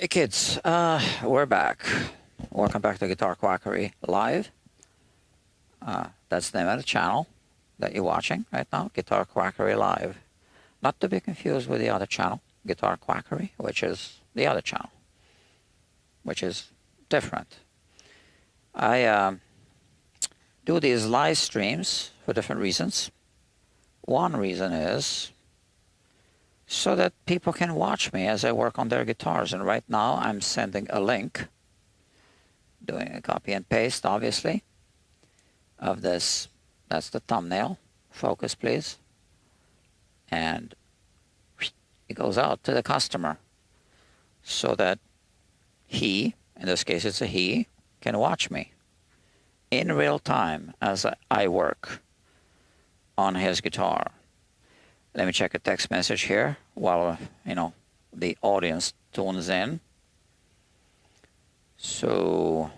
Hey kids, we're back. Welcome back to Guitar Quackery Live. That's the name of the channel that you're watching right now, Guitar Quackery Live. Not to be confused with the other channel, Guitar Quackery, which is the other channel, which is different. I do these live streams for different reasons. One reason is so that people can watch me as I work on their guitars. And right now I'm sending a link, doing a copy and paste, obviously, of this. That's the thumbnail. Focus, please. And it goes out to the customer so that he, in this case it's a he, can watch me in real time as I work on his guitar. Let me check a text message here while, the audience tunes in. So,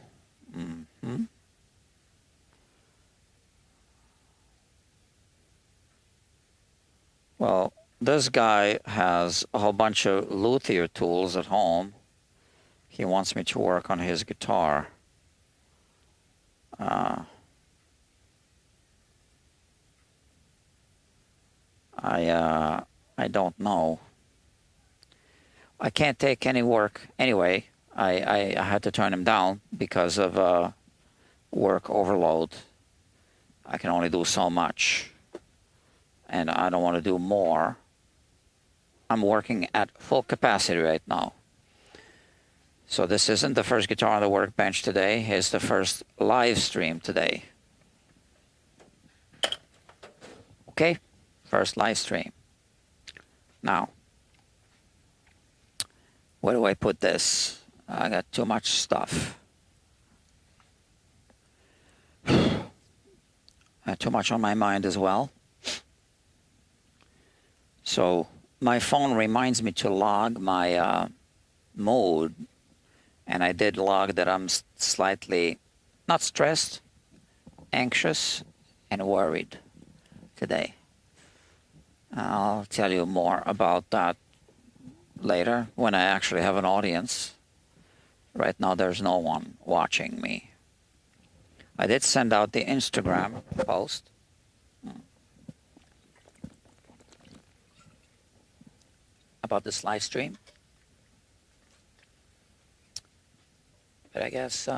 well, this guy has a whole bunch of luthier tools at home. He wants me to work on his guitar. I don't know. I can't take any work anyway. I had to turn him down because of work overload. I can only do so much, and I don't want to do more. I'm working at full capacity right now. So this isn't the first guitar on the workbench today. It's the first live stream today. Okay, first live stream. Now, where do I put this? I got too much stuff. I have too much on my mind as well. So my phone reminds me to log my mode, and I did log that I'm slightly not stressed, anxious, and worried today. I'll tell you more about that later when I actually have an audience. Right now there's no one watching me. I did send out the Instagram post. About this live stream. But I guess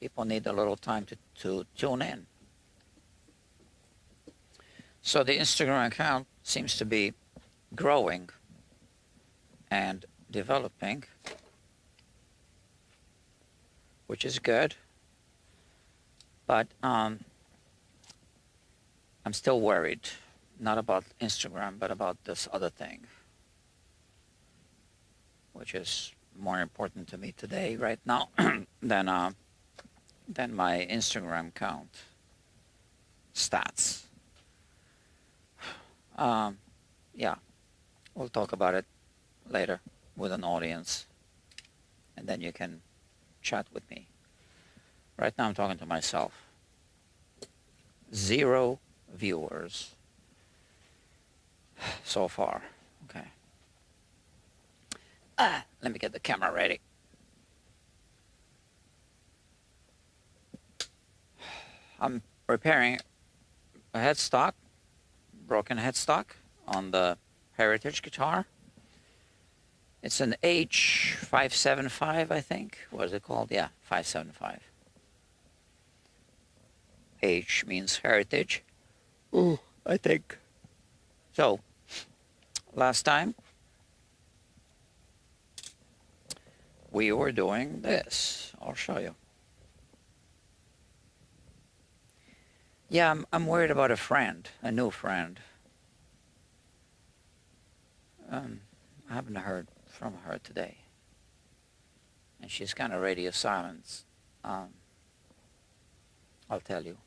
people need a little time to tune in. So the Instagram account seems to be growing and developing, which is good. But I'm still worried, not about Instagram, but about this other thing, which is more important to me today, right now, than my Instagram account stats. Yeah, we'll talk about it later with an audience, and then you can chat with me. Right now I'm talking to myself. 0 viewers so far. Okay. Let me get the camera ready. I'm repairing a headstock, broken headstock on the Heritage guitar. It's an H575, I think. What is it called? Yeah, 575. H means heritage. Oh, I think. So, last time we were doing this. I'll show you. Yeah, I'm worried about a friend, a new friend. I haven't heard from her today. And she's kind of radio silence. I'll tell you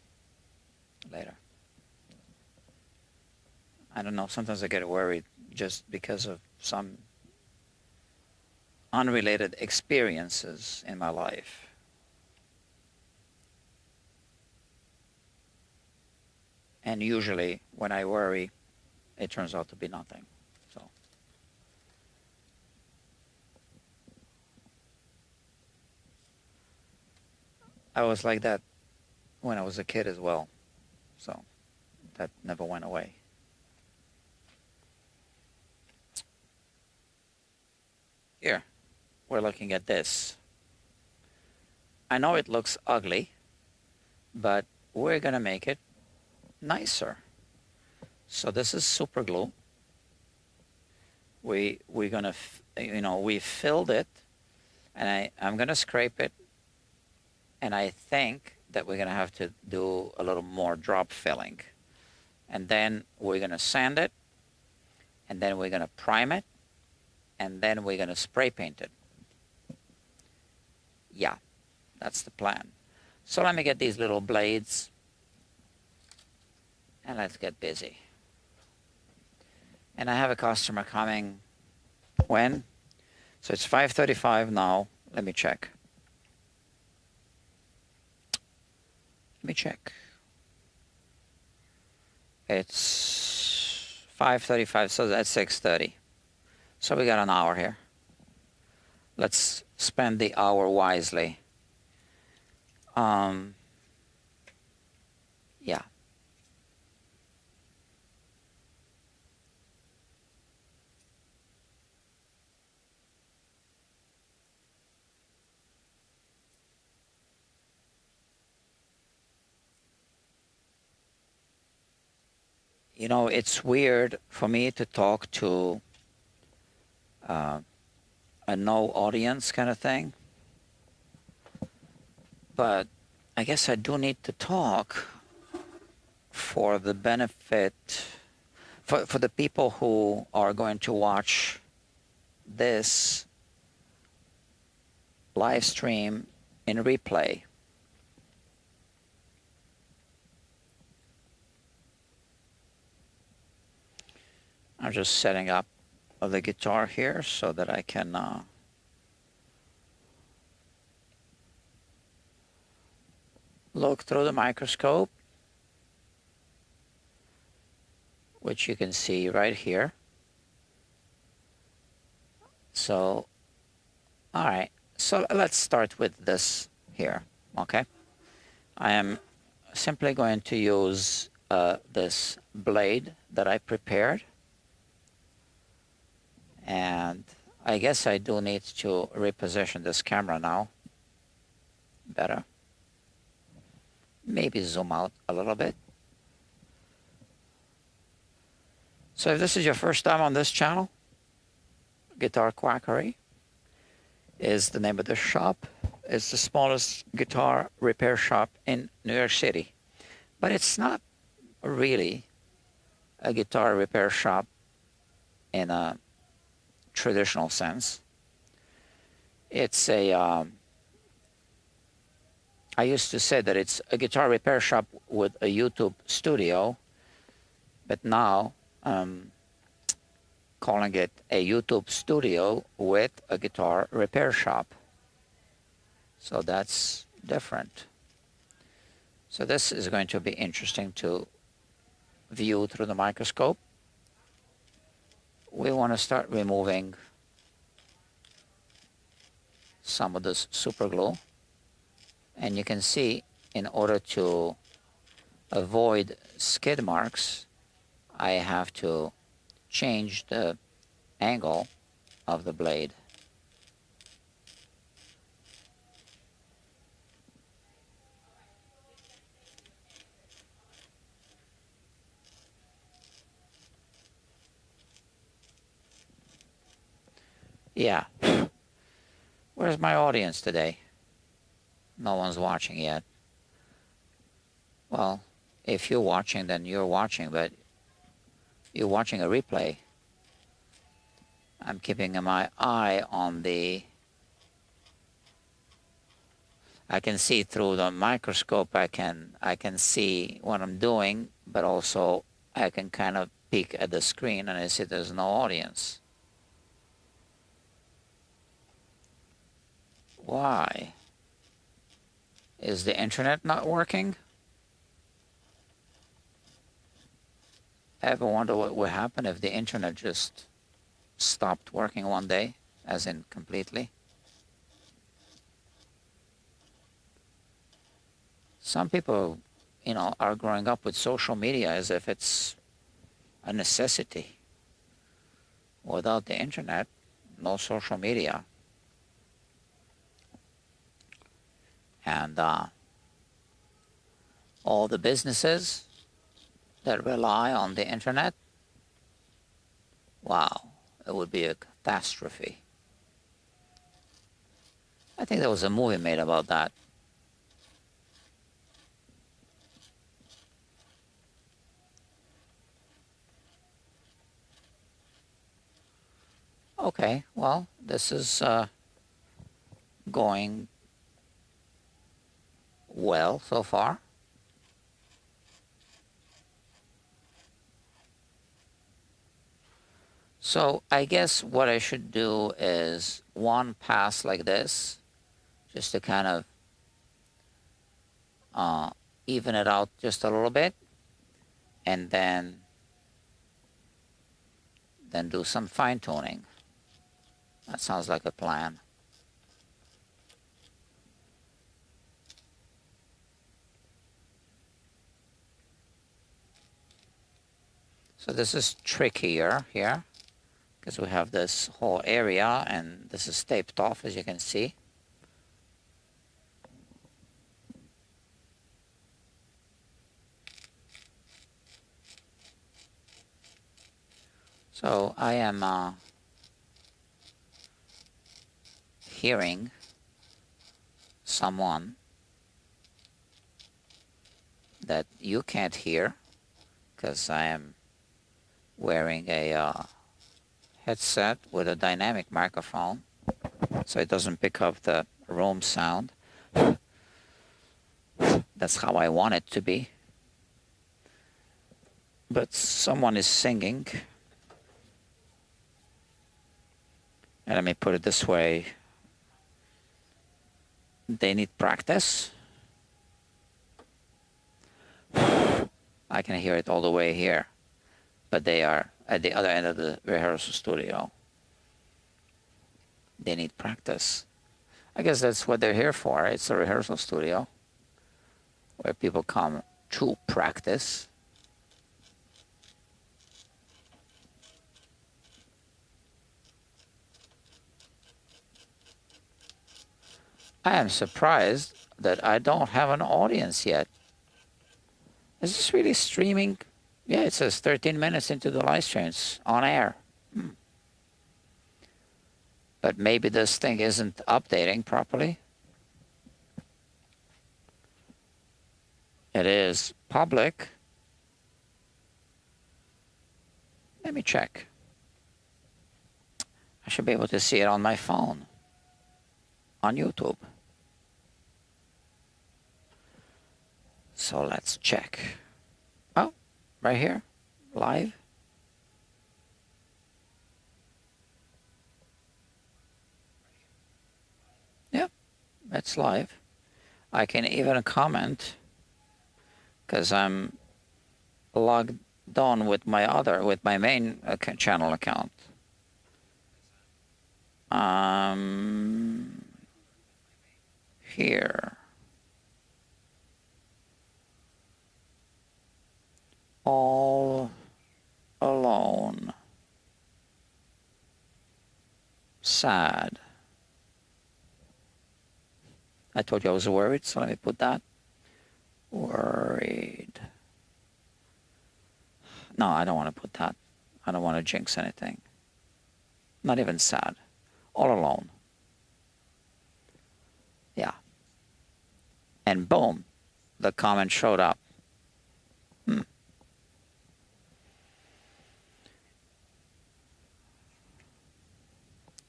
later. I don't know, sometimes I get worried just because of some unrelated experiences in my life. And usually when I worry, it turns out to be nothing. So I was like that when I was a kid as well. So that never went away. Here, we're looking at this. I know it looks ugly, but we're gonna make it nicer. So this is super glue. We're gonna, we filled it, and I'm gonna scrape it, and I think that we're gonna have to do a little more drop filling, and then we're gonna sand it, and then we're gonna prime it, and then we're gonna spray paint it. Yeah, that's the plan. So let me get these little blades, and let's get busy. And I have a customer coming when? So it's 5:35 now. Let me check. Let me check. It's 5:35, so that's 6:30. So we got an hour here. Let's spend the hour wisely. Yeah. You know, it's weird for me to talk to a no audience kind of thing, but I guess I do need to talk for the benefit, for the people who are going to watch this live stream in replay. I'm just setting up the guitar here so that I can look through the microscope, which you can see right here. So, all right, so let's start with this here, okay? I am simply going to use this blade that I prepared. And I guess I do need to reposition this camera now. Better. Maybe zoom out a little bit. So if this is your first time on this channel, Guitar Quackery is the name of the shop. It's the smallest guitar repair shop in New York City. But it's not really a guitar repair shop in a traditional sense. It's a I used to say that it's a guitar repair shop with a YouTube studio, but now I'm calling it a YouTube studio with a guitar repair shop. So that's different. So this is going to be interesting to view through the microscope. We want to start removing some of this super glue, and you can see in order to avoid skid marks I have to change the angle of the blade. Yeah. Where's my audience today? No one's watching yet. Well, if you're watching, then you're watching, but you're watching a replay. I'm keeping my eye on the... I can see through the microscope, I can see what I'm doing, but also I can kind of peek at the screen and I see there's no audience. Why? Is the internet not working? Ever wonder what would happen if the internet just stopped working one day, as in completely? Some people, you know, are growing up with social media as if it's a necessity. Without the internet, no social media. And all the businesses that rely on the internet, wow, it would be a catastrophe. I think there was a movie made about that. Okay, well, this is going well so far. So I guess what I should do is one pass like this, just to kind of even it out just a little bit, and then do some fine tuning. That sounds like a plan. So this is trickier here because we have this whole area and this is taped off, as you can see. So I am hearing someone that you can't hear because I am wearing a headset with a dynamic microphone, so it doesn't pick up the room sound. That's how I want it to be. But someone is singing. And let me put it this way. They need practice. I can hear it all the way here. But they are at the other end of the rehearsal studio. They need practice. I guess that's what they're here for. It's a rehearsal studio where people come to practice. I am surprised that I don't have an audience yet. Is this really streaming? Yeah, it says 13 minutes into the live stream. It's on air. But maybe this thing isn't updating properly. It is public. Let me check. I should be able to see it on my phone, on YouTube. So let's check. Oh, right here, live. Yep, it's live. I can even comment because I'm logged on with my main channel account. Here. All alone. Sad. I told you I was worried, so let me put that. Worried. No, I don't want to put that. I don't want to jinx anything. Not even sad. All alone. Yeah. And boom, the comment showed up.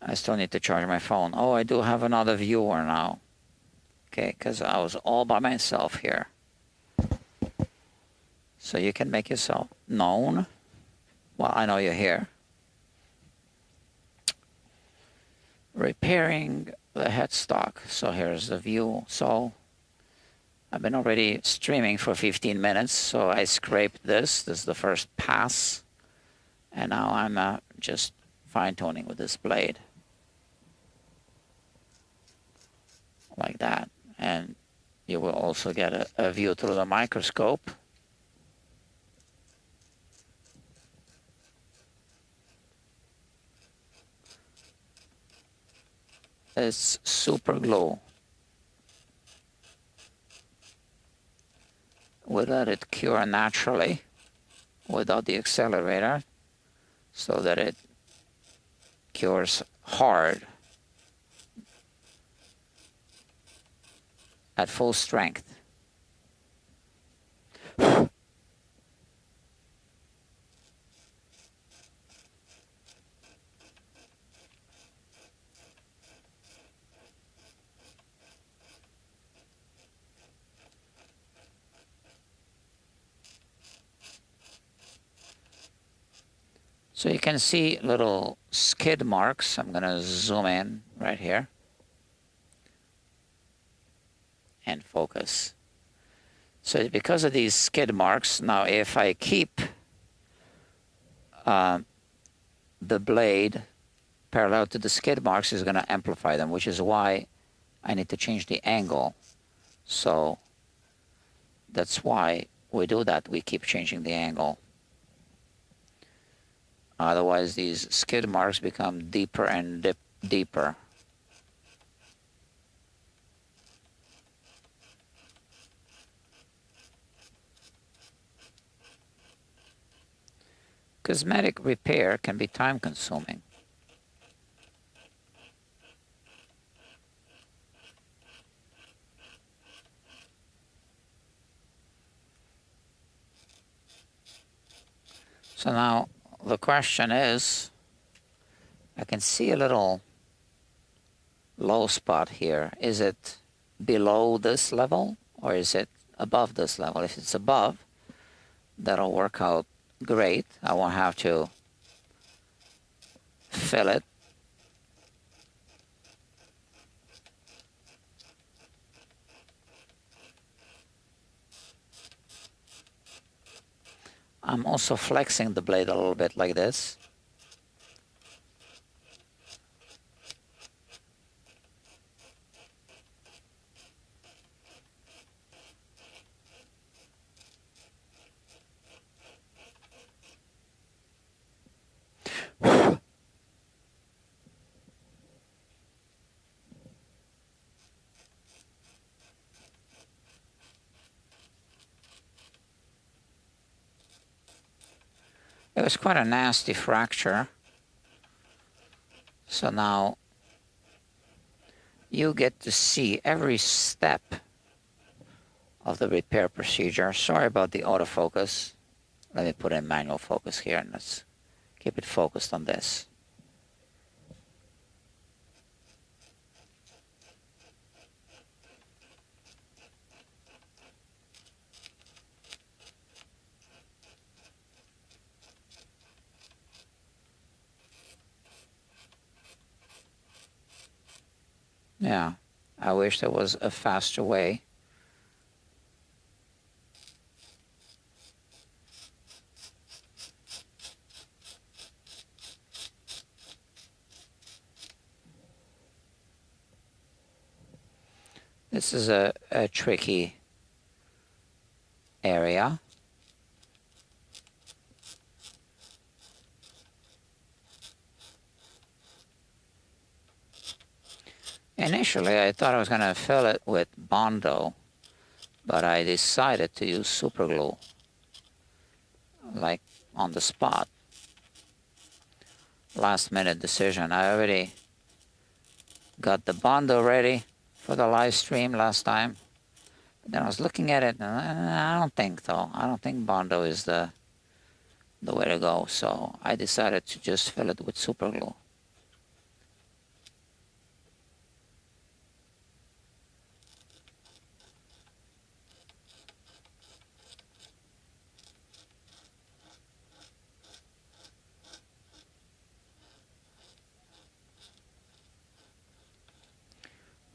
I still need to charge my phone. Oh, I do have another viewer now. Okay, because I was all by myself here. So you can make yourself known. Well, I know you're here. Repairing the headstock. So here's the view. So I've been already streaming for 15 minutes. So I scraped this. This is the first pass. And now I'm just fine-tuning with this blade. Like that. And you will also get a view through the microscope. It's super glue. We let it cure naturally without the accelerator so that it cures hard at full strength. So you can see little skid marks. I'm going to zoom in right here and focus. So because of these skid marks, now if I keep the blade parallel to the skid marks, is going to amplify them, which is why I need to change the angle. So that's why we do that. We keep changing the angle. Otherwise, these skid marks become deeper and deeper. Cosmetic repair can be time-consuming. So now the question is, I can see a little low spot here. Is it below this level or is it above this level? If it's above, that'll work out great. I won't have to fill it. I'm also flexing the blade a little bit like this. It was quite a nasty fracture. So now you get to see every step of the repair procedure. Sorry about the autofocus. Let me put in manual focus here and let's keep it focused on this. Yeah, I wish there was a faster way. This is a tricky area. Initially, I thought I was going to fill it with Bondo, but I decided to use super glue, like on the spot. Last minute decision. I already got the Bondo ready for the live stream last time. But then I was looking at it and I don't think so. I don't think Bondo is the way to go. So I decided to just fill it with super glue.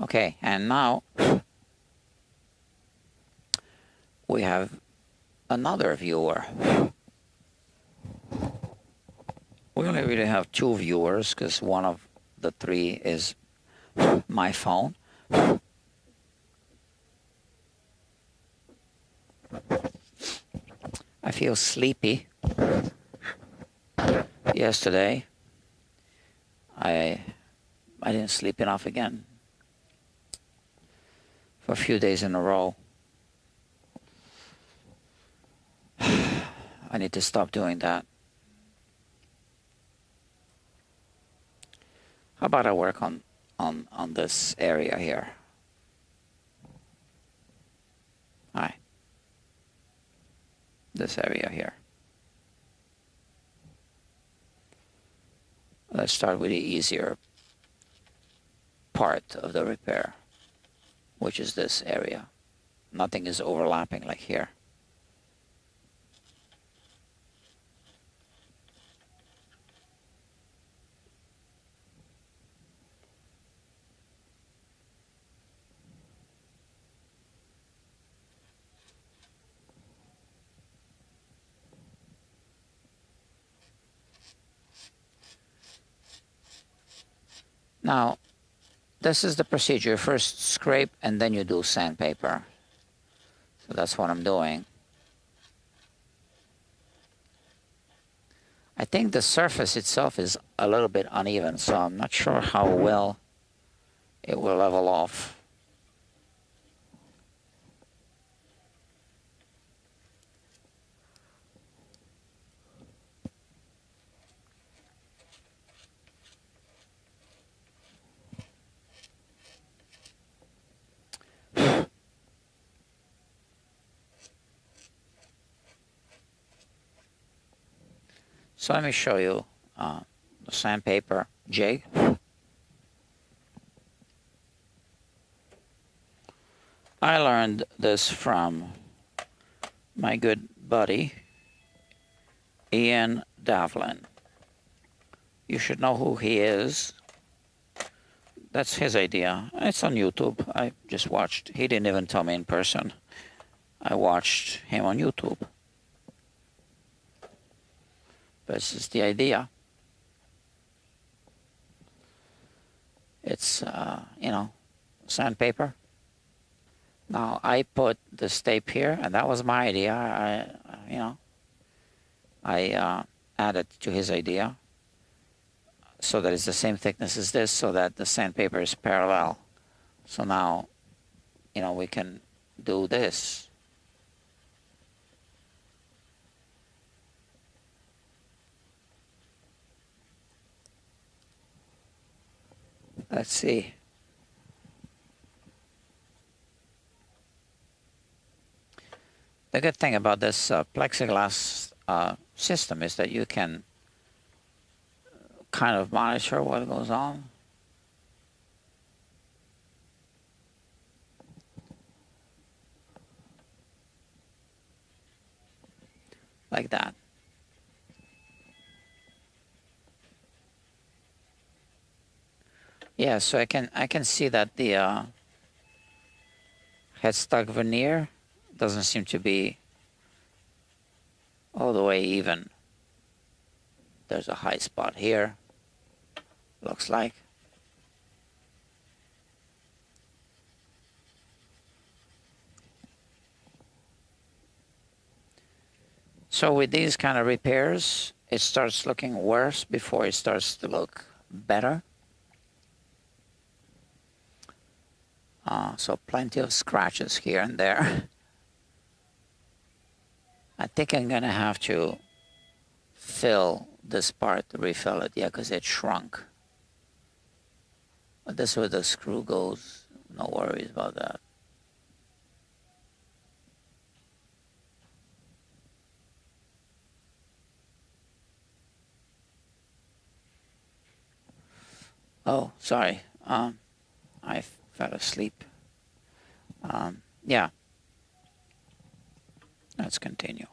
Okay, and now we have another viewer. We only really have two viewers because one of the three is my phone. I feel sleepy. Yesterday, I didn't sleep enough again for a few days in a row. I need to stop doing that. How about I work on this area here? Hi. This area here. Let's start with the easier part of the repair, which is this area. Nothing is overlapping like here. Now, this is the procedure. First scrape and then you do sandpaper. So that's what I'm doing. I think the surface itself is a little bit uneven, so I'm not sure how well it will level off. So let me show you the sandpaper jig. I learned this from my good buddy, Ian Davlin. You should know who he is. That's his idea. It's on YouTube. I just watched. He didn't even tell me in person. I watched him on YouTube. This is the idea. It's, you know, sandpaper. Now, I put this tape here, and that was my idea. I added to his idea so that it's the same thickness as this, so that the sandpaper is parallel. So now, you know, we can do this. Let's see. The good thing about this plexiglass system is that you can kind of monitor what goes on. Like that. Yeah, so I can see that the headstock veneer doesn't seem to be all the way even. There's a high spot here, looks like. So with these kind of repairs, it starts looking worse before it starts to look better. So plenty of scratches here and there. I think I'm gonna have to fill this part, refill it, yeah, because it shrunk. But this is where the screw goes, no worries about that. Oh, sorry, I fell asleep. Yeah, let's continue.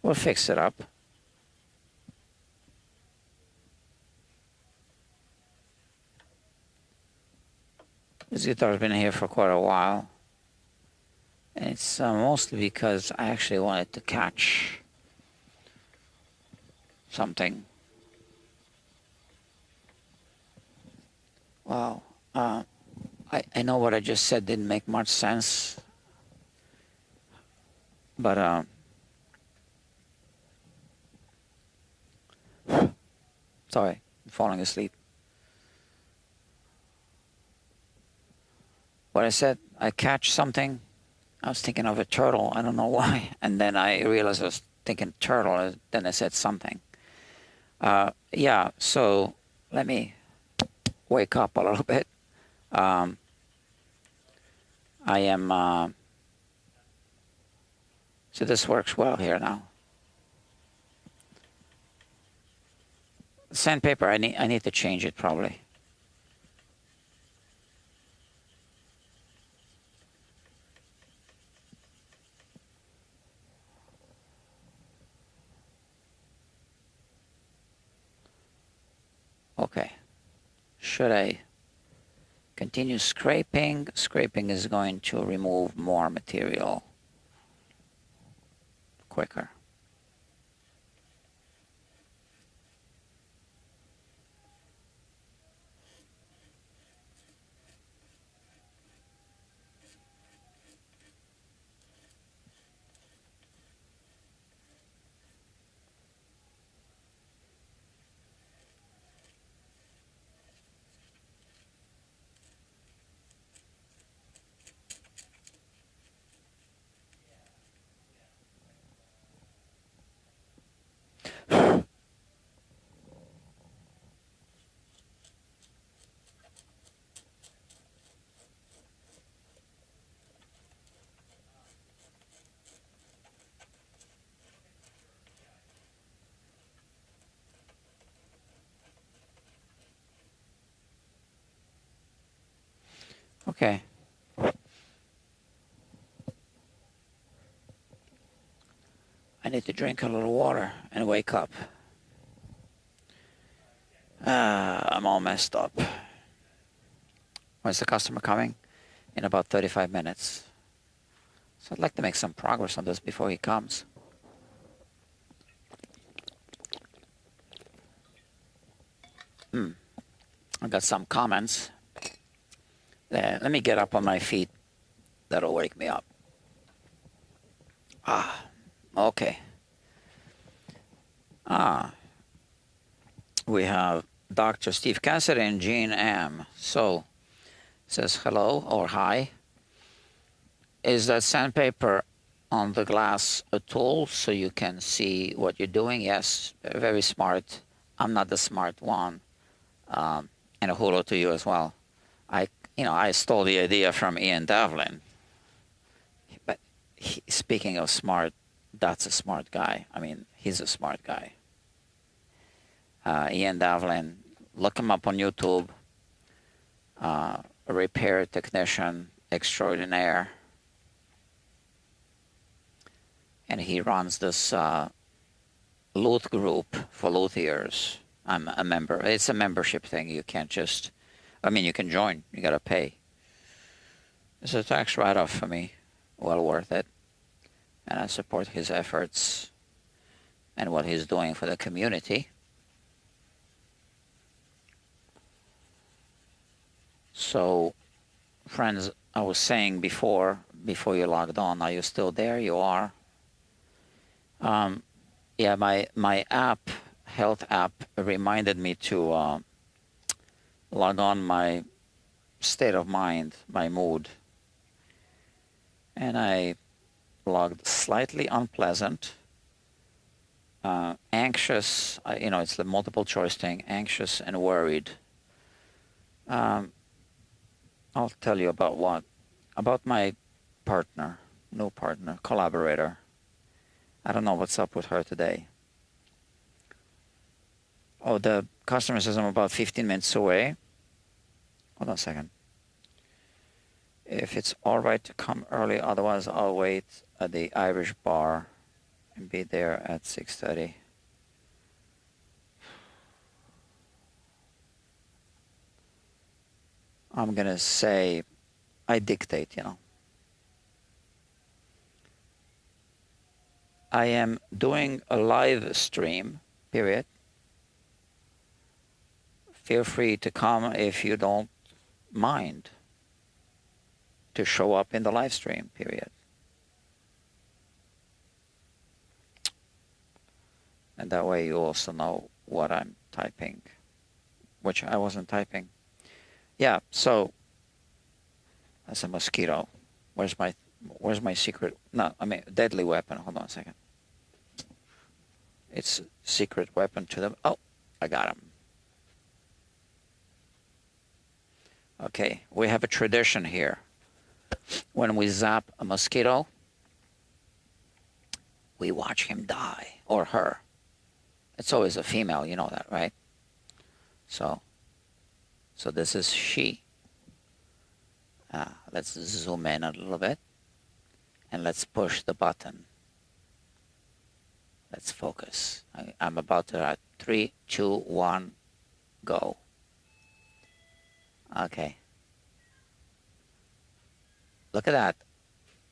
We'll fix it up. This guitar's been here for quite a while. And it's mostly because I actually wanted to catch something. Wow. I know what I just said didn't make much sense, but sorry, I'm falling asleep. What I said, I catch something. I was thinking of a turtle. I don't know why, and then I realized I was thinking turtle. And then I said something. Yeah. So let me wake up a little bit. I am. So this works well here now. Sandpaper. I need to change it probably. Okay. Should I continue scraping? Scraping is going to remove more material quicker. Okay. I need to drink a little water and wake up. I'm all messed up. When's the customer coming? In about 35 minutes. So I'd like to make some progress on this before he comes. I got some comments. Let me get up on my feet. That'll wake me up. Okay. We have Dr. Steve Cassidy and Jean M. So, says hello or hi. Is that sandpaper on the glass a tool so you can see what you're doing? Yes, very smart. I'm not the smart one. And a hello to you as well. I stole the idea from Ian Devlin. But speaking of smart, that's a smart guy. I mean, he's a smart guy. Ian Devlin, look him up on YouTube. A repair technician extraordinaire. And he runs this loot group for luthiers. I'm a member. It's a membership thing. You can't just, you can join. You got to pay. It's a tax write-off for me. Well worth it. And I support his efforts and what he's doing for the community. So, friends, I was saying before you logged on, are you still there? You are. Yeah, my app, health app, reminded me to log on my state of mind, my mood. And I logged slightly unpleasant, anxious, it's the multiple choice thing, anxious and worried. I'll tell you about what. About my partner, new partner, collaborator. I don't know what's up with her today. Oh, the customer says I'm about 15 minutes away. Hold on a second. If it's all right to come early, otherwise I'll wait at the Irish bar and be there at 6:30. I'm gonna say, I dictate, I am doing a live stream, period. Feel free to come if you don't mind to show up in the live stream, period. And that way you also know what I'm typing, which I wasn't typing. Yeah, so that's a mosquito. Where's my secret? No, I mean deadly weapon. Hold on a second. It's secret weapon to them. Oh, I got him. Okay, we have a tradition here. When we zap a mosquito, we watch him die, or her. It's always a female, you know that, right? So this is she. Let's zoom in a little bit, and let's push the button. Let's focus. I'm about to 3, 2, 1, go. Okay. Look at that.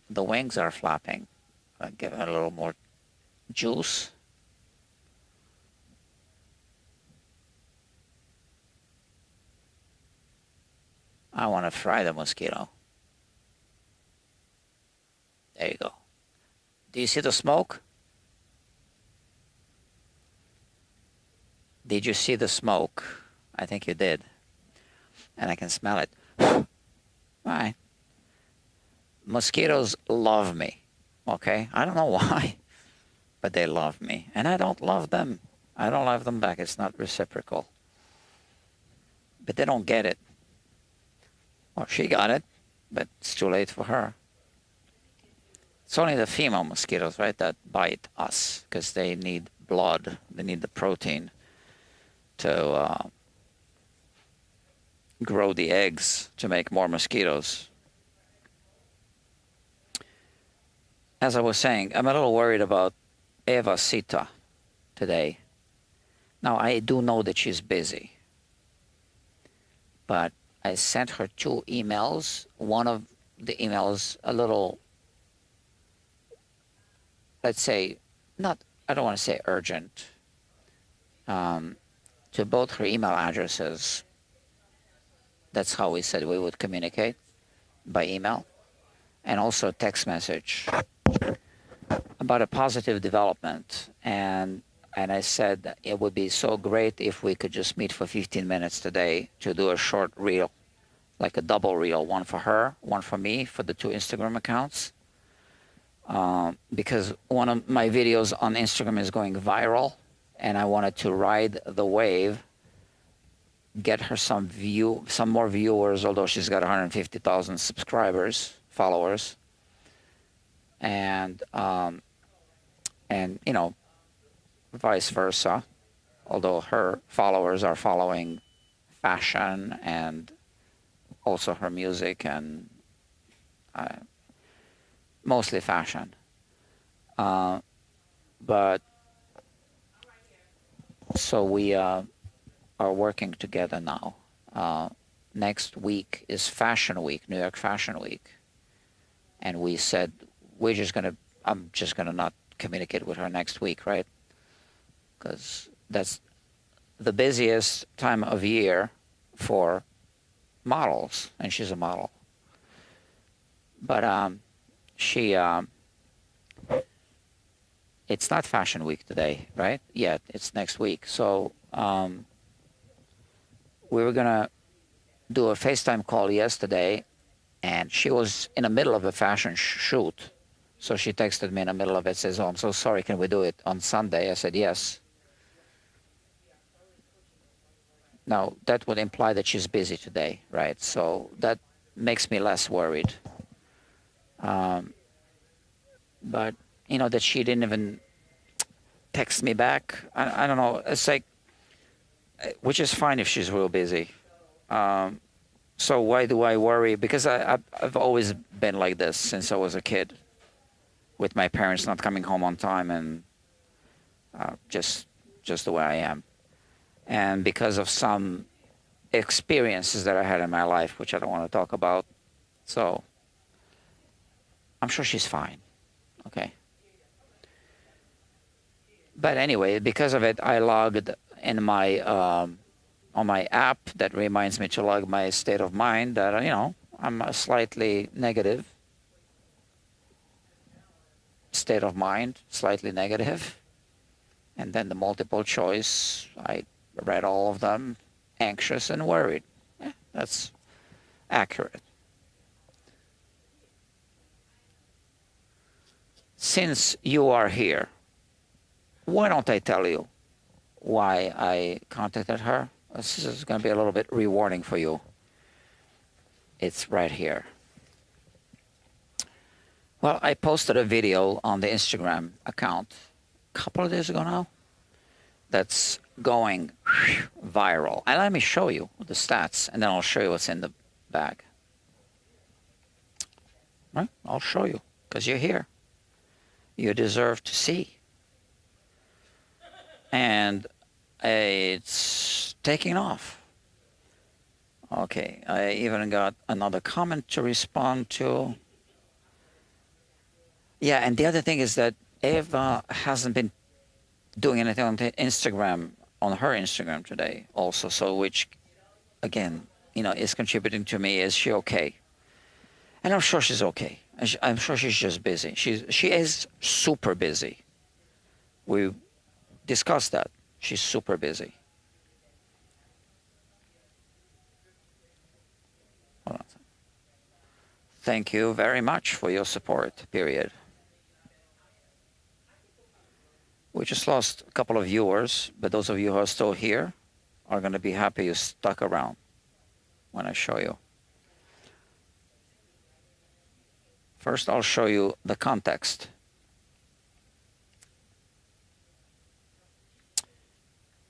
The wings are flapping. I'll give it a little more juice. I want to fry the mosquito. There you go. Do you see the smoke? Did you see the smoke? I think you did. And I can smell it. All right. Mosquitoes love me. Okay? I don't know why, but they love me. And I don't love them. I don't love them back. It's not reciprocal. But they don't get it. Well, she got it, but it's too late for her. It's only the female mosquitoes, right, that bite us because they need blood. They need the protein to grow the eggs to make more mosquitoes. As I was saying, I'm a little worried about Eva Sita today. Now, I do know that she's busy, but I sent her 2 emails. One of the emails a little, let's say, I don't want to say urgent, to both her email addresses. That's how we said we would communicate, by email, and also text message about a positive development. And I said that it would be so great if we could just meet for 15 minutes today to do a short reel, like a double reel, one for her, one for me, for the 2 Instagram accounts. Because one of my videos on Instagram is going viral, and I wanted to ride the wave, get her some more viewers, although she's got 150,000 subscribers, followers, and you know, vice versa, although her followers are following fashion and also her music and mostly fashion. But so we are working together now. Next week is Fashion Week, New York Fashion Week. And we said, I'm just gonna not communicate with her next week, right? Because that's the busiest time of year for models, and she's a model. But it's not Fashion Week today, right? Yet it's next week. So we were gonna do a FaceTime call yesterday, and she was in the middle of a fashion shoot. So she texted me in the middle of it, says, "Oh, I'm so sorry, can we do it on Sunday?" I said, "Yes." Now, that would imply that she's busy today, right? So that makes me less worried. But, you know, that she didn't even text me back. I don't know. It's like, which is fine if she's real busy. So why do I worry? Because I've always been like this since I was a kid, with my parents not coming home on time, and just the way I am. And because of some experiences that I had in my life, which I don't want to talk about. So I'm sure she's fine. Okay. But anyway, because of it, I logged in my on my app that reminds me to log my state of mind that, you know, I'm a slightly negative state of mind, slightly negative. And then the multiple choice, I read all of them, anxious and worried. Yeah, that's accurate. Since you are here, why don't I tell you why I contacted her? This is going to be a little bit rewarding for you. It's right here. Well, I posted a video on the Instagram account a couple of days ago now that's going viral. And let me show you the stats, and then I'll show you what's in the bag. Right? I'll show you, because you're here. You deserve to see. And it's taking off. Okay, I even got another comment to respond to. Yeah, and the other thing is that Eva hasn't been doing anything on Instagram, on her Instagram today also, so which, again, you know, is contributing to me. Is she okay? And I'm sure she's okay. I'm sure she's just busy. She is super busy. We discussed that. She's super busy. Hold on. Thank you very much for your support, period. We just lost a couple of viewers, but those of you who are still here are going to be happy you stuck around when I show you. First, I'll show you the context.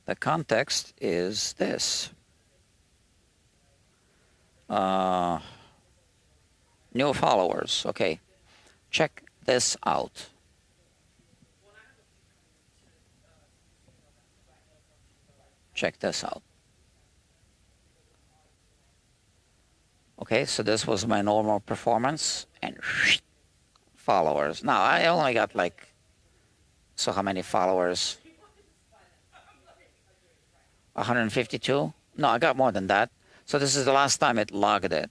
The context is this. New followers. Okay, check this out. Check this out. Okay, so this was my normal performance, and followers. Now, I only got like, so how many followers? 152? No, I got more than that. So this is the last time it logged it.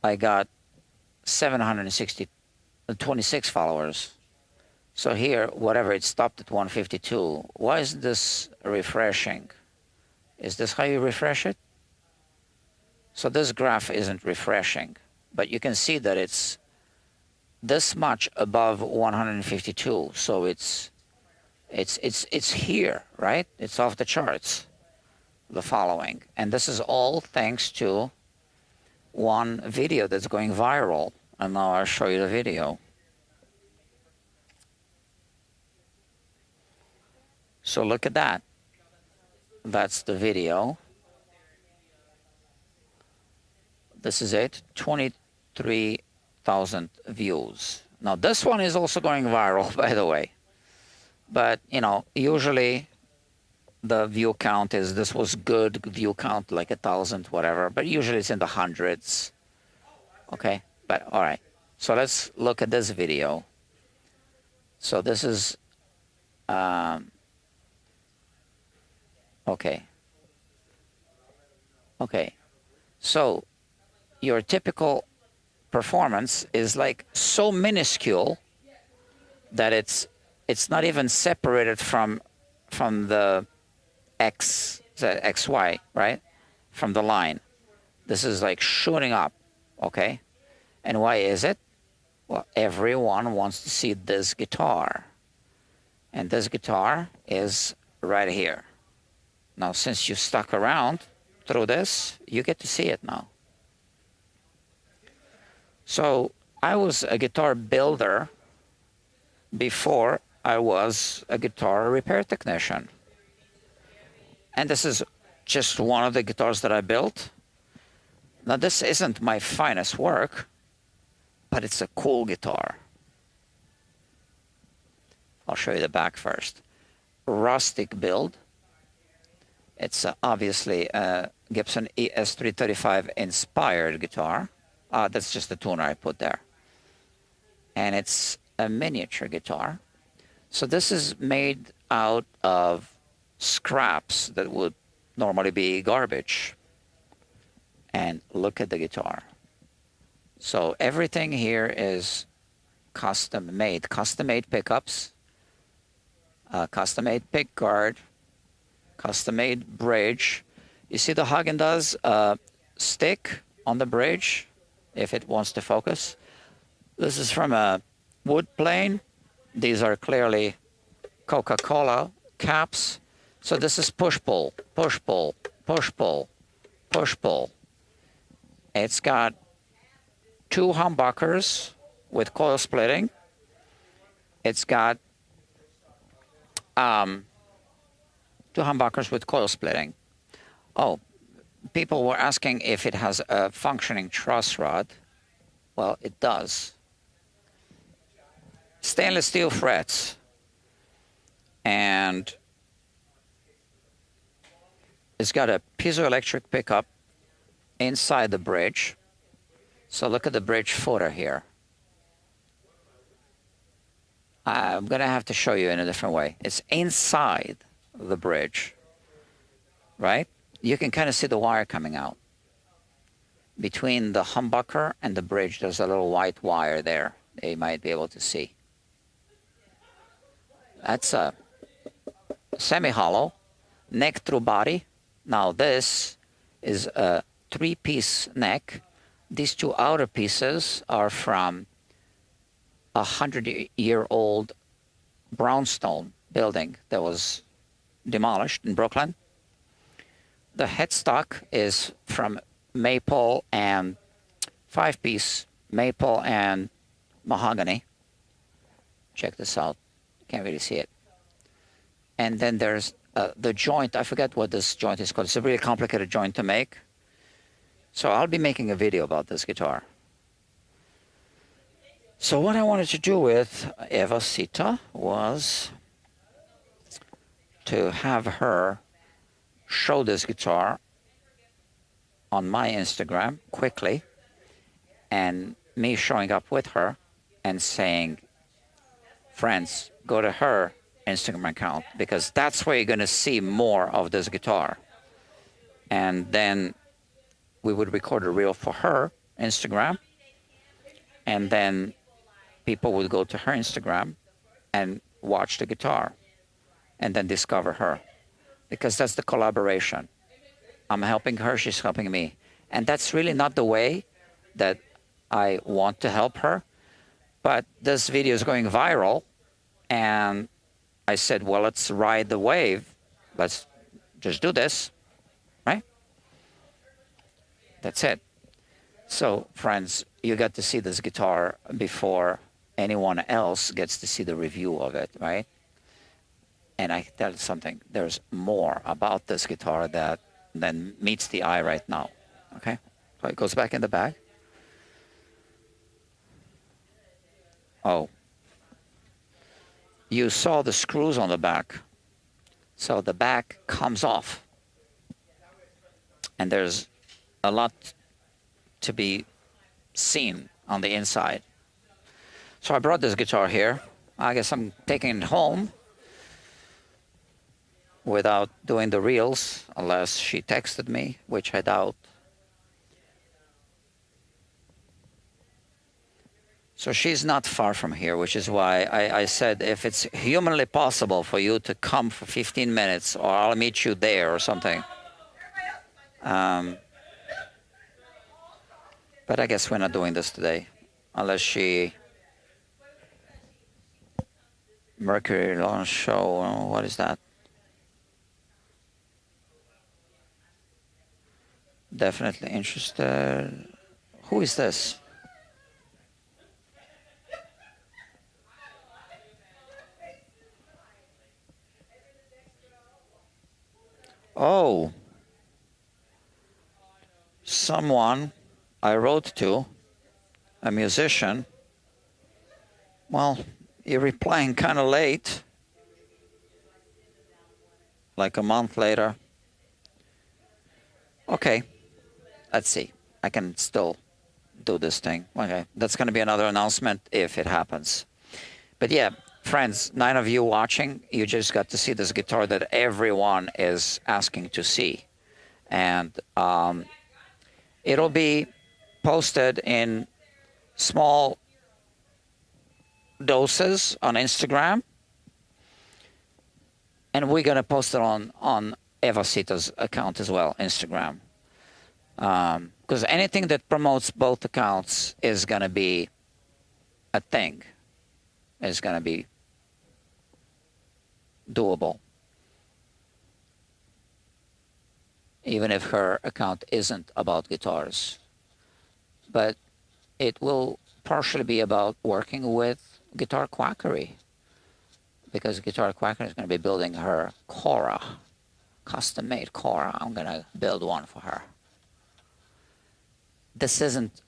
I got 726 followers. So here, whatever, it stopped at 152. Why is this refreshing? Is this how you refresh it? So this graph isn't refreshing, but you can see that it's this much above 152. So it's here, right? It's off the charts, the following. And this is all thanks to one video that's going viral. And now I'll show you the video. So look at that. That's the video. This is it, 23,000 views. Now this one is also going viral, by the way. But, you know, usually the view count is, this was good view count, like 1,000, whatever. But usually it's in the hundreds. Okay, but all right. So let's look at this video. So this is, okay. Okay, so your typical performance is like so minuscule that it's not even separated from the XY, right? From the line. This is like shooting up, okay? And why is it? Well, everyone wants to see this guitar. And this guitar is right here. Now, since you stuck around through this, you get to see it now. So I was a guitar builder before I was a guitar repair technician. And this is just one of the guitars that I built. Now this isn't my finest work, but it's a cool guitar. I'll show you the back first. Rustic build. It's obviously a Gibson ES335 inspired guitar. That's just the tuner I put there. And it's a miniature guitar. So this is made out of scraps that would normally be garbage. And look at the guitar. So everything here is custom made pickups, custom-made pick guard, custom-made bridge. You see the Haagen-Dazs stick on the bridge, if it wants to focus. This is from a wood plane. These are clearly Coca-Cola caps. So this is push-pull, push-pull, push-pull, push-pull. It's got 2 humbuckers with coil splitting. It's got 2 humbuckers with coil splitting. Oh, people were asking if it has a functioning truss rod. Well, it does. Stainless steel frets. And it's got a piezoelectric pickup inside the bridge. So look at the bridge footer here. I'm going to have to show you in a different way. It's inside the bridge, right? You can kind of see the wire coming out. Between the humbucker and the bridge, there's a little white wire there. You might be able to see. That's a semi-hollow, neck through body. Now this is a 3-piece neck. These 2 outer pieces are from a 100-year-old brownstone building that was demolished in Brooklyn. The headstock is from maple and 5-piece maple and mahogany. Check this out. Can't really see it. And then there's the joint. I forget what this joint is called. It's a really complicated joint to make. So I'll be making a video about this guitar. So what I wanted to do with Eva Sita was to have her show this guitar on my Instagram quickly, and me showing up with her and saying, friends, go to her Instagram account, because that's where you're going to see more of this guitar. And then we would record a reel for her Instagram, and then people would go to her Instagram and watch the guitar and then discover her, because that's the collaboration. I'm helping her, she's helping me. And that's really not the way that I want to help her. But this video is going viral, and I said, well, let's ride the wave. Let's just do this, right? That's it. So, friends, you got to see this guitar before anyone else gets to see the review of it, right? And I can tell you something. There's more about this guitar than meets the eye right now, okay? So it goes back in the bag. Oh. You saw the screws on the back. So the back comes off. And there's a lot to be seen on the inside. So I brought this guitar here. I guess I'm taking it home without doing the reels, unless she texted me, which I doubt. So she's not far from here, which is why I said if it's humanly possible for you to come for 15 minutes, or I'll meet you there or something. But I guess we're not doing this today, unless she... Mercury launch show, what is that? Definitely interested. Who is this? Oh, someone I wrote to, a musician. Well, you're replying kind of late, like a month later. Okay, let's see. I can still do this thing. Okay, that's going to be another announcement if it happens. But yeah, friends, 9 of you watching, you just got to see this guitar that everyone is asking to see. And it'll be posted in small doses on Instagram. And we're going to post it on Evasita's account as well, Instagram. Because anything that promotes both accounts is going to be a thing. Is going to be doable. Even if her account isn't about guitars. But it will partially be about working with Guitar Quackery. Because Guitar Quackery is going to be building her Cora. Custom-made Cora. I'm going to build one for her. This isn't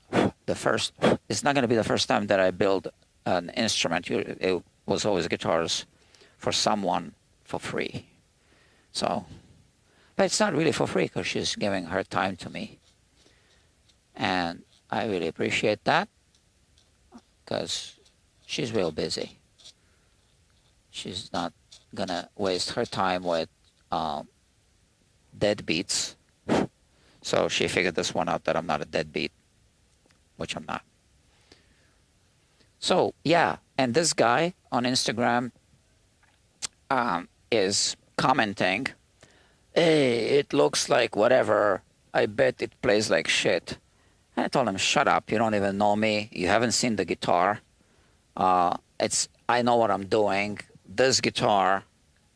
the first... It's not going to be the first time that I build an instrument. It was always guitars for someone for free. So, but it's not really for free because she's giving her time to me. And I really appreciate that because she's real busy. She's not going to waste her time with deadbeats. So she figured this one out that I'm not a deadbeat, which I'm not. So, yeah, and this guy on Instagram is commenting, hey, it looks like whatever. I bet it plays like shit. And I told him, shut up. You don't even know me. You haven't seen the guitar. I know what I'm doing. This guitar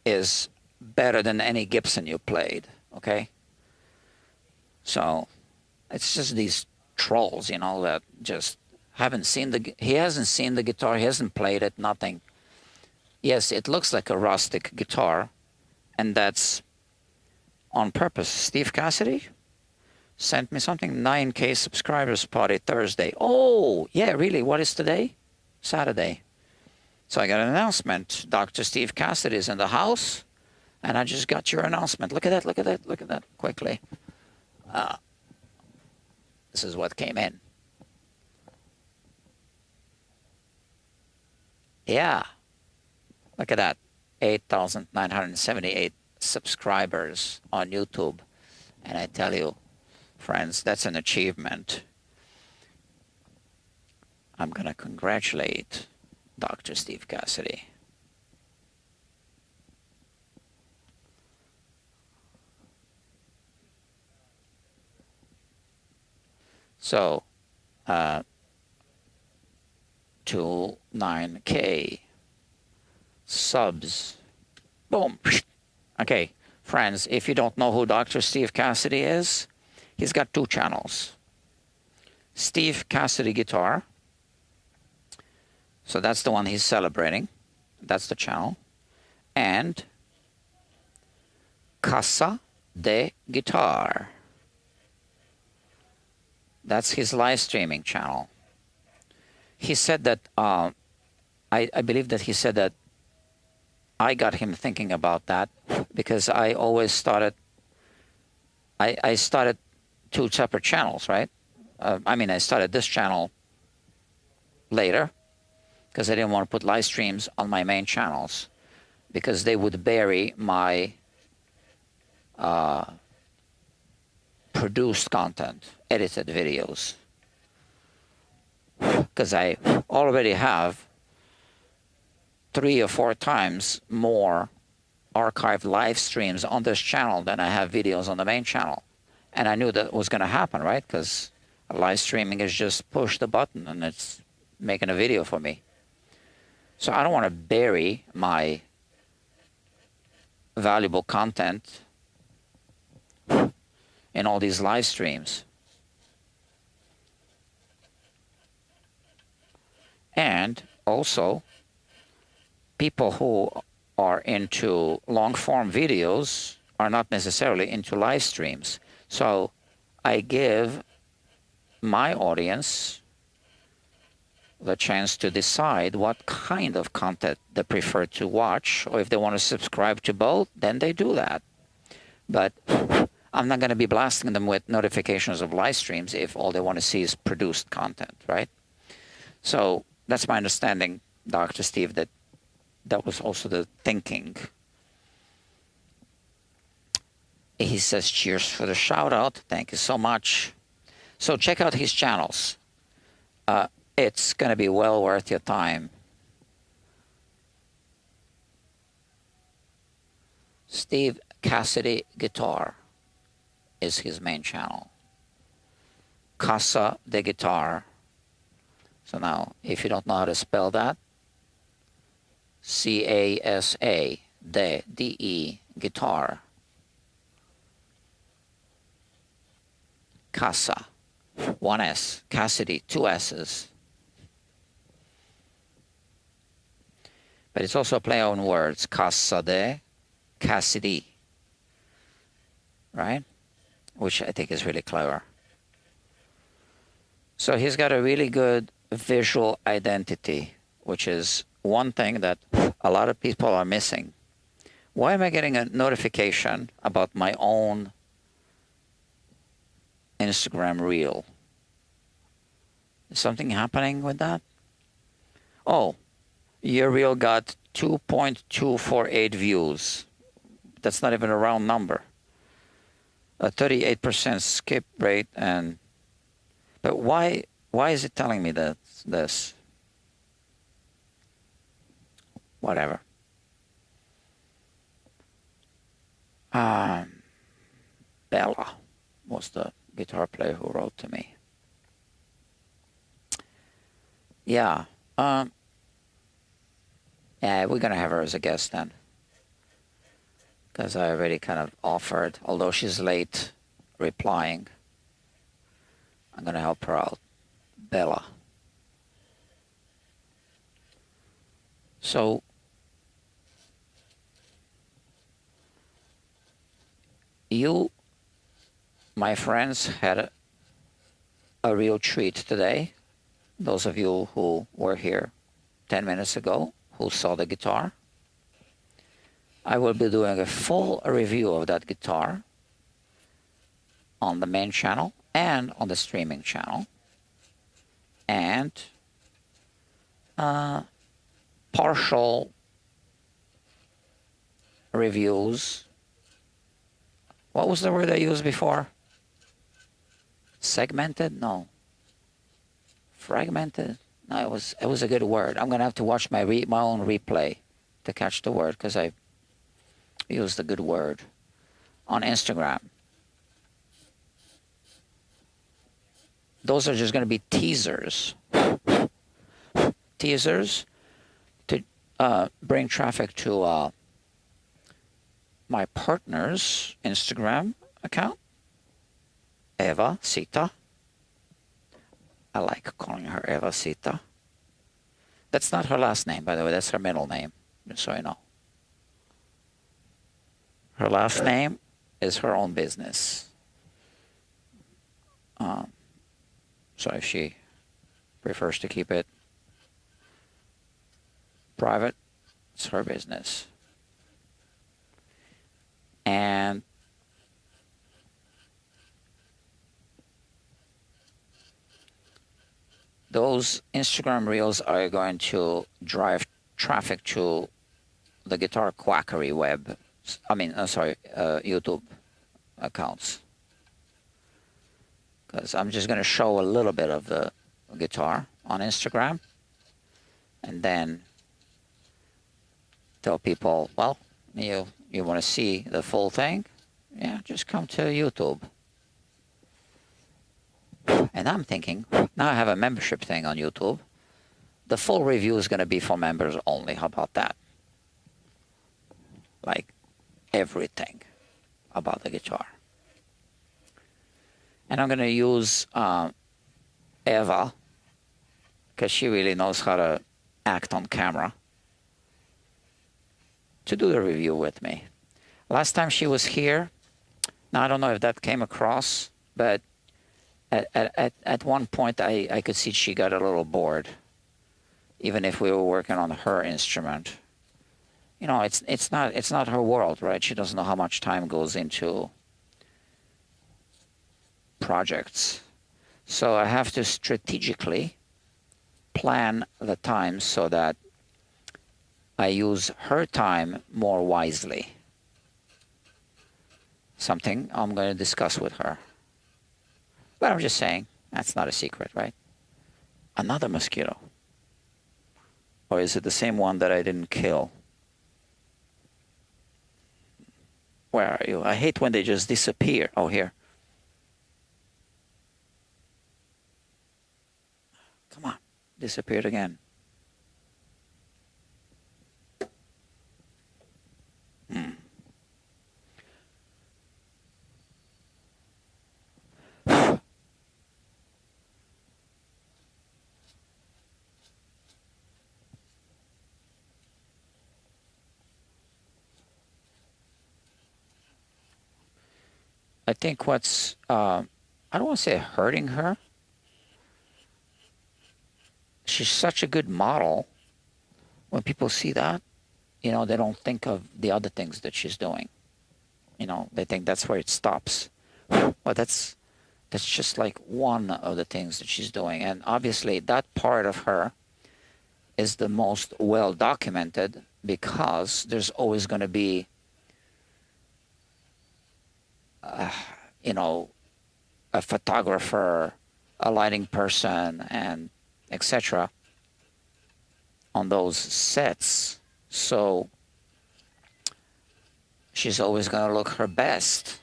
is better than any Gibson you played, okay? So it's just these trolls, you know, that just... he hasn't seen the guitar, he hasn't played it, nothing. Yes, it looks like a rustic guitar, and that's on purpose. Steve Cassidy sent me something, 9K subscribers party Thursday. Oh, yeah, really, what is today? Saturday. So I got an announcement. Dr. Steve Cassidy is in the house, and I just got your announcement. Look at that, look at that, look at that, quickly. This is what came in. Yeah, look at that, 8,978 subscribers on YouTube. And I tell you, friends, that's an achievement. I'm going to congratulate Dr. Steve Cassidy. So, 9K subs. Boom. Okay, friends, if you don't know who Dr. Steve Cassidy is, he's got 2 channels. Steve Cassidy Guitar. So that's the one he's celebrating. That's the channel. And Casa de Guitar. That's his live streaming channel. He said that, I believe that he said that I got him thinking about that because I always started, I started 2 separate channels, right? I mean, I started this channel later because I didn't want to put live streams on my main channels because they would bury my produced content, edited videos. Because I already have 3 or 4 times more archived live streams on this channel than I have videos on the main channel. And I knew that was going to happen, right? Because live streaming is just push the button and it's making a video for me. So I don't want to bury my valuable content in all these live streams. And also, people who are into long-form videos are not necessarily into live streams. So I give my audience the chance to decide what kind of content they prefer to watch, or if they want to subscribe to both, then they do that. But I'm not going to be blasting them with notifications of live streams if all they want to see is produced content, right? So that's my understanding, Dr. Steve, that that was also the thinking. He says, cheers for the shout out. Thank you so much. So check out his channels. It's going to be well worth your time. Steve Cassidy Guitar is his main channel. Casa de Guitar. So now, if you don't know how to spell that, C-A-S-A, D-E, guitar. Casa, one S, Cassidy, two S's. But it's also a play on words, Casa de Cassidy, right? Which I think is really clever. So he's got a really good visual identity, which is one thing that a lot of people are missing. Why am I getting a notification about my own Instagram reel? Is something happening with that? Oh, your reel got 2.248 views. That's not even a round number. A 38% skip rate, and but why is it telling me that this? Whatever. Bella was the guitar player who wrote to me. Yeah. Yeah, we're gonna have her as a guest then, because I already kind of offered, although she's late replying. I'm gonna help her out. Bella. So you, my friends, had a real treat today. Those of you who were here 10 minutes ago, who saw the guitar. I will be doing a full review of that guitar on the main channel and on the streaming channel. And partial reviews. What was the word I used before? Segmented? No. Fragmented? No, it was a good word. I'm gonna have to watch my own replay to catch the word, because I used the good word on Instagram. Those are just gonna be teasers. Teasers to bring traffic to my partner's Instagram account, Eva Sita. I like calling her Eva Sita. That's not her last name, by the way. That's her middle name, just so you know. Her last name is her own business. So if she prefers to keep it private, it's her business. And those Instagram reels are going to drive traffic to the Guitar Quackery web. YouTube accounts. Because I'm just going to show a little bit of the guitar on Instagram, and then tell people, well, you want to see the full thing? Yeah, just come to YouTube. And I'm thinking, now I have a membership thing on YouTube. The full review is going to be for members only. How about that? Like everything about the guitar. And I'm going to use Eva, because she really knows how to act on camera, to do the review with me. Last time she was here, now I don't know if that came across, but at one point I could see she got a little bored, even if we were working on her instrument. You know, it's not her world, right? She doesn't know how much time goes into projects. So I have to strategically plan the time so that I use her time more wisely. Something I'm going to discuss with her. But I'm just saying, that's not a secret, right? Another mosquito. Or is it the same one that I didn't kill? Where are you? I hate when they just disappear. Oh, here. Come on. Disappeared again. Hmm. I think what's, I don't want to say hurting her. She's such a good model. When people see that, you know, they don't think of the other things that she's doing. You know, they think that's where it stops. But that's just like one of the things that she's doing. And obviously that part of her is the most well documented because there's always going to be, you know, a photographer, a lighting person, and etc. on those sets. So she's always going to look her best.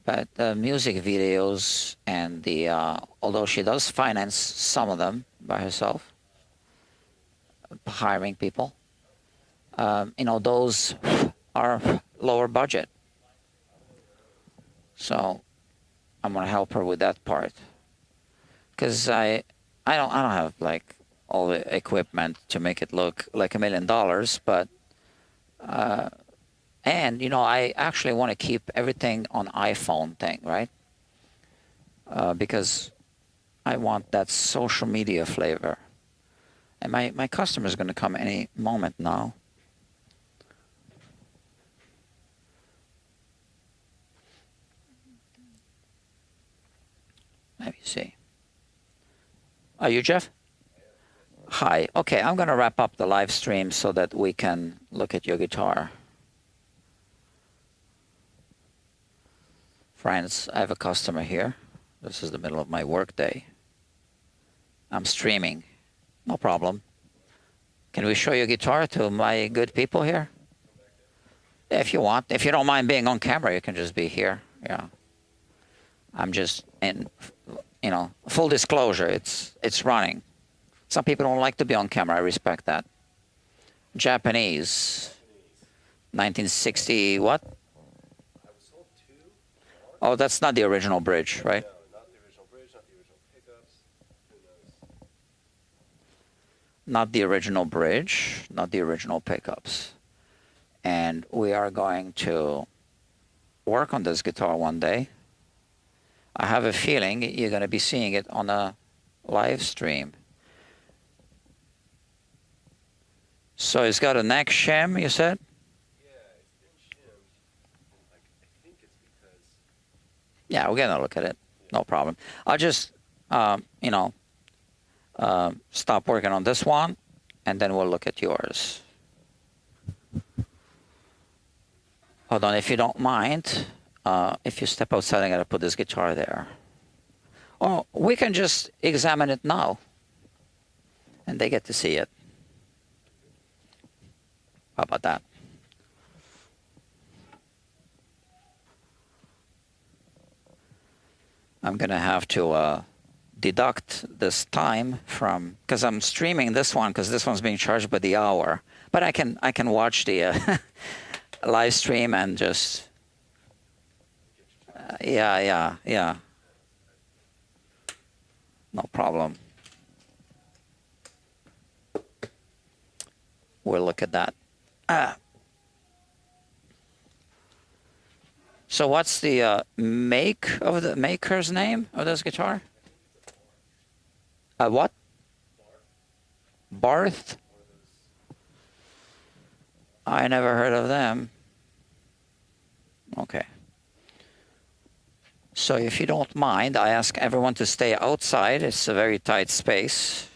But the music videos and the, although she does finance some of them by herself, hiring people, you know, those are lower budget. So I'm going to help her with that part. Because I don't have like all the equipment to make it look like $1 million, but and you know, I actually want to keep everything on iPhone thing, right? Because I want that social media flavor. And my customer is going to come any moment now. Let me see. Are you Jeff? Hi. Okay, I'm going to wrap up the live stream so that we can look at your guitar. Friends, I have a customer here. This is the middle of my work day. I'm streaming. No problem. Can we show your guitar to my good people here? If you want. If you don't mind being on camera, you can just be here. Yeah. I'm just in, you know, full disclosure, it's running. Some people don't like to be on camera. I respect that. Japanese. 1960 what? Oh, that's not the original bridge, right? No, not the original bridge, not the original pickups. Who knows? Not the original bridge, not the original pickups. And we are going to work on this guitar one day. I have a feeling you're going to be seeing it on a live stream. So it's got a neck shim, you said? Yeah, it's been shimmed. I think it's because... Yeah, we're going to look at it. No problem. I'll just, you know, stop working on this one, and then we'll look at yours. Hold on, if you don't mind, if you step outside, I'm going to put this guitar there. Or we can just examine it now, and they get to see it. How about that? I'm going to have to deduct this time from, because I'm streaming this one, because this one's being charged by the hour. But I can watch the live stream and just, yeah. No problem. We'll look at that. So what's the make of the maker's name of this guitar? What? Barth? I never heard of them. Okay. So if you don't mind, I ask everyone to stay outside. It's a very tight space.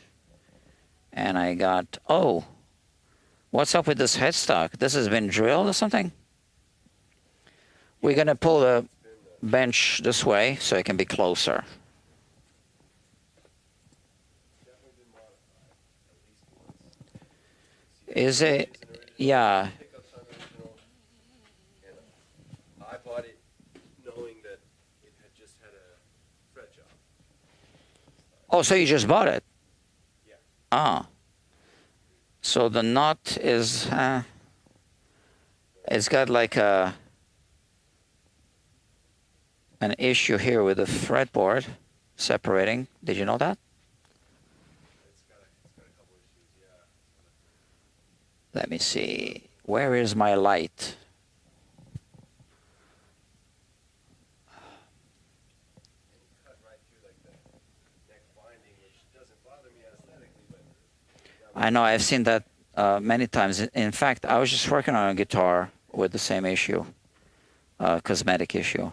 And I got, oh, What's up with this headstock? This has been drilled or something? We're going to pull the bench this way so it can be closer. Definitely been modified at least once. Is it? Yeah. Pickups on original, and I bought it knowing that it had just had a fret job. Oh, so you just bought it? Yeah. Ah. So the nut is, it's got like an issue here with the fretboard separating. Did you know that? It's got a couple issues, yeah. Let me see. Where is my light? And it cut right through like the neck binding, which doesn't bother me aesthetically, but I know, I've seen that many times. In fact, I was just working on a guitar with the same issue, cosmetic issue.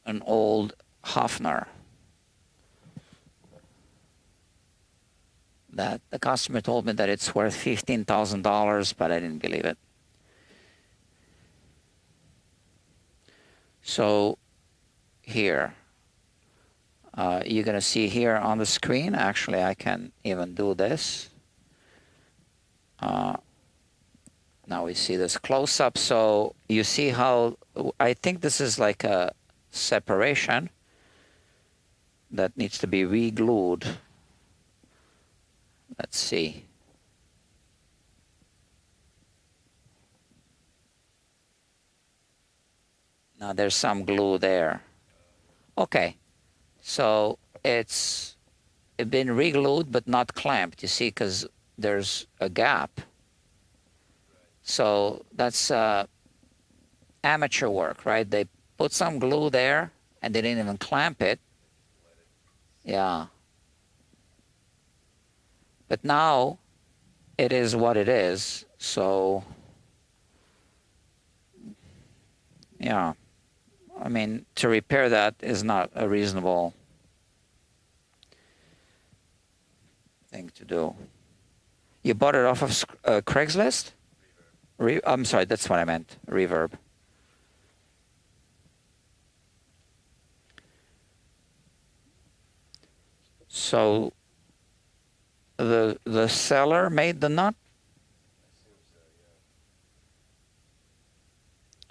An old Hofner that the customer told me that it's worth $15,000, but I didn't believe it. So here, you're going to see here on the screen, actually I can even do this. Now we see this close up. So you see how, I think this is like a separation that needs to be re-glued. Let's see. Now there's some glue there. Okay, so it's been re-glued but not clamped, you see, because there's a gap. So that's amateur work, right? They put some glue there and they didn't even clamp it. Yeah. But now it is what it is. So, yeah. I mean, to repair that is not a reasonable thing to do. You bought it off of Craigslist? I'm sorry, that's what I meant. Reverb. So the seller made the nut?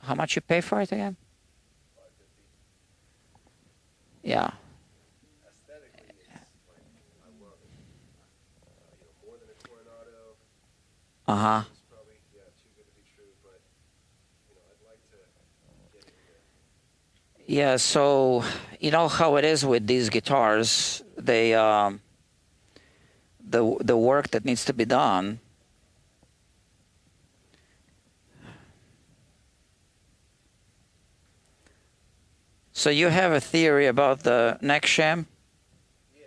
How much you pay for it again? Yeah. aesthetically, it's like, I love it. More than a Coronado. Uh-huh. It's probably, too good to be true, but, I'd like to get it here. Yeah, so you know how it is with these guitars. They the work that needs to be done. So you have a theory about the neck shim? Yeah.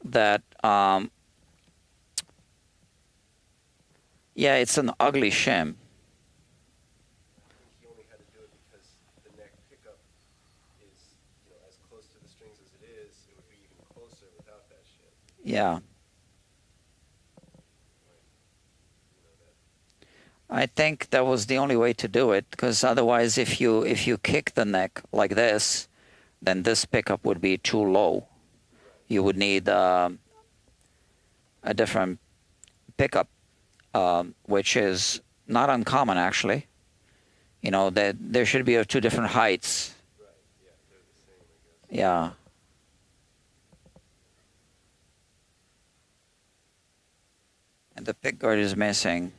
That yeah, it's an ugly shim. I think he only had to do it because the neck pickup is, as close to the strings as it is, it would be even closer without that shit. Yeah. I think that was the only way to do it, because otherwise if you kick the neck like this, then this pickup would be too low. You would need a different pickup, which is not uncommon actually. You know, that there should be two different heights. Right, yeah, they're the same, I guess. Yeah. And the pick guard is missing.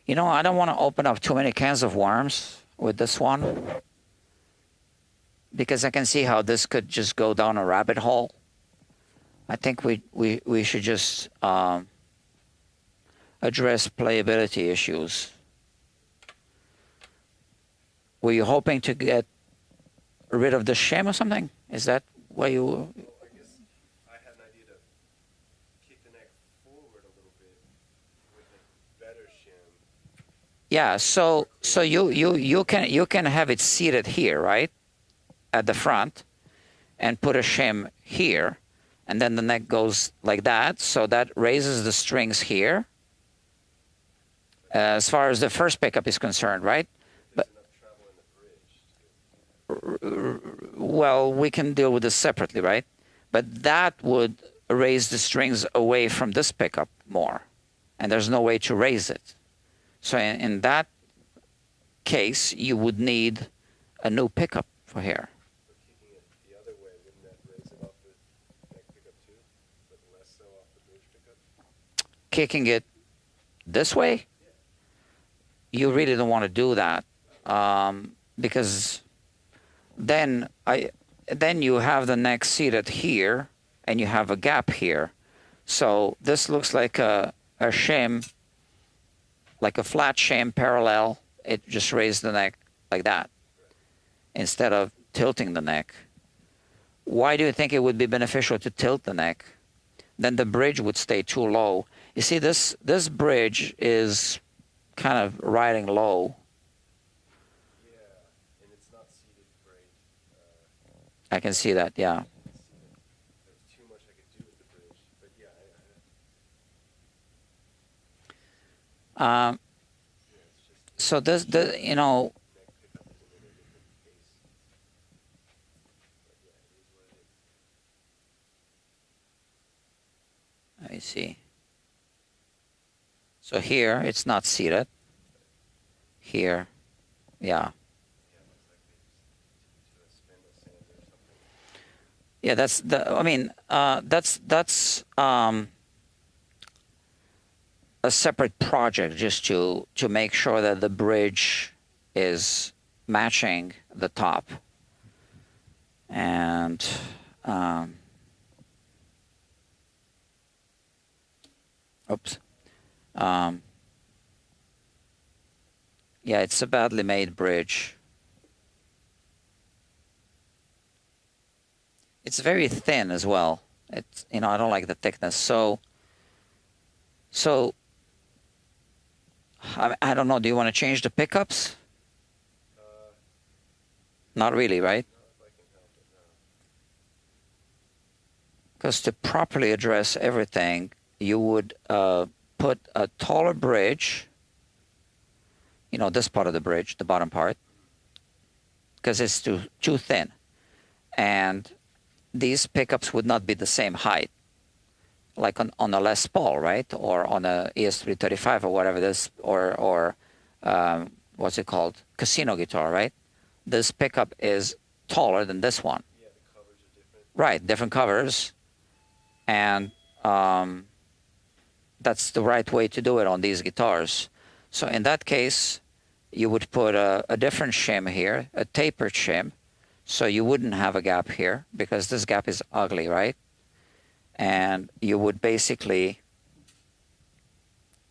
You know, I don't want to open up too many cans of worms with this one, because I can see how this could just go down a rabbit hole. I think we should just address playability issues. Were you hoping to get rid of the shim or something? Is that why you... Well, I guess I had an idea to kick the neck forward a little bit with a better shim Yeah, so you can have it seated here, right, at the front, and put a shim here, and then the neck goes like that, so that raises the strings here. As far as the first pickup is concerned, right? There's But enough travel in the bridge. well, we can deal with this separately, right? But that would raise the strings away from this pickup more, and there's no way to raise it. So in that case, you would need a new pickup for here. So kicking it the other way, wouldn't that raise it off the neck pickup too? But less so off the bridge pickup? Kicking it this way, you really don't want to do that, because then you have the neck seated here, and you have a gap here. So this looks like a shim, like a flat shim parallel. It just raised the neck like that instead of tilting the neck. Why do you think it would be beneficial to tilt the neck? Then the bridge would stay too low. You see, this bridge is kind of riding low. Yeah, and it's not seated great. I can see that, yeah. There's too much I could do with the bridge. But yeah, Um, yeah, it's just so you know, neck pickup is a little different case. But yeah, it is what it is. let me see. So here, it's not seated. Here, yeah. Yeah, it looks like they just to a spindle sander or something. Yeah, that's the. I mean, that's a separate project just to make sure that the bridge is matching the top. And oops. Yeah, it's a badly made bridge. It's very thin as well. It's, you know, I don't like the thickness. So I don't know. Do you want to change the pickups? Not really, right? Not if I can help it, no. Because to properly address everything, you would put a taller bridge, you know, this part of the bridge, the bottom part, because it's too thin. And these pickups would not be the same height, like on a Les Paul, right? Or on a ES335 or whatever this, or what's it called? Casino guitar, right? This pickup is taller than this one. Yeah, the covers are different. Right, different covers. And that's the right way to do it on these guitars. So in that case, you would put a different shim here, a tapered shim, so you wouldn't have a gap here because this gap is ugly, right? And you would basically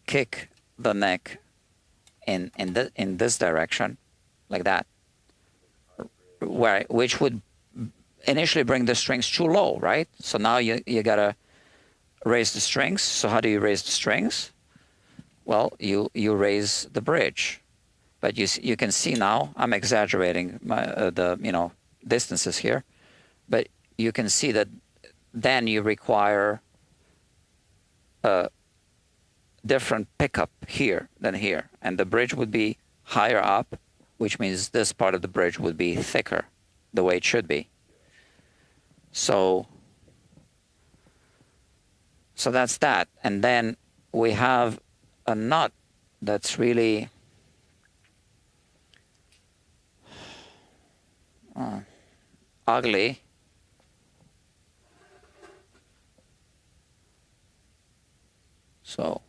kick the neck in this direction, like that, which would initially bring the strings too low, right? So now you gotta raise the strings. So how do you raise the strings? Well, you raise the bridge, but you can see now I'm exaggerating the distances here, but you can see that then you require a different pickup here than here, and the bridge would be higher up, which means this part of the bridge would be thicker, the way it should be. So that's that. And then we have a nut that's really ugly. So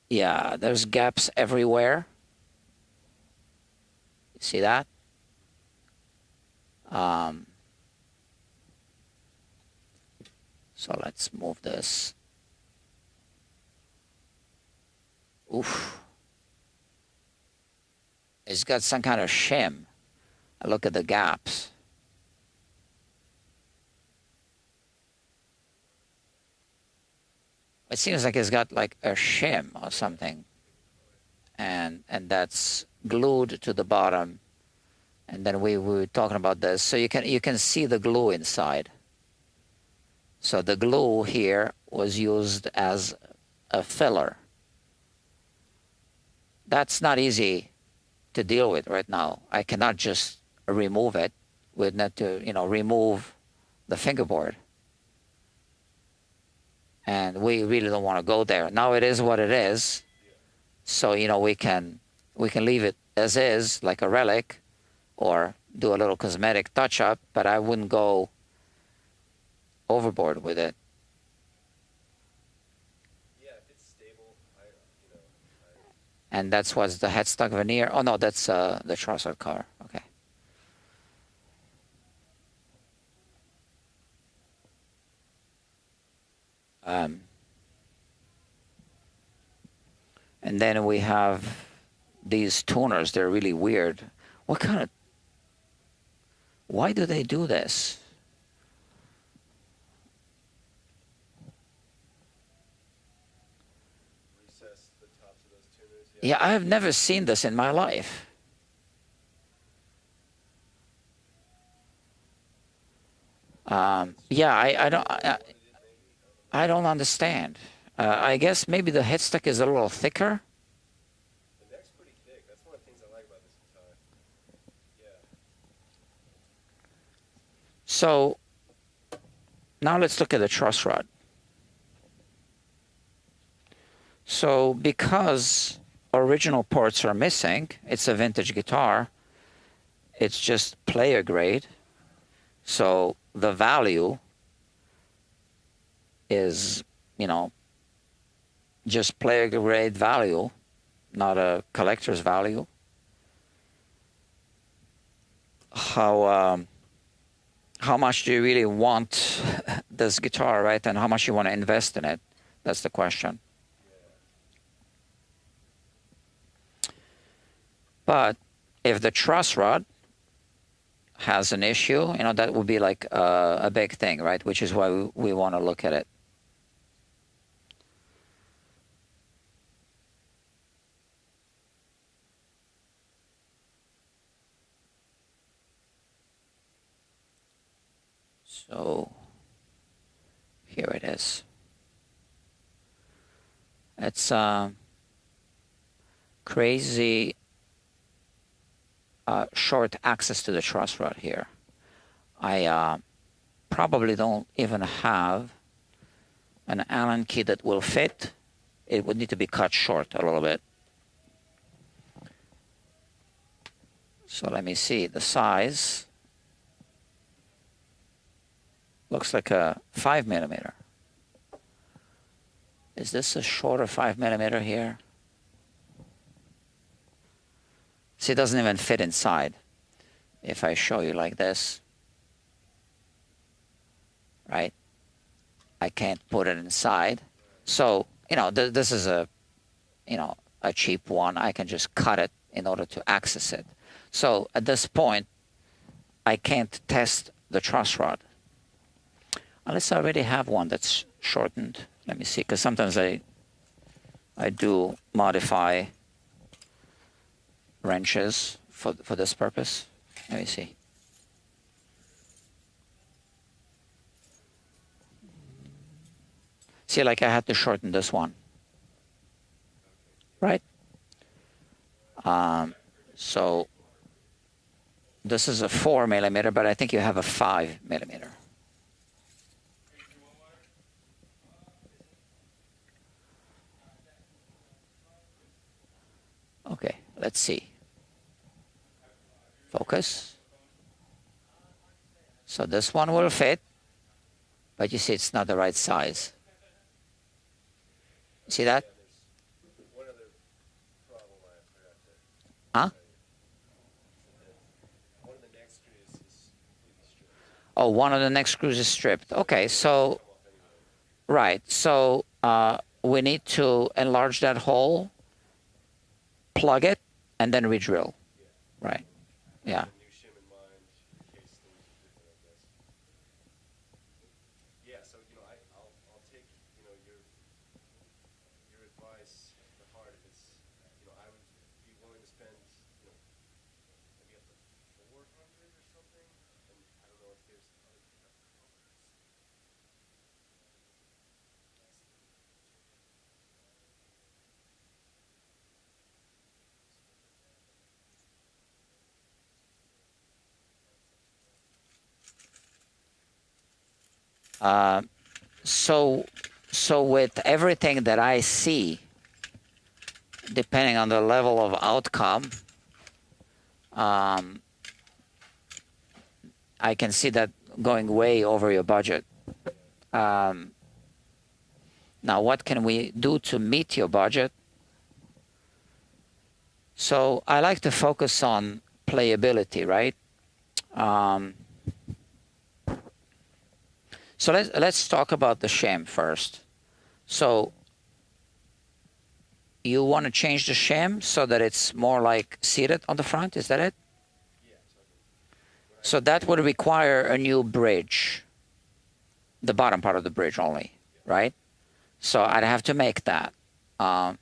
yeah, there's gaps everywhere. See that? So let's move this. Oof. It's got some kind of shim. Look at the gaps. It seems like it's got like a shim or something, and that's glued to the bottom. And then we were talking about this, so you can see the glue inside. So the glue here was used as a filler. That's not easy to deal with right now. I cannot just remove it. We'd need to, remove the fingerboard. And we really don't want to go there. Now it is what it is. So, we can leave it as is, like a relic, or do a little cosmetic touch up, but I wouldn't go overboard with it. Yeah, if it's stable, And that's what's the headstock veneer. Oh no, that's the truss-rod cover. Okay. And then we have these tuners. They're really weird. Why do they do this? recess the tops of those tuners. Yeah, I have never seen this in my life. Yeah, I don't understand. I guess maybe the headstock is a little thicker. The neck's pretty thick. That's one of the things I like about this guitar. Yeah. So now let's look at the truss rod. So because original parts are missing, it's a vintage guitar. It's just player grade. So the value is, just player grade value, not a collector's value. How much do you really want this guitar, right? And how much you want to invest in it? That's the question. But if the truss rod has an issue, that would be like a big thing, right? Which is why we want to look at it. So here it is. It's crazy short access to the truss rod here. I probably don't even have an Allen key that will fit. It would need to be cut short a little bit. So let me see the size. Looks like a 5mm. Is this a shorter 5mm here? See, it doesn't even fit inside. If I show you like this, right? I can't put it inside. So, this is a cheap one. I can just cut it in order to access it. So at this point, I can't test the truss rod. Unless I already have one that's shortened. Let me see, because sometimes I do modify wrenches for this purpose. Let me see. See, like I had to shorten this one, right? So this is a 4mm, but I think you have a 5mm. Okay, let's see. Focus. So this one will fit, but you see it's not the right size. See that? One other problem I forgot to. Huh? One of the neck screws is completely stripped. Oh, one of the neck screws is stripped. Okay, so, right. So we need to enlarge that hole, plug it, and then re-drill. Yeah. Right. Yeah. A new shim in mind in case things are different, I guess. Yeah, so I'll take your So, so with everything that I see, depending on the level of outcome, I can see that going way over your budget. Now, what can we do to meet your budget? So I like to focus on playability, right? So let's talk about the shim first. So you want to change the shim so that it's more like seated on the front, is that it? So that would require a new bridge, the bottom part of the bridge only, right? So I'd have to make that. Not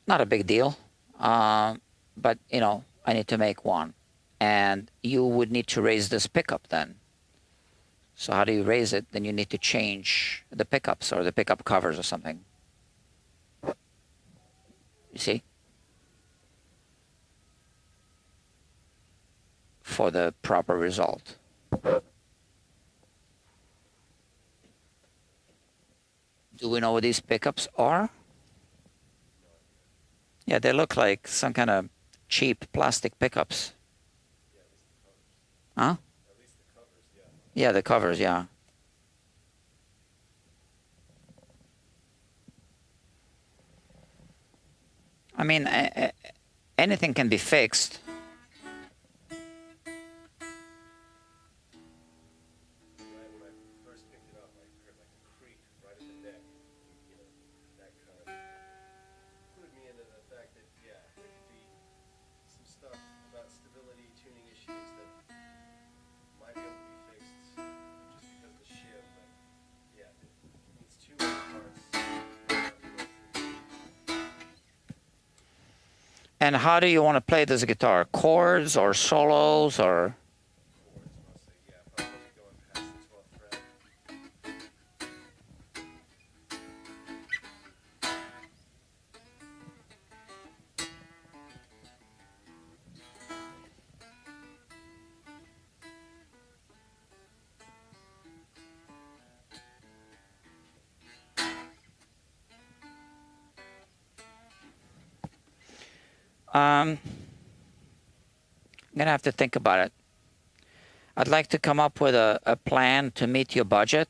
a big deal, but you know, I need to make one. And you would need to raise this pickup then. So how do you raise it? Then you need to change the pickups or the pickup covers or something. You see? For the proper result. Do we know what these pickups are? Yeah, they look like some kind of cheap plastic pickups. Huh? Yeah, the covers, yeah. I mean, anything can be fixed. And how do you want to play this guitar? Chords or solos or? I'm gonna have to think about it. I'd like to come up with a plan to meet your budget,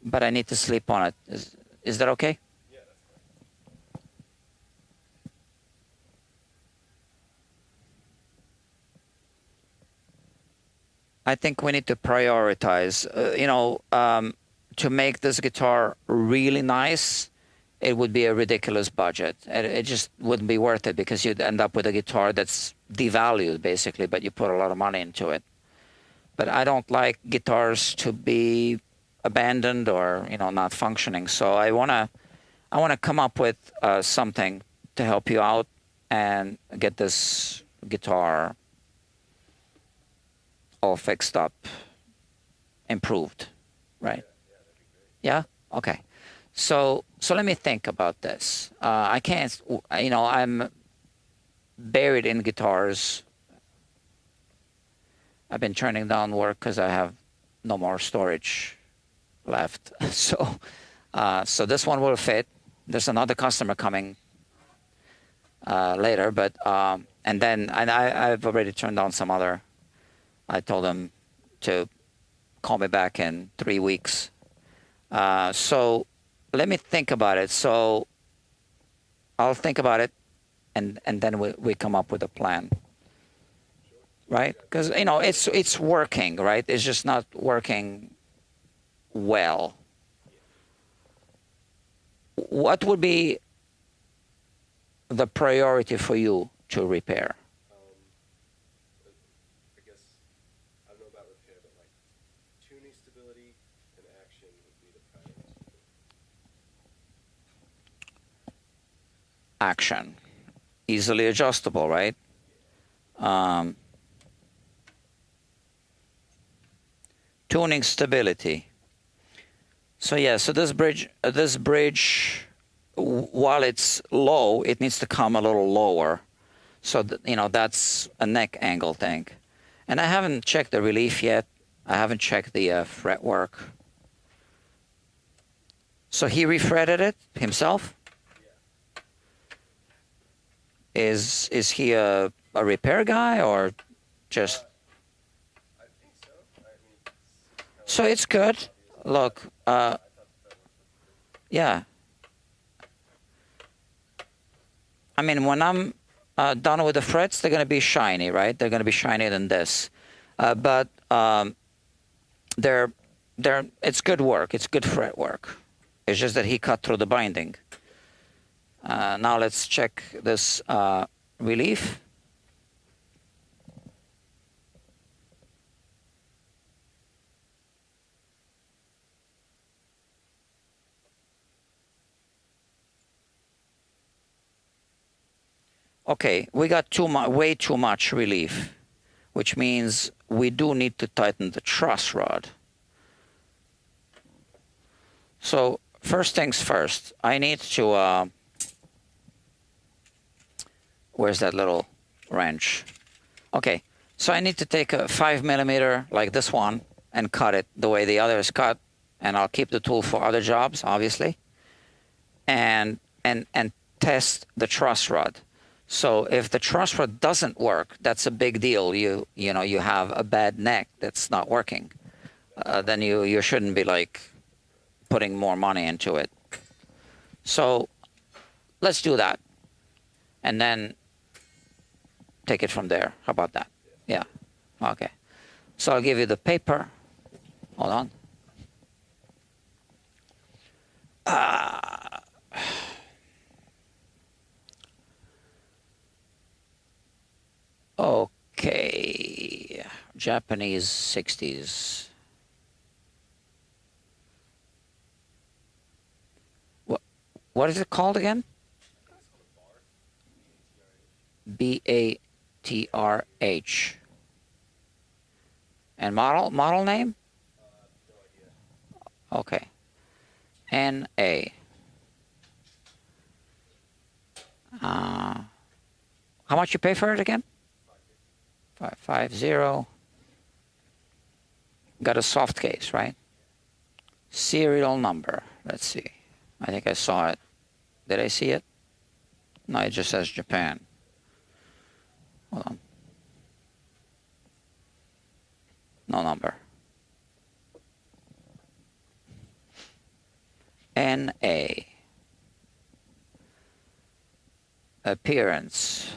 but I need to sleep on it. Is that okay? I think we need to prioritize. To make this guitar really nice, it would be a ridiculous budget. It just wouldn't be worth it because you'd end up with a guitar that's devalued basically, but you put a lot of money into it. But I don't like guitars to be abandoned or not functioning. So I wanna come up with something to help you out and get this guitar all fixed up, improved, right? Yeah. Okay. So let me think about this. I can't. I'm buried in guitars. I've been turning down work because I have no more storage left. So this one will fit. There's another customer coming later, but I've already turned down some other. I told them to call me back in 3 weeks. So let me think about it. So I'll think about it, and then we come up with a plan, right? Because it's working, right? It's just not working well. What would be the priority for you to repair? I guess I don't know about repair, but like tuning stability and action would be the priorities. Action, easily adjustable, right? tuning stability. So yeah, so this bridge, while it's low, it needs to come a little lower. So you know, that's a neck angle thing. And I haven't checked the relief yet. I haven't checked the fretwork. So he refretted it himself? Is he a repair guy or just? I think so. I mean, So it's good. Look, yeah. I mean, when I'm done with the frets, they're going to be shiny, right? They're going to be shinier than this. But it's good work. It's good fret work. It's just that he cut through the binding. Now let's check this relief. Okay, we got way too much relief, which means we do need to tighten the truss rod. So first things first, I need to, where's that little wrench? Okay, so I need to take a 5mm like this one and cut it the way the other is cut, and I'll keep the tool for other jobs, obviously, and test the truss rod. So if the truss rod doesn't work, that's a big deal. You know, you have a bad neck that's not working. Then you shouldn't be like putting more money into it. So let's do that, and then take it from there. How about that? Yeah. Okay. So I'll give you the paper. Hold on. Okay. Japanese 60s. What is it called again? BATRH. And model name? Okay. NA. How much you pay for it again? 550. Got a soft case, right? Serial number. Let's see. I think I saw it. Did I see it? No, it just says Japan. Hold on. No number. NA. Appearance.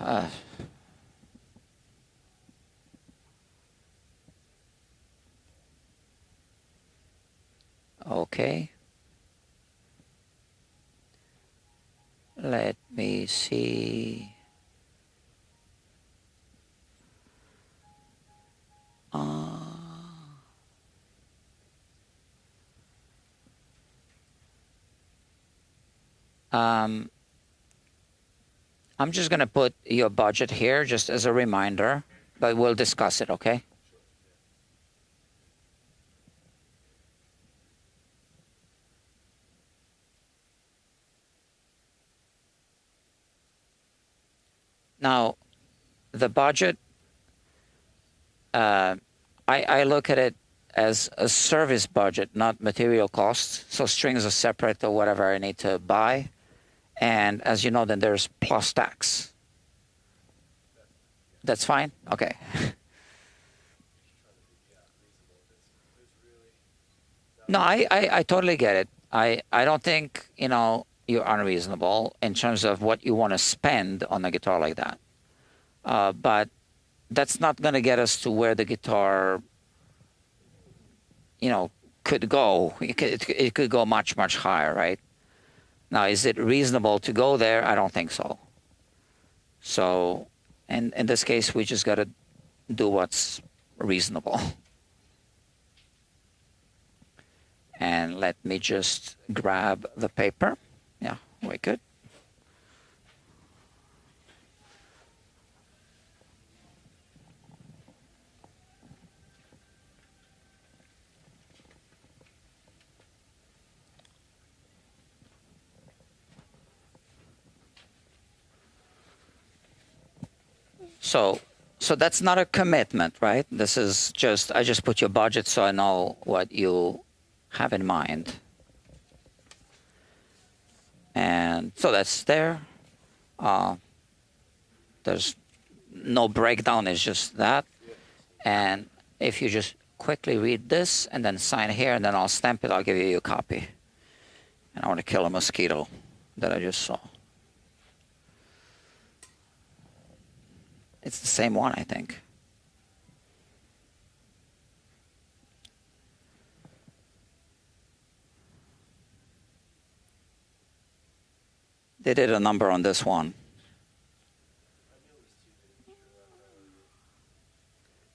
Okay. Let me see. I'm just going to put your budget here just as a reminder, but we'll discuss it, okay? Now, the budget, I look at it as a service budget, not material costs. So strings are separate or whatever I need to buy. And as you know, then there's plus tax. That's fine? Okay. No, I totally get it. I don't think, you know, you're unreasonable in terms of what you want to spend on a guitar like that. But that's not going to get us to where the guitar, you know, could go. It could go much, much higher, right? Now, is it reasonable to go there? I don't think so. So, in this case, we just got to do what's reasonable. And let me just grab the paper. Yeah, we good. So that's not a commitment, right? This is just, I just put your budget so I know what you have in mind. And so that's there. There's no breakdown, it's just that. And if you just quickly read this and then sign here and then I'll stamp it, I'll give you a copy. And I want to kill a mosquito that I just saw. It's the same one, I think. They did a number on this one.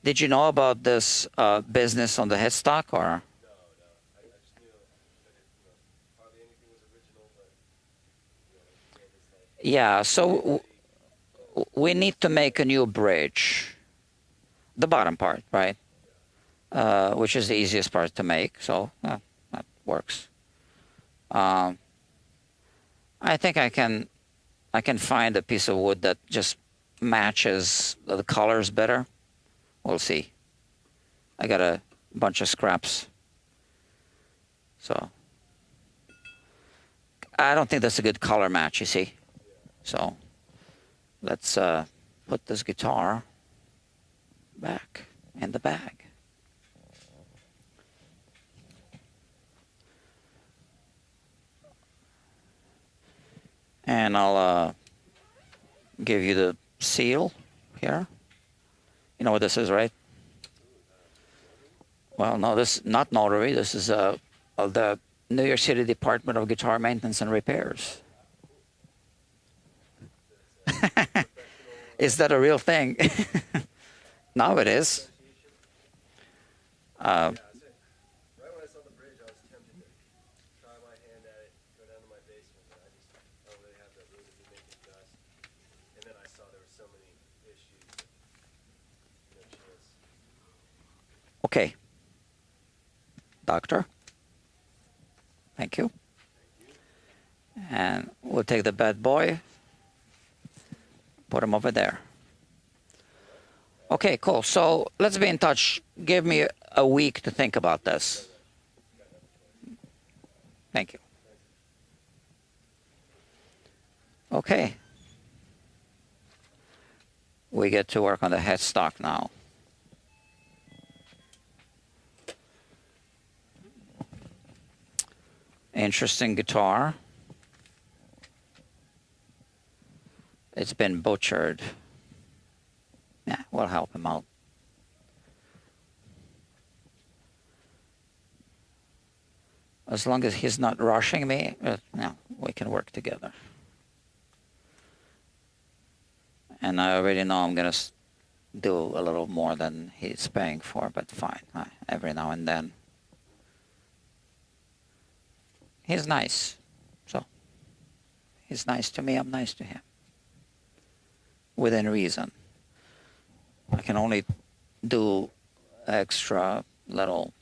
Did you know about this business on the Headstock, or? No, no. I just knew that it, hardly anything was original, but it's like Yeah, so we need to make a new bridge. The bottom part, right? Which is the easiest part to make, so that works. I think I can find a piece of wood that just matches the colors better. We'll see. I got a bunch of scraps. So I don't think that's a good color match, you see. So let's put this guitar back in the bag. And I'll give you the seal here. You know what this is, right? Well, no, this is not notary. This is the New York City Department of Guitar Maintenance and Repairs. Is that a real thing? Now it is. right when I saw the bridge, I was tempted to try my hand at it, go down to my basement, but I don't really have that room to be making dust. And then I saw there were so many issues. No chance. Okay. Doctor. Thank you. And we'll take the bad boy, put him over there. Okay, cool. So let's be in touch. Give me a week to think about this. Thank you. Okay. We get to work on the headstock now. Interesting guitar. It's been butchered. Yeah, we'll help him out. As long as he's not rushing me, no, we can work together. And I already know I'm going to do a little more than he's paying for, but fine, every now and then. He's nice, so he's nice to me, I'm nice to him. Within reason. I can only do extra little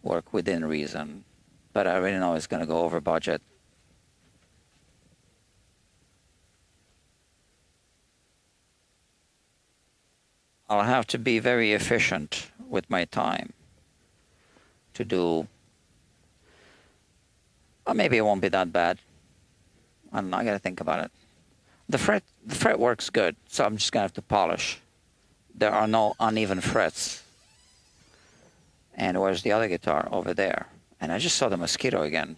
work within reason, but I already know it's going to go over budget. I'll have to be very efficient with my time to do. Or maybe it won't be that bad. I'm not going to think about it. The fret works good, so I'm just going to have to polish. There are no uneven frets. And where's the other guitar? Over there. And I just saw the mosquito again.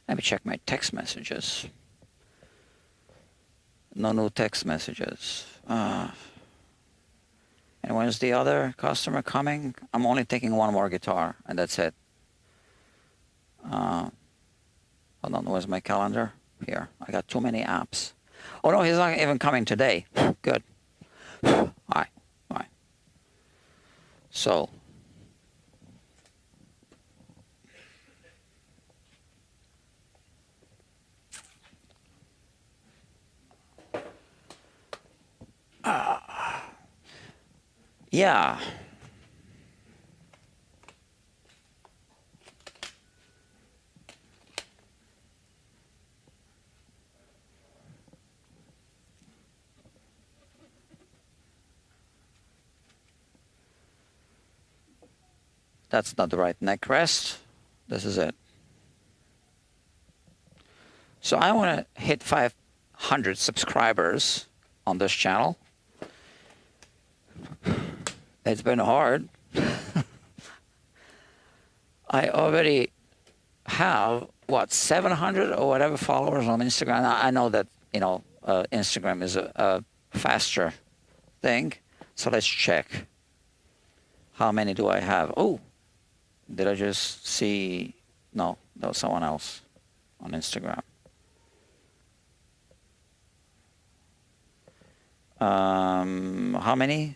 Let me check my text messages. No new text messages. And when's the other customer coming? I'm only taking one more guitar, and that's it. Hold on, where's my calendar? Here, I got too many apps. Oh no, he's not even coming today. Good. Hi. So. Yeah. That's not the right neck rest. This is it. So I want to hit 500 subscribers on this channel. It's been hard. I already have, what, 700 or whatever followers on Instagram. I know that, you know, Instagram is a faster thing. So let's check. How many do I have? Oh, did I just see? No, that was someone else on Instagram. How many?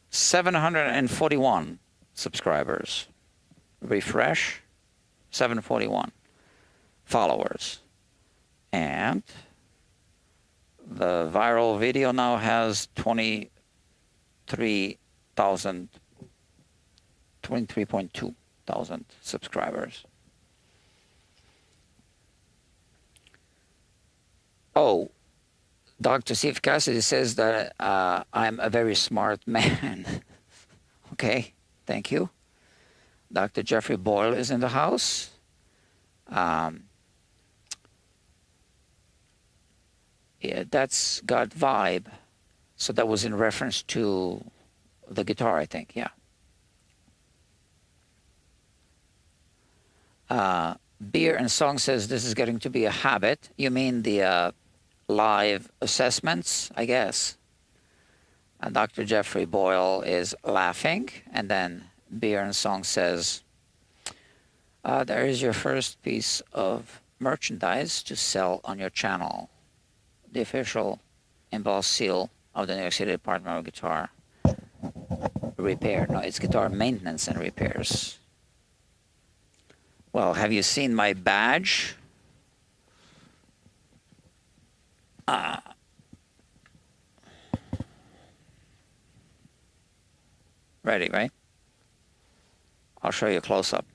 741 subscribers. Refresh. 741 followers. And the viral video now has 23.2 thousand subscribers. Oh, Dr. Steve Cassidy says that I'm a very smart man. Okay, thank you. Dr. Jeffrey Boyle is in the house. Yeah, that's got vibe. So that was in reference to the guitar, I think, yeah. Beer and Song says this is getting to be a habit. You mean the live assessments, I guess. And Dr. Jeffrey Boyle is laughing. And then Beer and Song says, there is your first piece of merchandise to sell on your channel. The official embossed seal of the New York City Department of Guitar Repair. No, it's guitar maintenance and repairs. Well, have you seen my badge? Ready, right? I'll show you a close-up.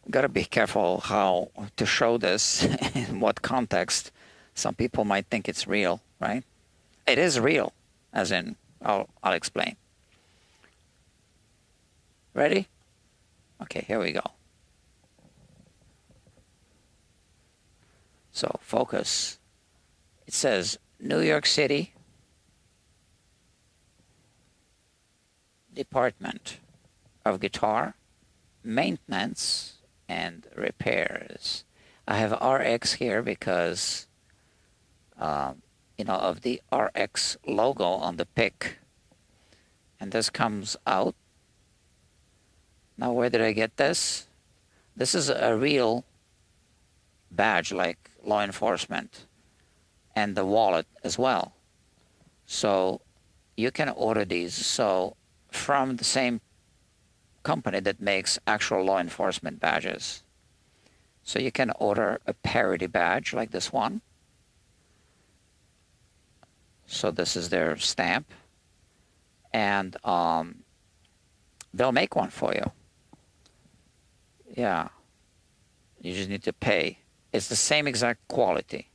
Got to be careful how to show this, in what context. Some people might think it's real, right? It is real, as in, I'll explain. Ready? Okay, here we go. So, focus. It says, New York City Department of Guitar Maintenance and Repairs. I have RX here because, you know, of the RX logo on the pick. And this comes out. Now, where did I get this? This is a real badge, like law enforcement, and the wallet as well. So you can order these. So from the same company that makes actual law enforcement badges. So you can order a parody badge like this one. So this is their stamp. And they'll make one for you. Yeah. You just need to pay. It's the same exact quality.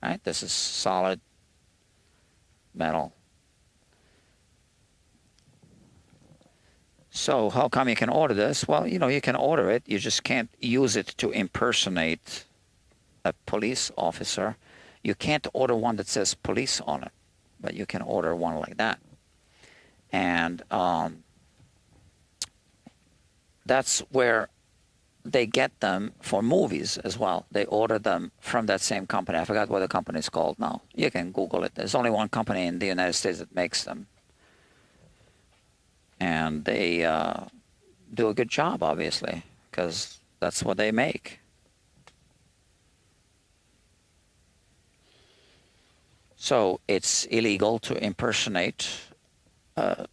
Right? This is solid metal. So how come you can order this? Well, you know, you can order it. You just can't use it to impersonate a police officer. You can't order one that says police on it, but you can order one like that. And that's where they get them for movies as well. They order them from that same company. I forgot what the company is called now. You can Google it. There's only one company in the United States that makes them. And they do a good job, obviously, because that's what they make. So it's illegal to impersonate a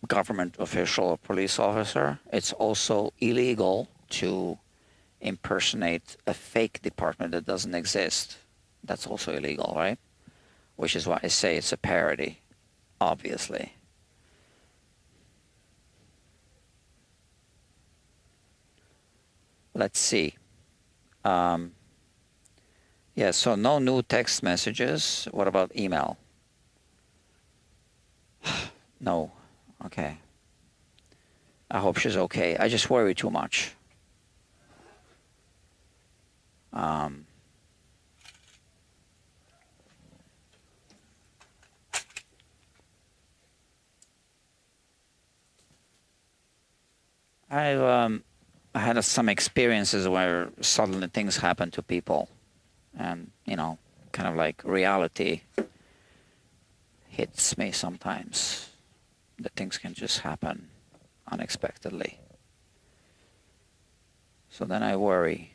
government official or police officer. It's also illegal to impersonate a fake department that doesn't exist. That's also illegal, right? Which is why I say it's a parody, obviously. Let's see. Yeah, so no new text messages. What about email? No. Okay. I hope she's okay. I just worry too much. Um, I had some experiences where suddenly things happen to people, and kind of like reality hits me sometimes. That things can just happen unexpectedly. So then I worry.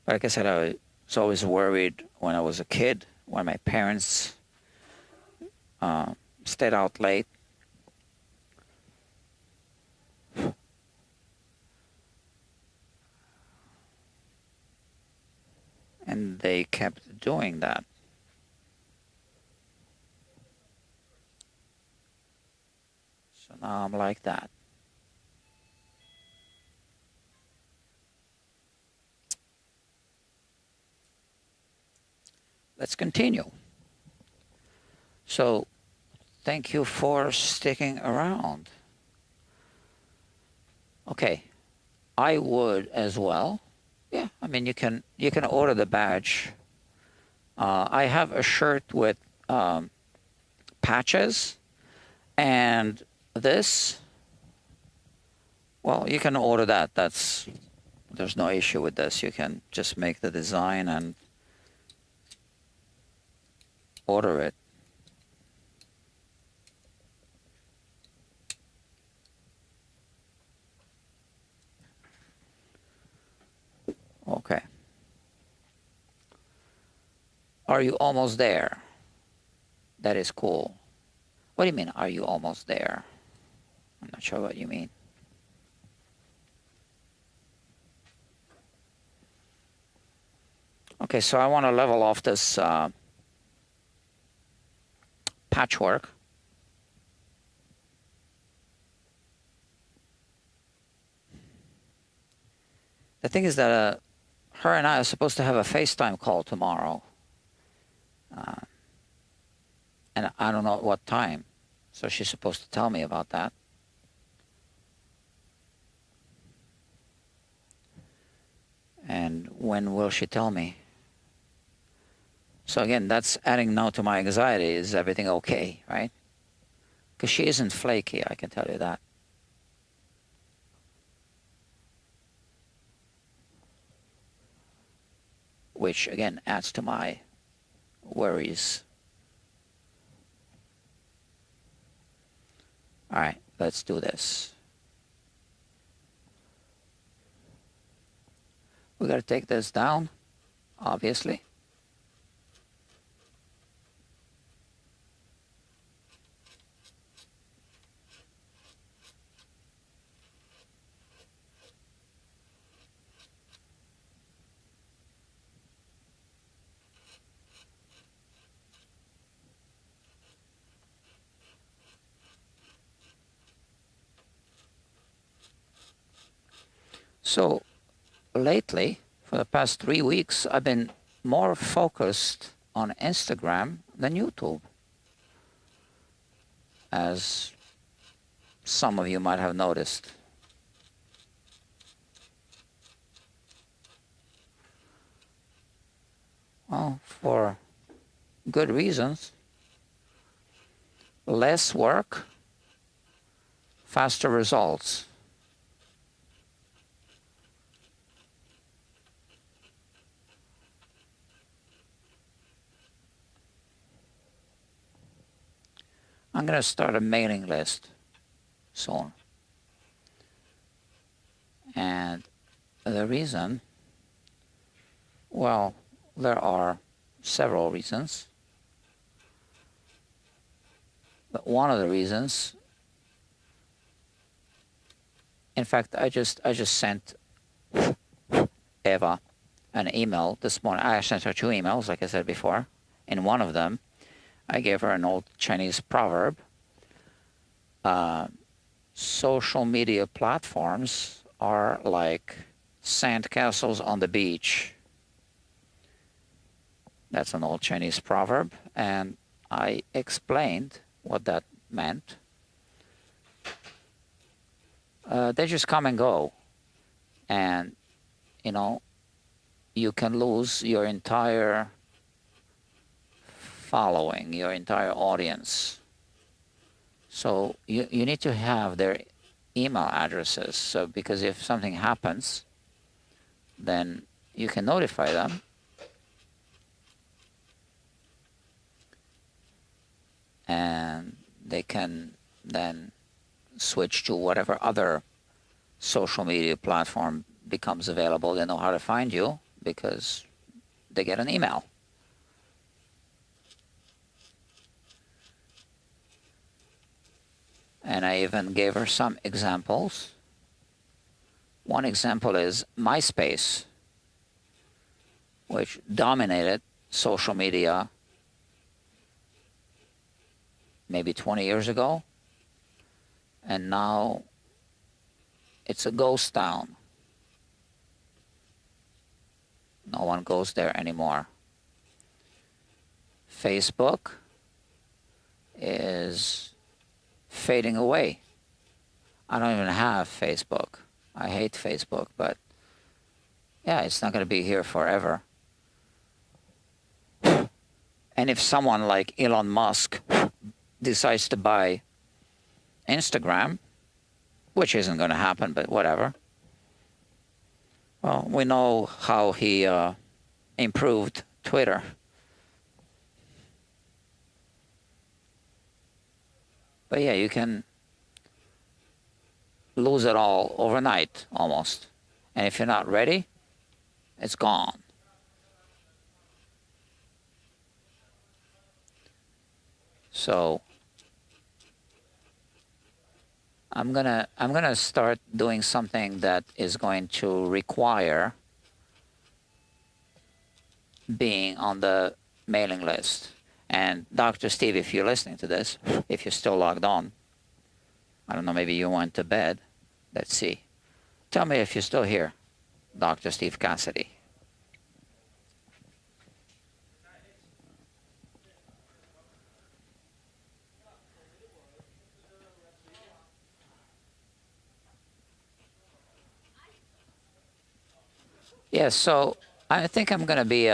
Like I said, I was always worried when I was a kid, when my parents stayed out late. And they kept doing that. So now I'm like that. Let's continue. So thank you for sticking around. Okay, I would as well. Yeah, I mean you can order the badge. I have a shirt with patches, and this. Well, you can order that. There's no issue with this. You can just make the design and order it. Okay. Are you almost there? That is cool. What do you mean, are you almost there? I'm not sure what you mean. Okay, so I want to level off this patchwork. The thing is that her and I are supposed to have a FaceTime call tomorrow. And I don't know at what time. So she's supposed to tell me about that. And when will she tell me? So again, that's adding now to my anxiety. Is everything okay, right? Because she isn't flaky, I can tell you that. Which again adds to my worries. All right, let's do this. We got to take this down, obviously. So lately, for the past 3 weeks, I've been more focused on Instagram than YouTube, as some of you might have noticed. Well, for good reasons. Less work, faster results. I'm going to start a mailing list soon. And the reason, well, there are several reasons. But one of the reasons, in fact, I just sent Eva an email this morning. I sent her 2 emails, like I said before. In one of them, I gave her an old Chinese proverb. Social media platforms are like sandcastles on the beach. That's an old Chinese proverb, and I explained what that meant, they just come and go. And, you know, you can lose your entire following, your entire audience. So you need to have their email addresses. So because if something happens, then you can notify them. And they can then switch to whatever other social media platform becomes available. They know how to find you because they get an email. And I even gave her some examples. One example is MySpace, which dominated social media maybe 20 years ago, and now it's a ghost town. No one goes there anymore. Facebook is fading away. I don't even have Facebook. I hate Facebook, but yeah, it's not going to be here forever. And if someone like Elon Musk decides to buy Instagram, which isn't going to happen, but whatever. Well, we know how he improved Twitter. But yeah, you can lose it all overnight, almost. And if you're not ready, it's gone. So I'm gonna start doing something that is going to require being on the mailing list. And Dr. Steve, if you're listening to this, if you're still logged on, I don't know, maybe you went to bed. Let's see. Tell me if you're still here, Dr. Steve Cassidy. Yes, so I think I'm going to be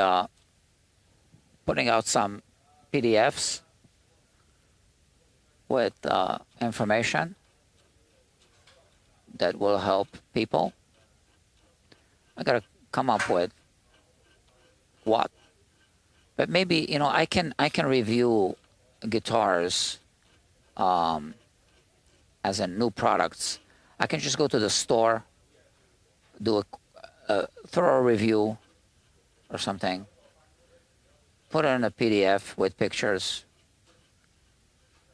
putting out some PDFs with information that will help people. I got to come up with what, but maybe I can review guitars as in new products. I can just go to the store, do a thorough review or something, put it in a PDF with pictures,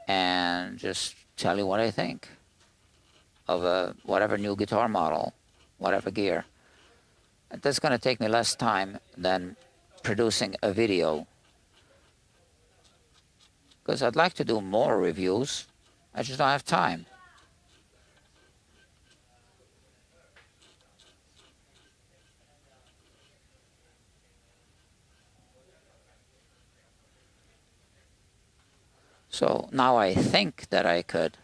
and just tell you what I think of whatever new guitar model, whatever gear. That's going to take me less time than producing a video, because I'd like to do more reviews. I just don't have time. So now I think that I could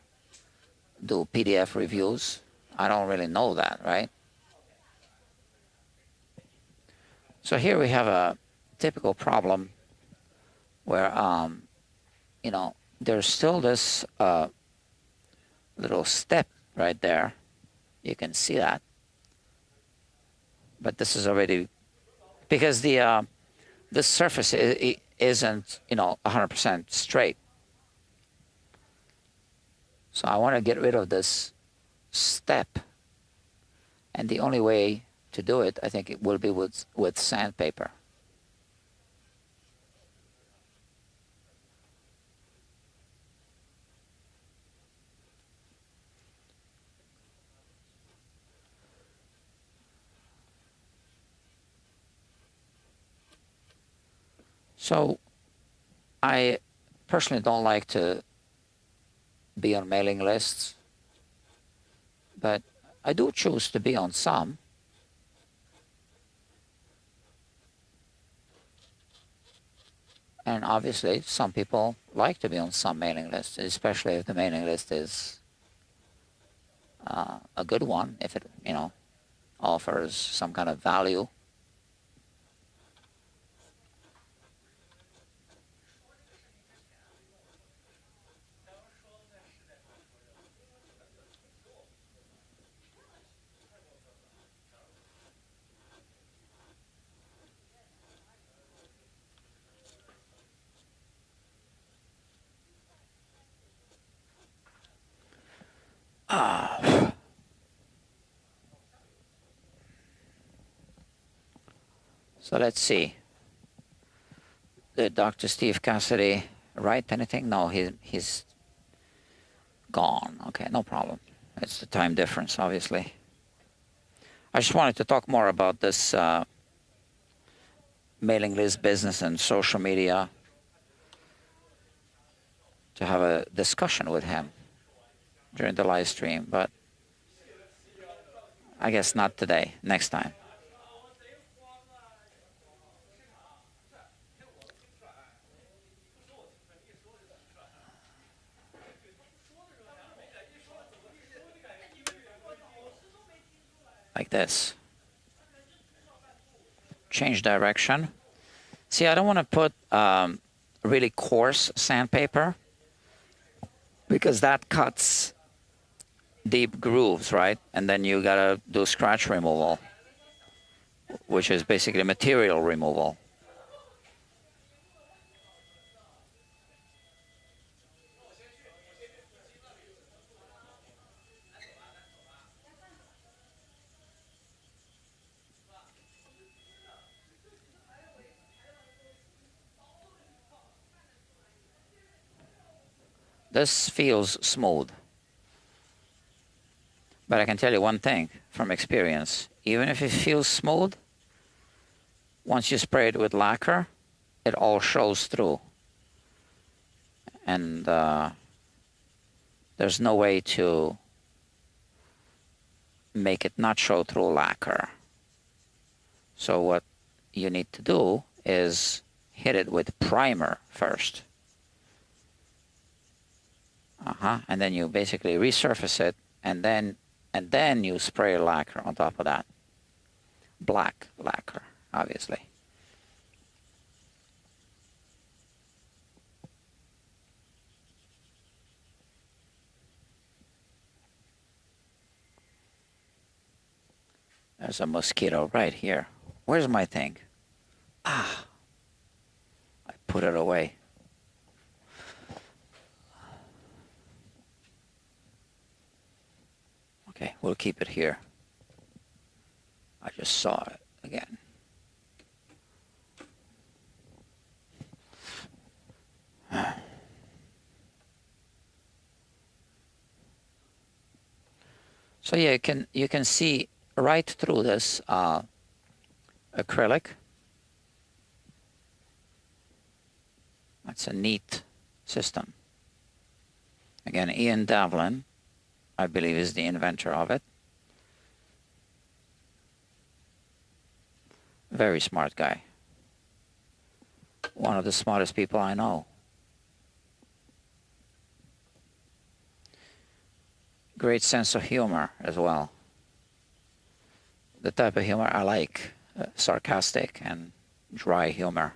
do PDF reviews. I don't really know that, right? So here we have a typical problem where, there's still this little step right there. You can see that. But this is already, because the surface isn't, 100% straight. So I want to get rid of this step. And the only way to do it, I think it will be with sandpaper. So I personally don't like to be on mailing lists, but I do choose to be on some. And obviously, some people like to be on some mailing lists, especially if the mailing list is a good one, if it, offers some kind of value. So let's see. Did Dr. Steve Cassidy write anything? No, he's gone. Okay, no problem. It's the time difference, obviously. I just wanted to talk more about this mailing list business and social media, to have a discussion with him during the live stream, but I guess not today, next time. Like this. Change direction. See, I don't want to put really coarse sandpaper, because that cuts deep grooves, right? And then you gotta do scratch removal, which is basically material removal. This feels smooth. But I can tell you one thing from experience. Even if it feels smooth, once you spray it with lacquer, it all shows through. And there's no way to make it not show through lacquer. So what you need to do is hit it with primer first. And then you basically resurface it, and then you spray lacquer on top of that. Black lacquer, obviously. There's a mosquito right here. Where's my thing? I put it away. Okay, we'll keep it here. I just saw it again. So yeah, you can see right through this acrylic. That's a neat system. Again, Ian Davlin, I believe, is the inventor of it. Very smart guy. One of the smartest people I know. Great sense of humor as well. The type of humor I like, sarcastic and dry humor.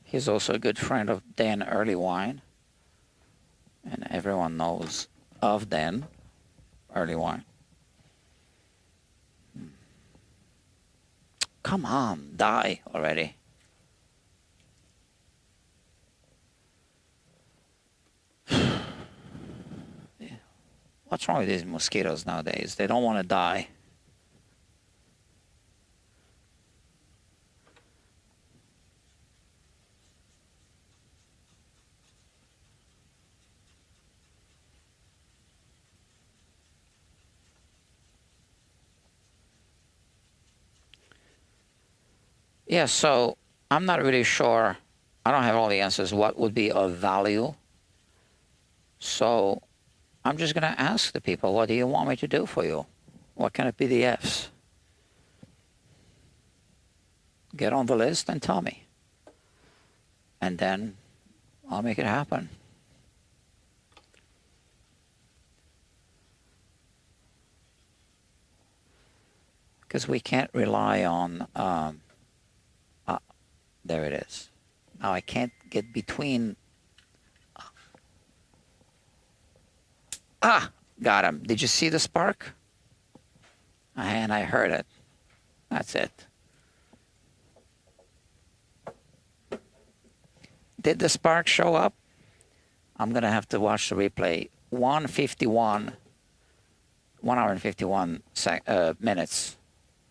He's also a good friend of Dan Earlywine, and everyone knows of Dan Earlywine. Come on, die already. What's wrong with these mosquitoes nowadays? They don't want to die. Yeah, so I'm not really sure. I don't have all the answers. What would be of value? So I'm just going to ask the people, what do you want me to do for you? What kind of PDFs? Get on the list and tell me. And then I'll make it happen. Because we can't rely on, there it is. Now I can't get between. Got him. Did you see the spark? And I heard it. That's it. Did the spark show up? I'm going to have to watch the replay. 1 hour and 51 minutes.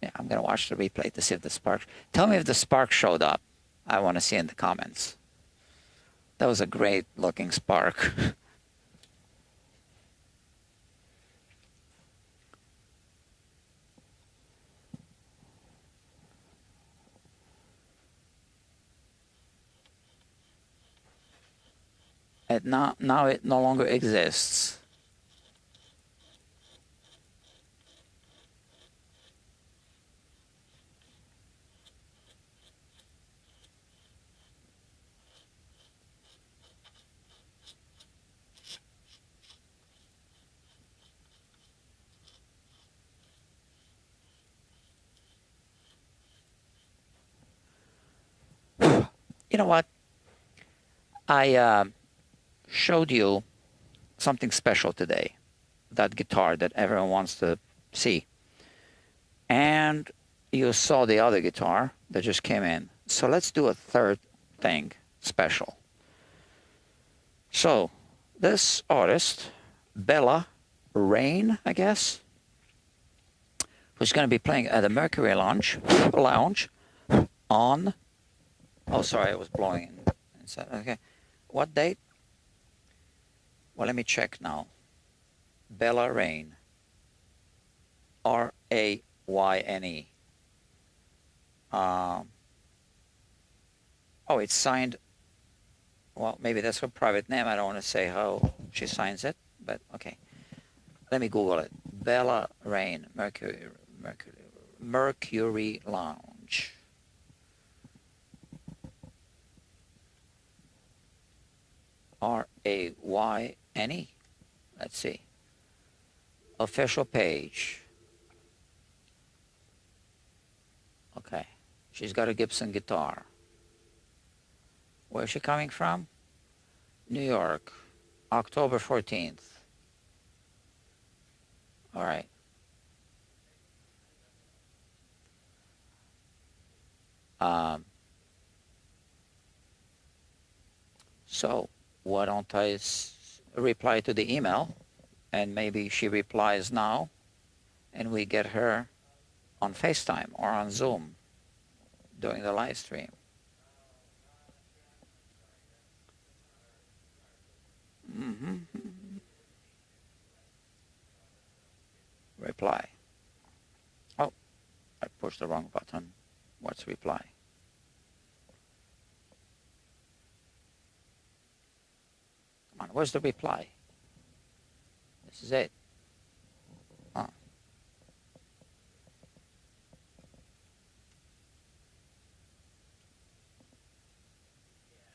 Yeah, I'm going to watch the replay to see if the spark. Tell me if the spark showed up. I want to see in the comments. That was a great looking spark. Now it no longer exists. You know what? I showed you something special today. That guitar that everyone wants to see. And you saw the other guitar that just came in. So let's do a third thing special. So this artist, Bella Rain, I guess, who's going to be playing at the Mercury Lounge on, oh, sorry, I was blowing inside. Okay. What date? Well, let me check now. Bella Rain. R-A-Y-N-E. Oh, it's signed. Well, maybe that's her private name. I don't want to say how she signs it, but okay. Let me Google it. Bella Rain, Mercury Lounge. R-A-Y-N-E. Let's see. Official page. Okay. She's got a Gibson guitar. Where's she coming from? New York. October 14th. All right. So why don't I reply to the email, and maybe she replies now, and we get her on FaceTime or on Zoom during the live stream. Reply. Oh, I pushed the wrong button. What's reply? Come on, where's the reply? This is it. Oh.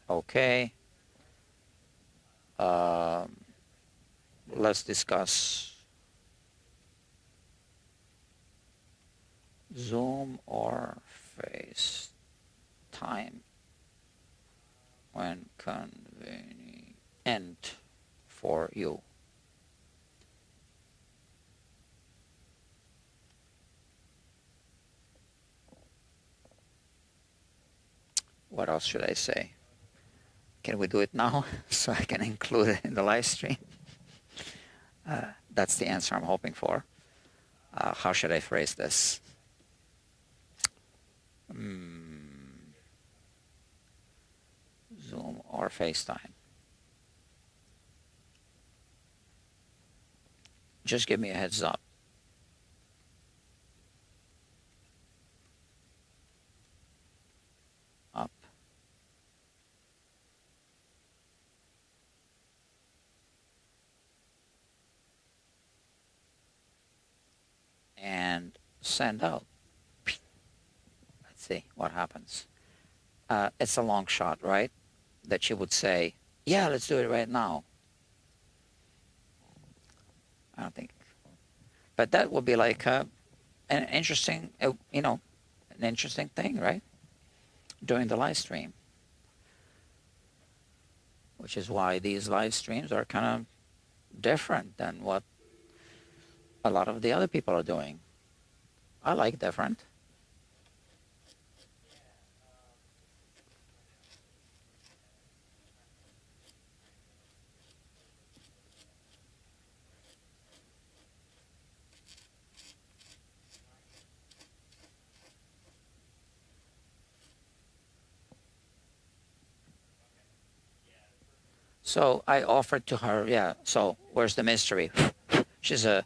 Okay. Let's discuss Zoom or FaceTime when convenient for you. What else should I say? Can we do it now so I can include it in the live stream? That's the answer I'm hoping for. How should I phrase this? Zoom or FaceTime? Just give me a heads up. Up. send out. Let's see what happens. It's a long shot, right? That she would say, yeah, let's do it right now. I don't think. But that would be like an interesting, you know, an interesting thing, right? During the live stream. Which is why these live streams are kind of different than what a lot of the other people are doing. I like different. So I offered to her, yeah, so where's the mystery? She's a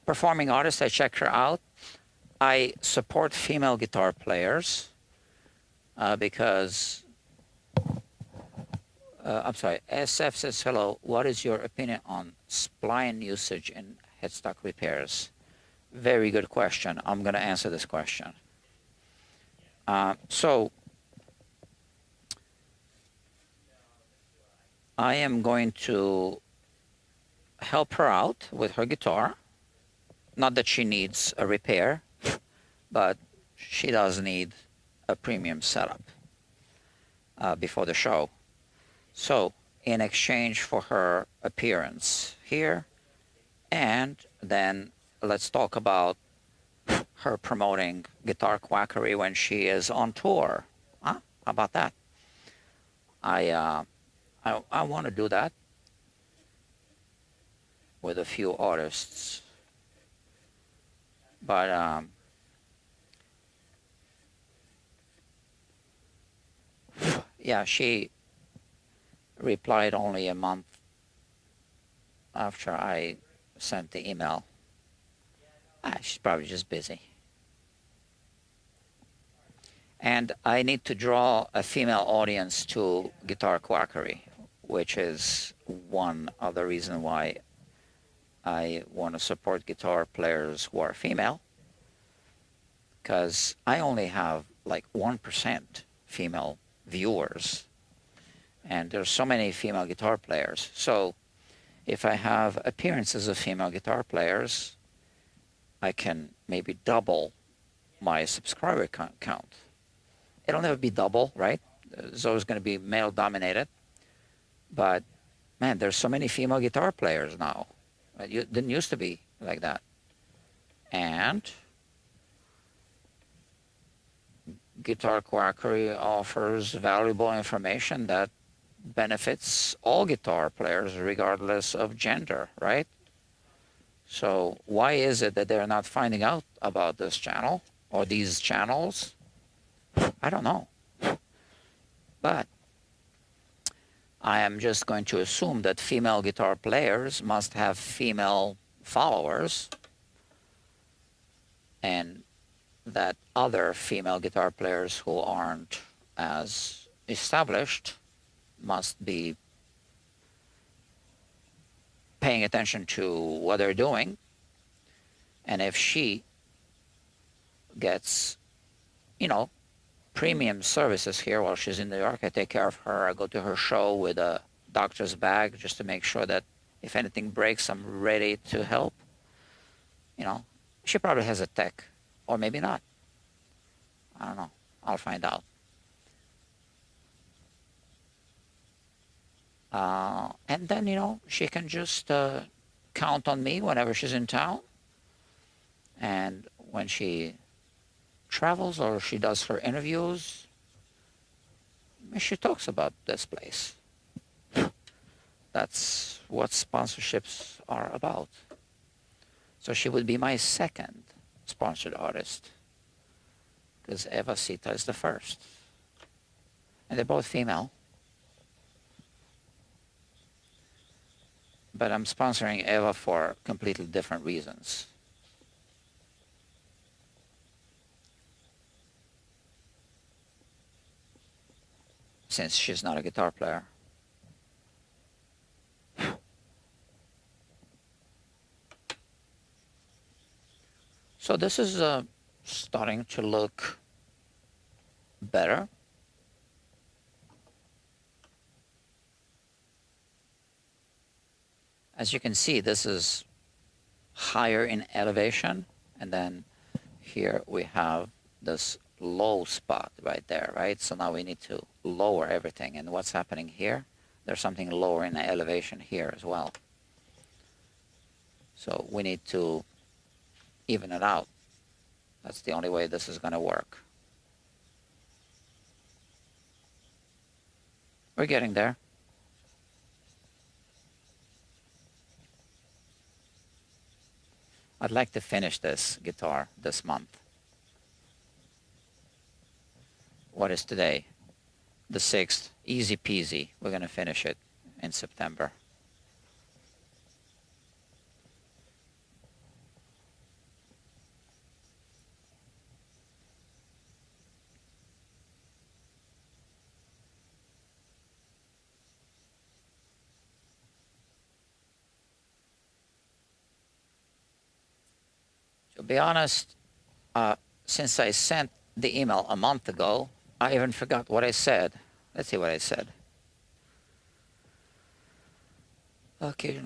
performing artist. I checked her out. I support female guitar players because, I'm sorry, SF says, hello, what is your opinion on spline usage in headstock repairs? Very good question. I'm going to answer this question. So I am going to help her out with her guitar. Not that she needs a repair, but she does need a premium setup before the show. So in exchange for her appearance here, and then let's talk about her promoting Guitar Quackery when she is on tour. Huh? How about that? I want to do that with a few artists, but yeah, she replied only a month after I sent the email. She's probably just busy. And I need to draw a female audience to Guitar Quackery, which is one of the reasons why I want to support guitar players who are female, because I only have like 1% female viewers, and there's so many female guitar players. So if I have appearances of female guitar players, I can maybe double my subscriber count. It'll never be double, right? It's always going to be male dominated. But man, there's so many female guitar players now. It didn't used to be like that. And Guitar Quackery offers valuable information that benefits all guitar players regardless of gender, right? So why is it that they're not finding out about this channel or these channels? I don't know. But I am just going to assume that female guitar players must have female followers, and that other female guitar players who aren't as established must be paying attention to what they're doing. And if she gets, you know, premium services here while she's in New York, I take care of her. I go to her show with a doctor's bag just to make sure that if anything breaks, I'm ready to help. You know, she probably has a tech, or maybe not. I don't know. I'll find out. And then, you know, she can just count on me whenever she's in town. And when she travels or she does her interviews, she talks about this place. That's what sponsorships are about. So she would be my second sponsored artist, because Eva Sita is the first. And they're both female. But I'm sponsoring Eva for completely different reasons. Since she's not a guitar player. So this is starting to look better. As you can see, this is higher in elevation, and then here we have this low spot right there, right? So now we need to lower everything. And what's happening here? There's something lower in the elevation here as well. So we need to even it out. That's the only way this is going to work. We're getting there. I'd like to finish this guitar this month. What is today? The 6th. Easy peasy. We're going to finish it in September. To be honest, since I sent the email a month ago, I even forgot what I said. Let's see what I said. Okay,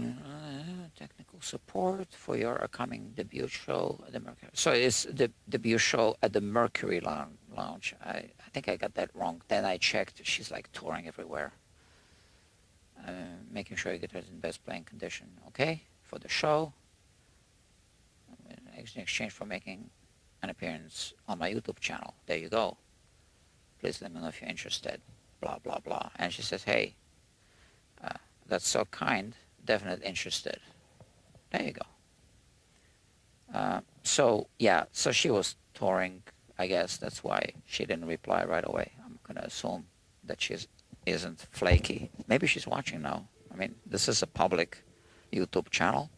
technical support for your upcoming debut show at the Mercury. So it's the debut show at the Mercury Lounge. I think I got that wrong. Then I checked. She's like touring everywhere. Making sure your guitar is in best playing condition. Okay, for the show. In exchange for making an appearance on my YouTube channel. There you go. Please let me know if you're interested. Blah, blah, blah. And she says, hey, that's so kind. Definitely interested. There you go. So, yeah. So she was touring. I guess that's why she didn't reply right away. I'm going to assume that she isn't flaky. Maybe she's watching now. I mean, this is a public YouTube channel.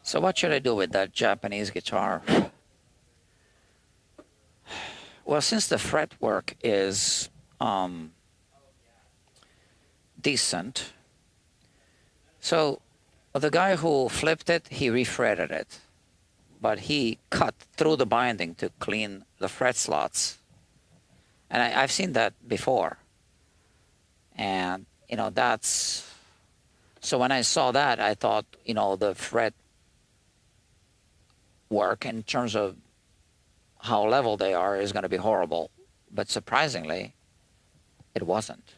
So what should I do with that Japanese guitar? Well, since the fretwork is decent, so the guy who flipped it, he refretted it, but he cut through the binding to clean the fret slots. And I've seen that before. And, you know, that's... So when I saw that, I thought, you know, the fret work in terms of how level they are is going to be horrible. But surprisingly, it wasn't.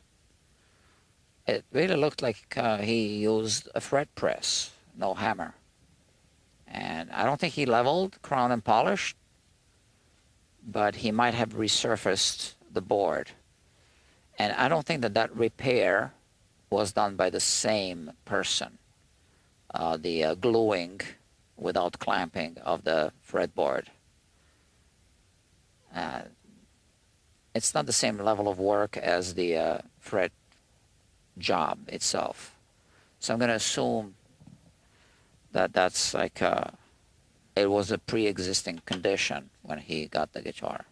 It really looked like he used a fret press, no hammer. And I don't think he leveled, crown and polished, but he might have resurfaced the board. And I don't think that that repair was done by the same person. The gluing without clamping of the fretboard. It's not the same level of work as the fret job itself. So I'm going to assume that that's like it was a pre-existing condition when he got the guitar.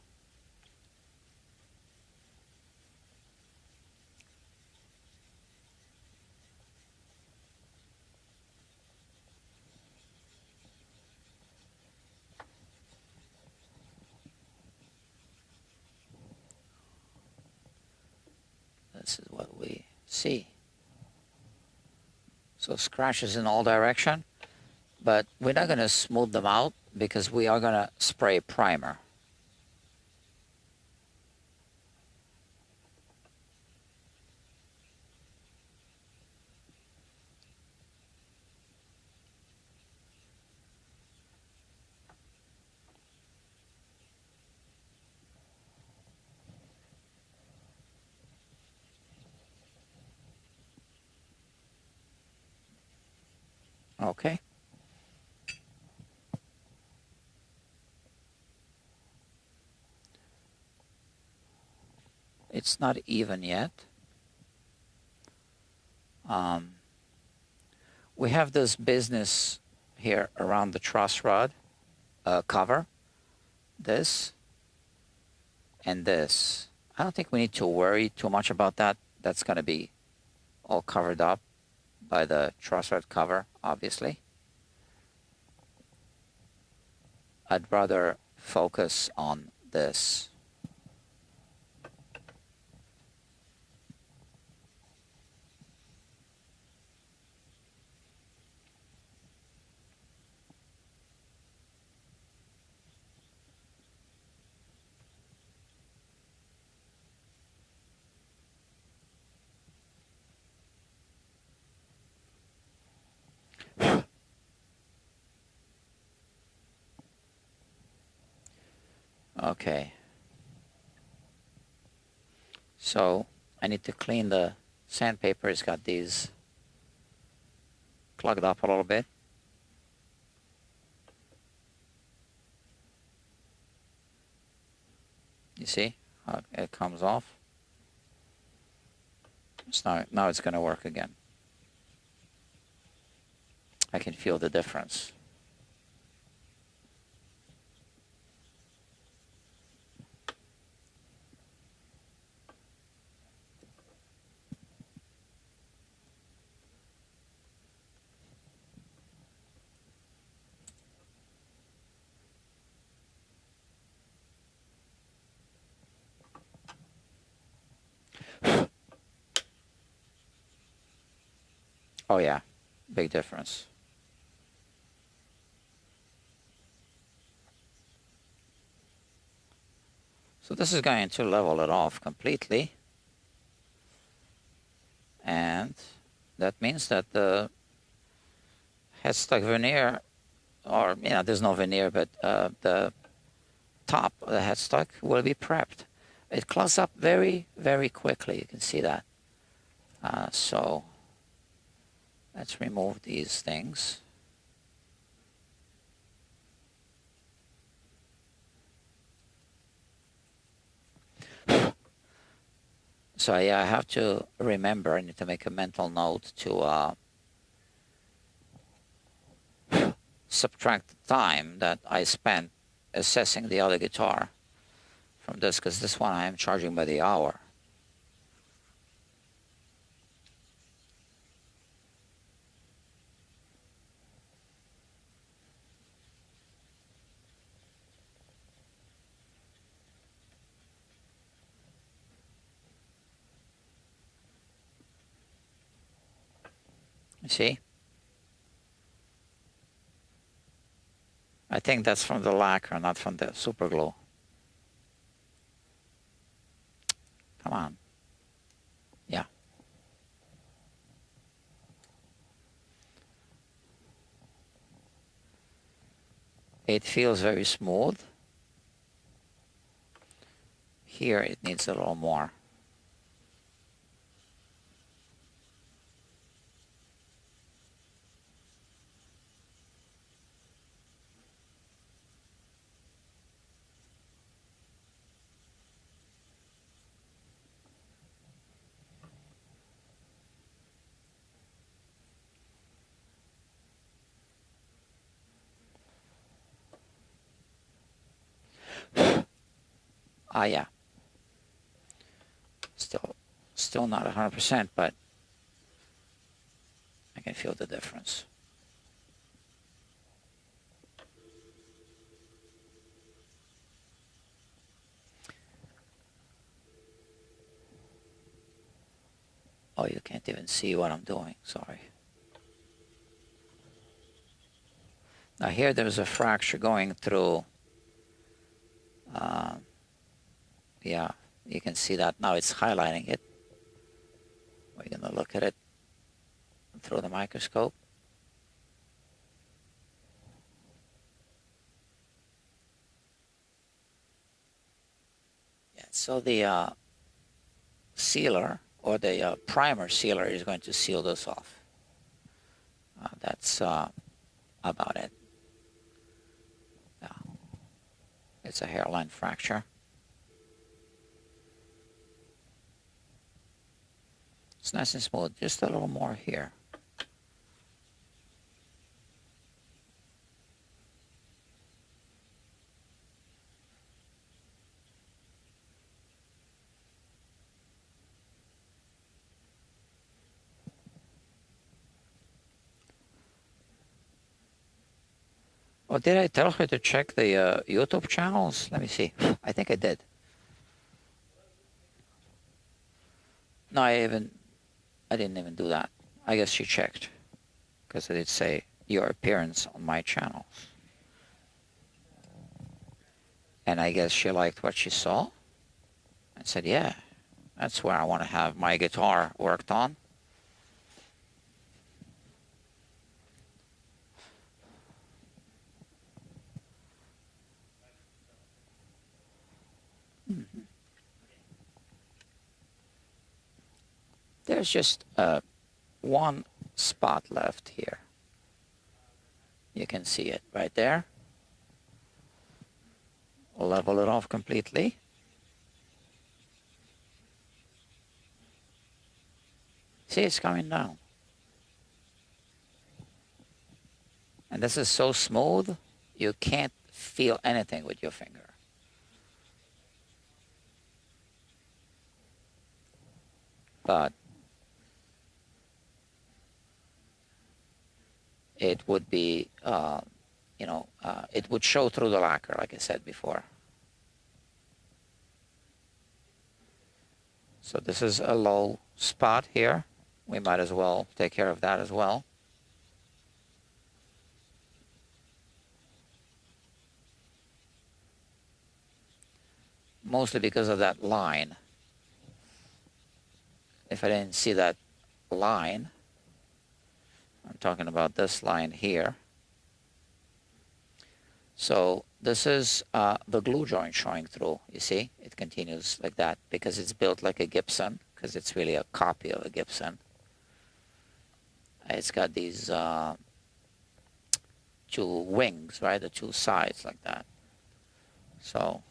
This is what we see. So scratches in all direction, but we're not going to smooth them out because we are going to spray primer. Okay. It's not even yet. We have this business here around the truss rod cover, this and this. I don't think we need to worry too much about that. That's going to be all covered up by the truss rod cover, obviously. I'd rather focus on this. Okay. So I need to clean the sandpaper. It's got these plugged up a little bit. You see how it comes off? So now it's going to work again. I can feel the difference. Oh yeah, big difference. So this is going to level it off completely. And that means that the headstock veneer, or there's no veneer, but the top of the headstock will be prepped. It clogs up very, very quickly. You can see that. So let's remove these things. So yeah, I have to remember, I need to make a mental note to subtract the time that I spent assessing the other guitar from this, because this one I am charging by the hour. You see? I think that's from the lacquer, not from the super glue. Come on. Yeah. It feels very smooth. Here it needs a little more. Yeah. Still not 100%, but I can feel the difference. Oh, you can't even see what I'm doing. Sorry. Now here there's a fracture going through. Yeah, you can see that now. It's highlighting it. We're going to look at it through the microscope. Yeah, so the sealer, or the primer sealer, is going to seal this off. That's about it. Yeah. It's a hairline fracture. It's nice and smooth. Just a little more here. Oh, did I tell her to check the YouTube channels? Let me see. I think I did. No, I didn't even do that. I guess she checked because it did say your appearance on my channel. And I guess she liked what she saw and said, yeah, that's where I want to have my guitar worked on. There's just one spot left here. You can see it right there. Level it off completely. See, it's coming down. And this is so smooth, you can't feel anything with your finger. But it would be, it would show through the lacquer, like I said before. So this is a low spot here. We might as well take care of that as well. Mostly because of that line. If I didn't see that line, I'm talking about this line here. So this is the glue joint showing through, you see? It continues like that because it's built like a Gibson, because it's really a copy of a Gibson. It's got these two wings, right? The two sides like that. So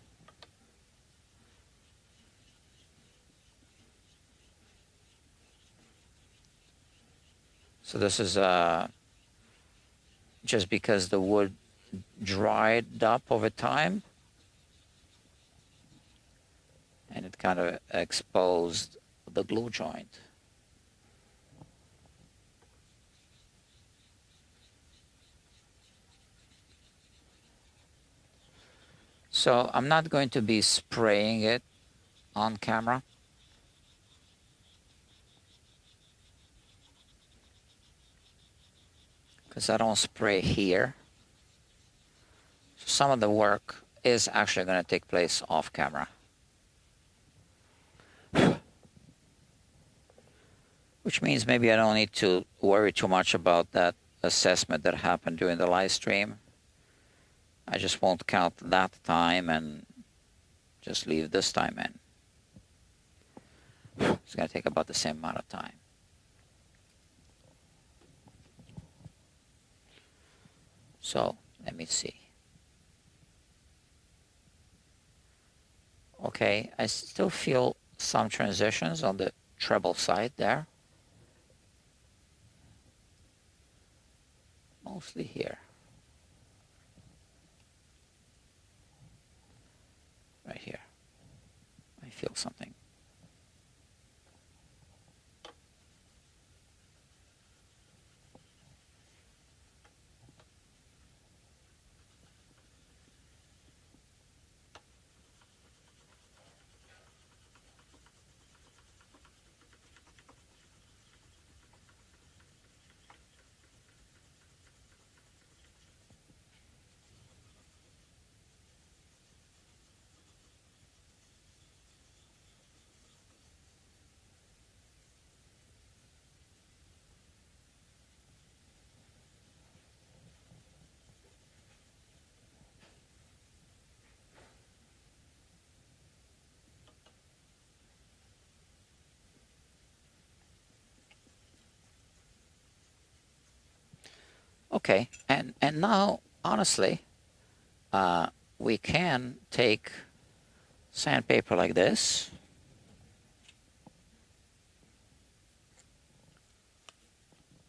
this is just because the wood dried up over time and it kind of exposed the glue joint. So I'm not going to be spraying it on camera. Because I don't spray here. Some of the work is actually going to take place off camera. Which means maybe I don't need to worry too much about that assessment that happened during the live stream. I just won't count that time and just leave this time in. It's going to take about the same amount of time. So let me see. Okay, I still feel some transitions on the treble side there. Mostly here. Right here. I feel something. Okay, and now, honestly, we can take sandpaper like this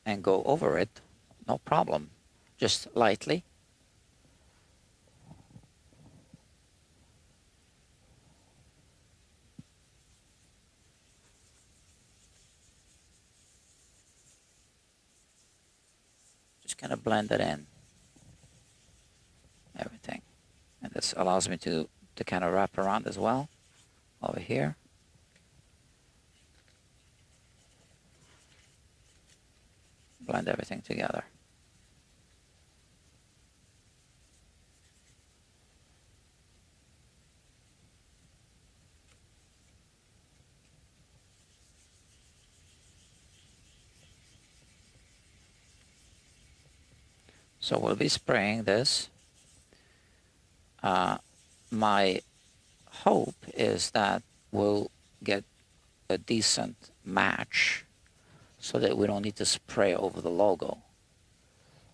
and go over it, no problem, just lightly. Just kind of blend it in, everything. And this allows me to kind of wrap around as well, over here. Blend everything together. So we'll be spraying this. My hope is that we'll get a decent match so that we don't need to spray over the logo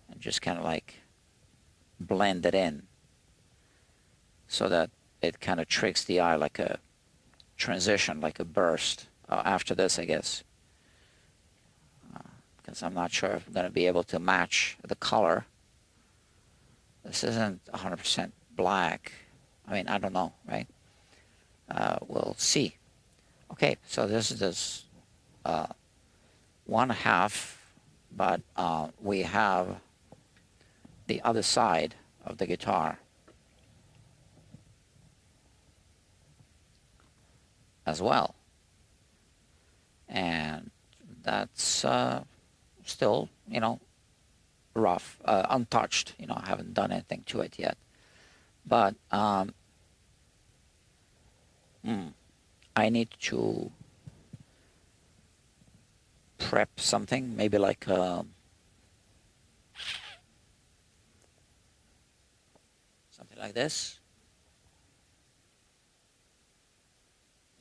and just kind of like blend it in so that it kind of tricks the eye like a transition, like a burst after this, I guess. Because I'm not sure if I'm going to be able to match the color. This isn't 100% black. I mean, I don't know, right? We'll see. Okay, so this is this 1/2, but we have the other side of the guitar as well. And that's still, you know, rough, untouched. You know, I haven't done anything to it yet. But I need to prep something, maybe like something like this.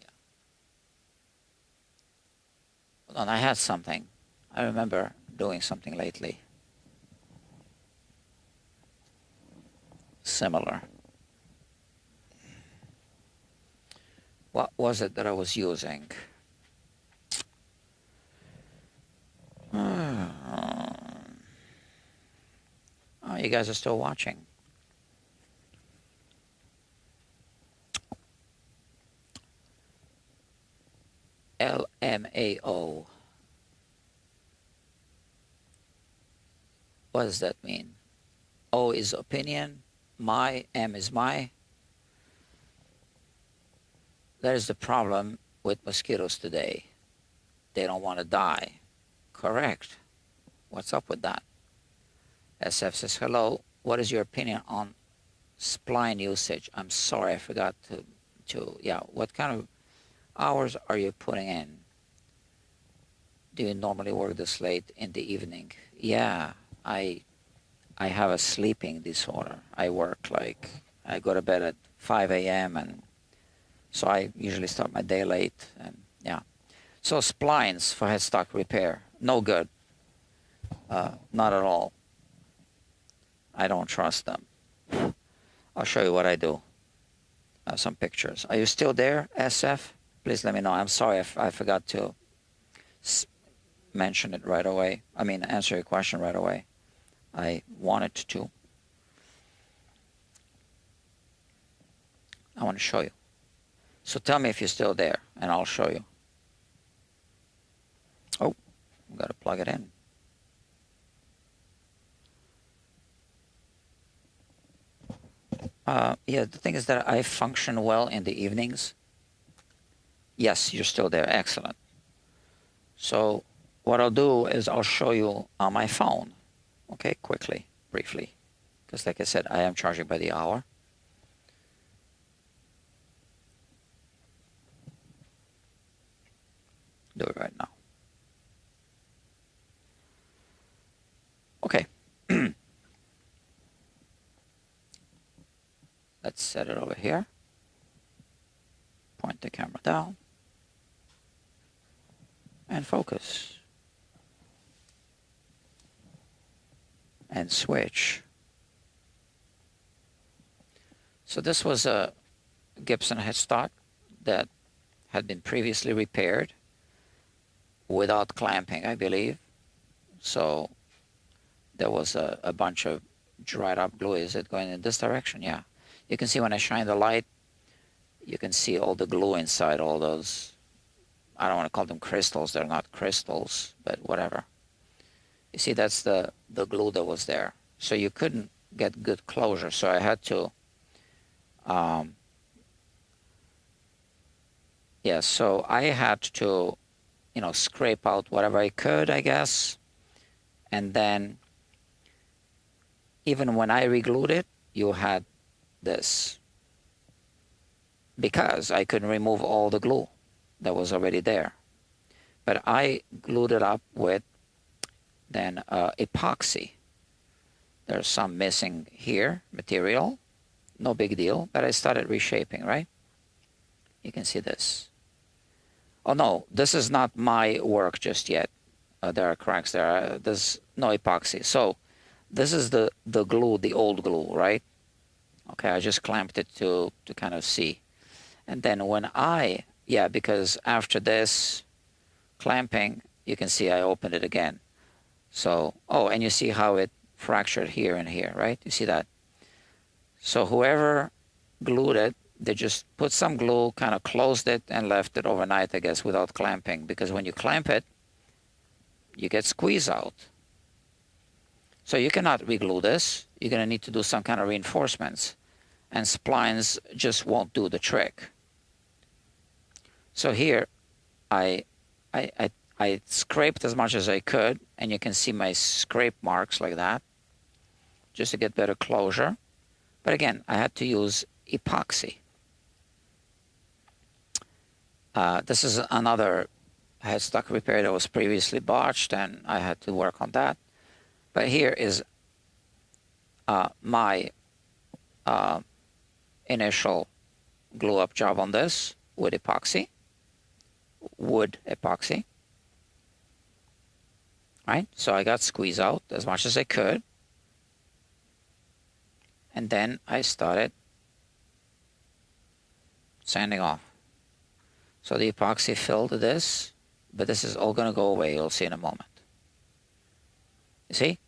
Yeah. Hold on, I had something. I remember doing something lately. Similar. What was it that I was using? Oh, you guys are still watching. LMAO. What does that mean? O is opinion, my, M is my. That is the problem with mosquitoes today. They don't want to die. Correct. What's up with that? SF says, hello, what is your opinion on spline usage? I'm sorry, I forgot to yeah, what kind of hours are you putting in? Do you normally work this late in the evening? Yeah, I have a sleeping disorder. I work like, I go to bed at 5 a.m. and so I usually start my day late, and yeah. So splines for headstock repair, no good. Not at all. I don't trust them. I'll show you what I do. Some pictures. Are you still there, SF? Please let me know. I'm sorry if I forgot to mention it right away. I mean, answer your question right away. I wanted to. I want to show you. So tell me if you're still there, and I'll show you. Oh, I've got to plug it in. Yeah, the thing is that I function well in the evenings. Yes, you're still there. Excellent. So what I'll do is I'll show you on my phone, okay, quickly, briefly, because like I said, I am charging by the hour. Do it right now. Okay. Let's set it over here. Point the camera down. And focus. and switch. So this was a Gibson headstock that had been previously repaired without clamping, I believe. So there was a bunch of dried up glue. Is it going in this direction? Yeah. You can see when I shine the light, you can see all the glue inside, all those, I don't want to call them crystals. They're not crystals, but whatever. You see, that's the glue that was there. So you couldn't get good closure. So I had to, yeah, so I had to, you know, scrape out whatever I could, I guess. And then even when I re-glued it, you had this, because I couldn't remove all the glue that was already there. But I glued it up with then epoxy. There's some missing here, material, no big deal, but I started reshaping, right? You can see this. Oh no, this is not my work just yet. There are cracks there. There's no epoxy. So this is the glue, the old glue, right? Okay, I just clamped it to kind of see. And then when yeah, because after this clamping, you can see I opened it again. So, oh, and you see how it fractured here and here, right? You see that? So whoever glued it, they just put some glue, kind of closed it, and left it overnight, I guess, without clamping. Because when you clamp it, you get squeeze out. So you cannot re-glue this. You're going to need to do some kind of reinforcements. And splines just won't do the trick. So here, I scraped as much as I could, and you can see my scrape marks like that, just to get better closure. But again, I had to use epoxy. This is another headstock repair that was previously botched, and I had to work on that. But here is my initial glue-up job on this with epoxy, wood epoxy. Right? So I got squeezed out as much as I could. And then I started sanding off. So the epoxy filled this, but this is all going to go away. You'll see in a moment. You see?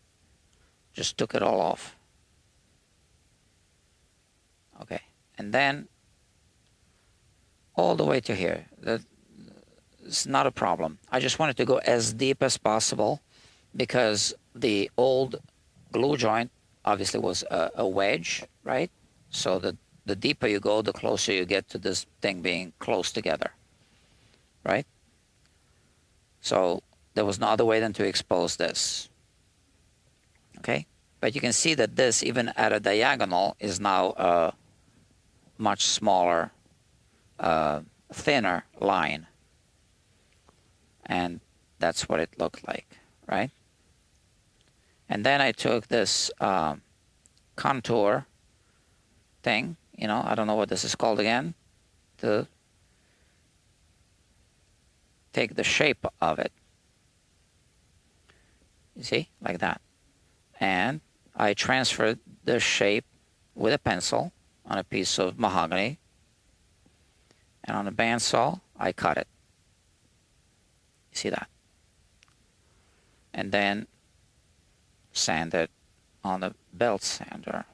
Just took it all off. Okay. And then all the way to here. It's not a problem. I just wanted to go as deep as possible because the old glue joint obviously was a wedge, right? So the deeper you go, the closer you get to this thing being close together, right? So there was no other way than to expose this, okay? But you can see that this, even at a diagonal, is now a much smaller, thinner line. And that's what it looked like, right? And then I took this contour thing, you know, I don't know what this is called again, to take the shape of it. You see, like that. And I transferred the shape with a pencil on a piece of mahogany. And on a bandsaw, I cut it. You see that? And then sand it on the belt sander.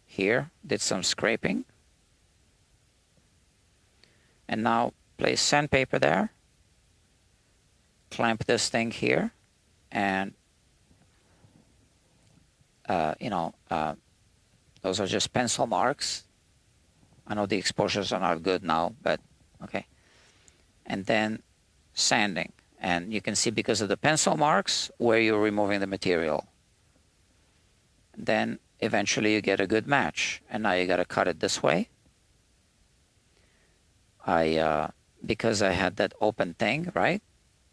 Here, did some scraping. And now place sandpaper there. Clamp this thing here. And, those are just pencil marks. I know the exposures are not good now, but okay. And then sanding. And you can see because of the pencil marks where you're removing the material. Then eventually you get a good match. And now you got to cut it this way. Because I had that open thing, right?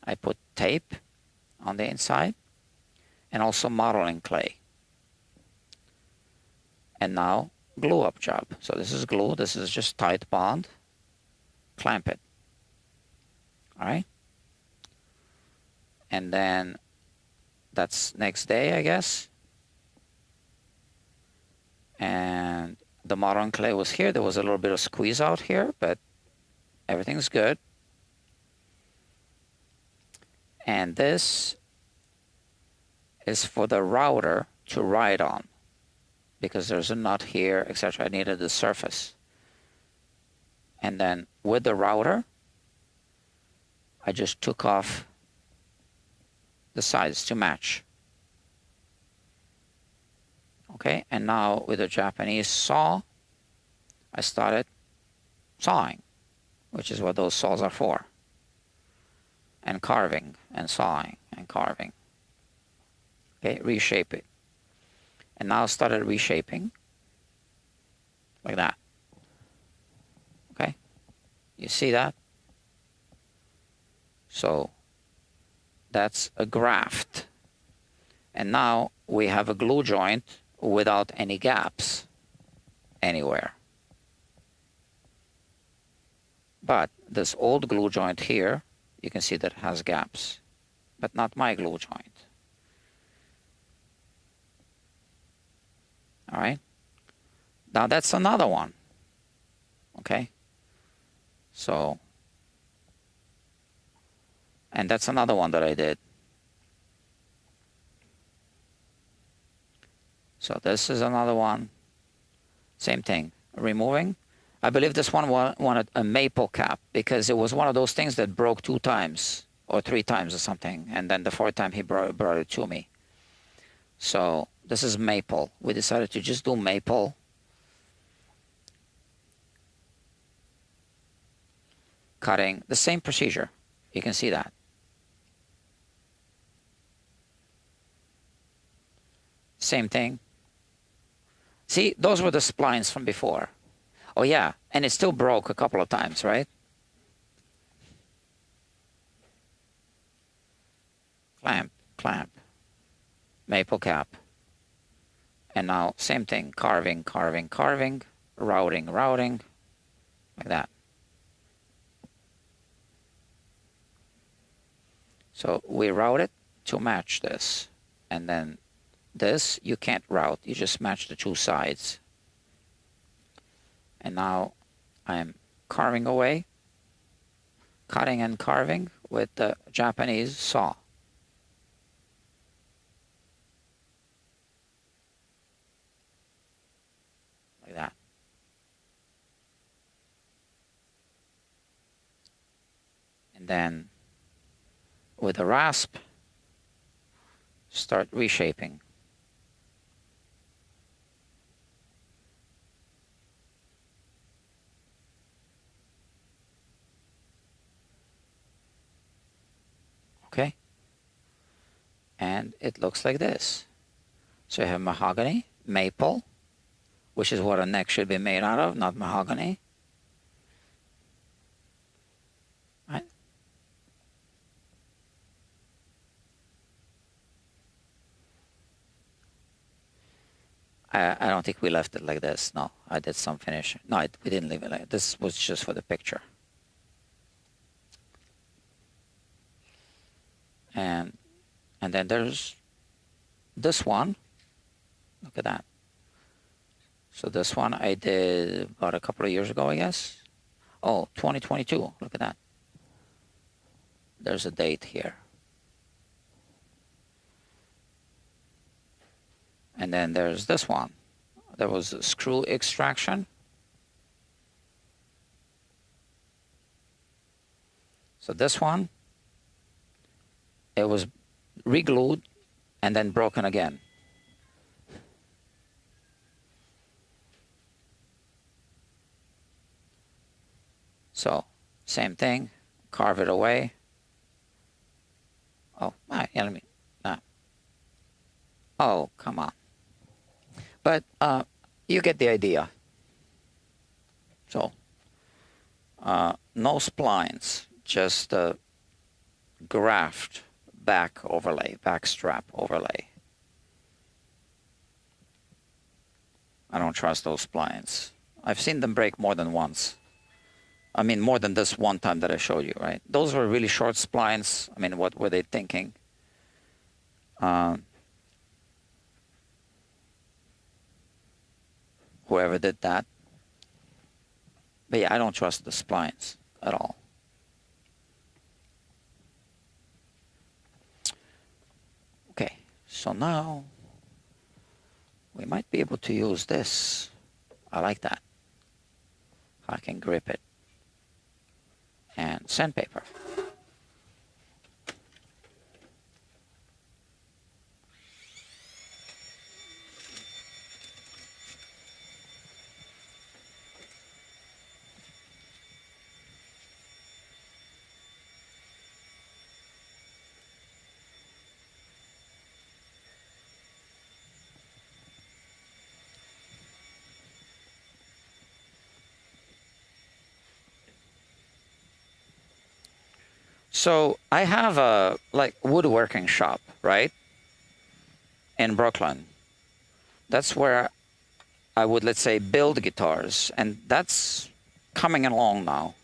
I put tape on the inside and also modeling clay. And now glue up job. So this is glue. This is just tight bond. Clamp it. All right. And then That's next day, I guess. And the modern clay was here. There was a little bit of squeeze out here, but everything's good. And this is for the router to ride on, because there's a nut here, etc. I needed the surface. And then with the router, I just took off the sides to match. Okay, and now with the Japanese saw, I started sawing, which is what those saws are for. And carving, and sawing, and carving. Okay, reshape it. And now started reshaping, like that. Okay, you see that? So that's a graft. And now we have a glue joint without any gaps anywhere. But this old glue joint here, you can see that it has gaps, but not my glue joint. All right. Now that's another one. Okay. So, and that's another one that I did. So this is another one. Same thing. Removing. I believe this one wanted a maple cap, because it was one of those things that broke 2 times or 3 times or something. And then the 4th time he brought it to me. So this is maple. We decided to just do maple. Cutting. The same procedure. You can see that. Same thing. See, those were the splines from before. Oh yeah, and it still broke a couple of times, right? Clamp, clamp, maple cap. And now same thing, carving, carving, carving, routing, routing, like that. So we route it to match this. And then this, you can't route, you just match the 2 sides. And now I'm carving away, cutting and carving with the Japanese saw. Like that. And then with a rasp, start reshaping. Okay, and it looks like this. So you have mahogany, maple, which is what a neck should be made out of, not mahogany. Right? I don't think we left it like this. No, I did some finish. No, we didn't leave it like this. This was just for the picture. And then there's this one. Look at that. So this one I did about a couple of years ago, I guess. Oh, 2022. Look at that. There's a date here. And then there's this one. There was a screw extraction. So this one, it was re-glued and then broken again. So same thing, carve it away. Oh, my enemy. Oh, come on. But you get the idea. So no splines, just a graft back overlay, back strap overlay. I don't trust those splines. I've seen them break more than once. I mean, more than this one time that I showed you, right? Those were really short splines. I mean, what were they thinking? Whoever did that. But yeah, I don't trust the splines at all. Okay, so now we might be able to use this. I like that. I can grip it. And sandpaper. So I have a like woodworking shop, right? In Brooklyn. That's where I would, let's say, build guitars, and that's coming along now.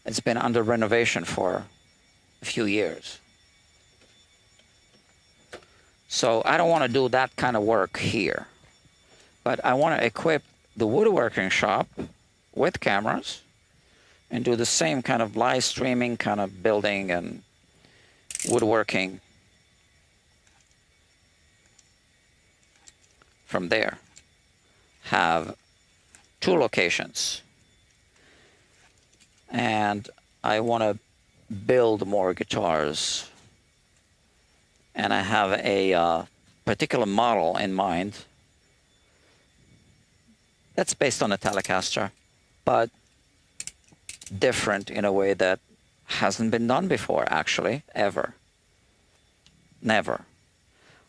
It's been under renovation for a few years. So I don't want to do that kind of work here. But I want to equip the woodworking shop with cameras and do the same kind of live streaming kind of building and woodworking from there. Have 2 locations. And I want to build more guitars. And I have a particular model in mind that's based on a Telecaster, but different in a way that hasn't been done before, actually, ever. Never.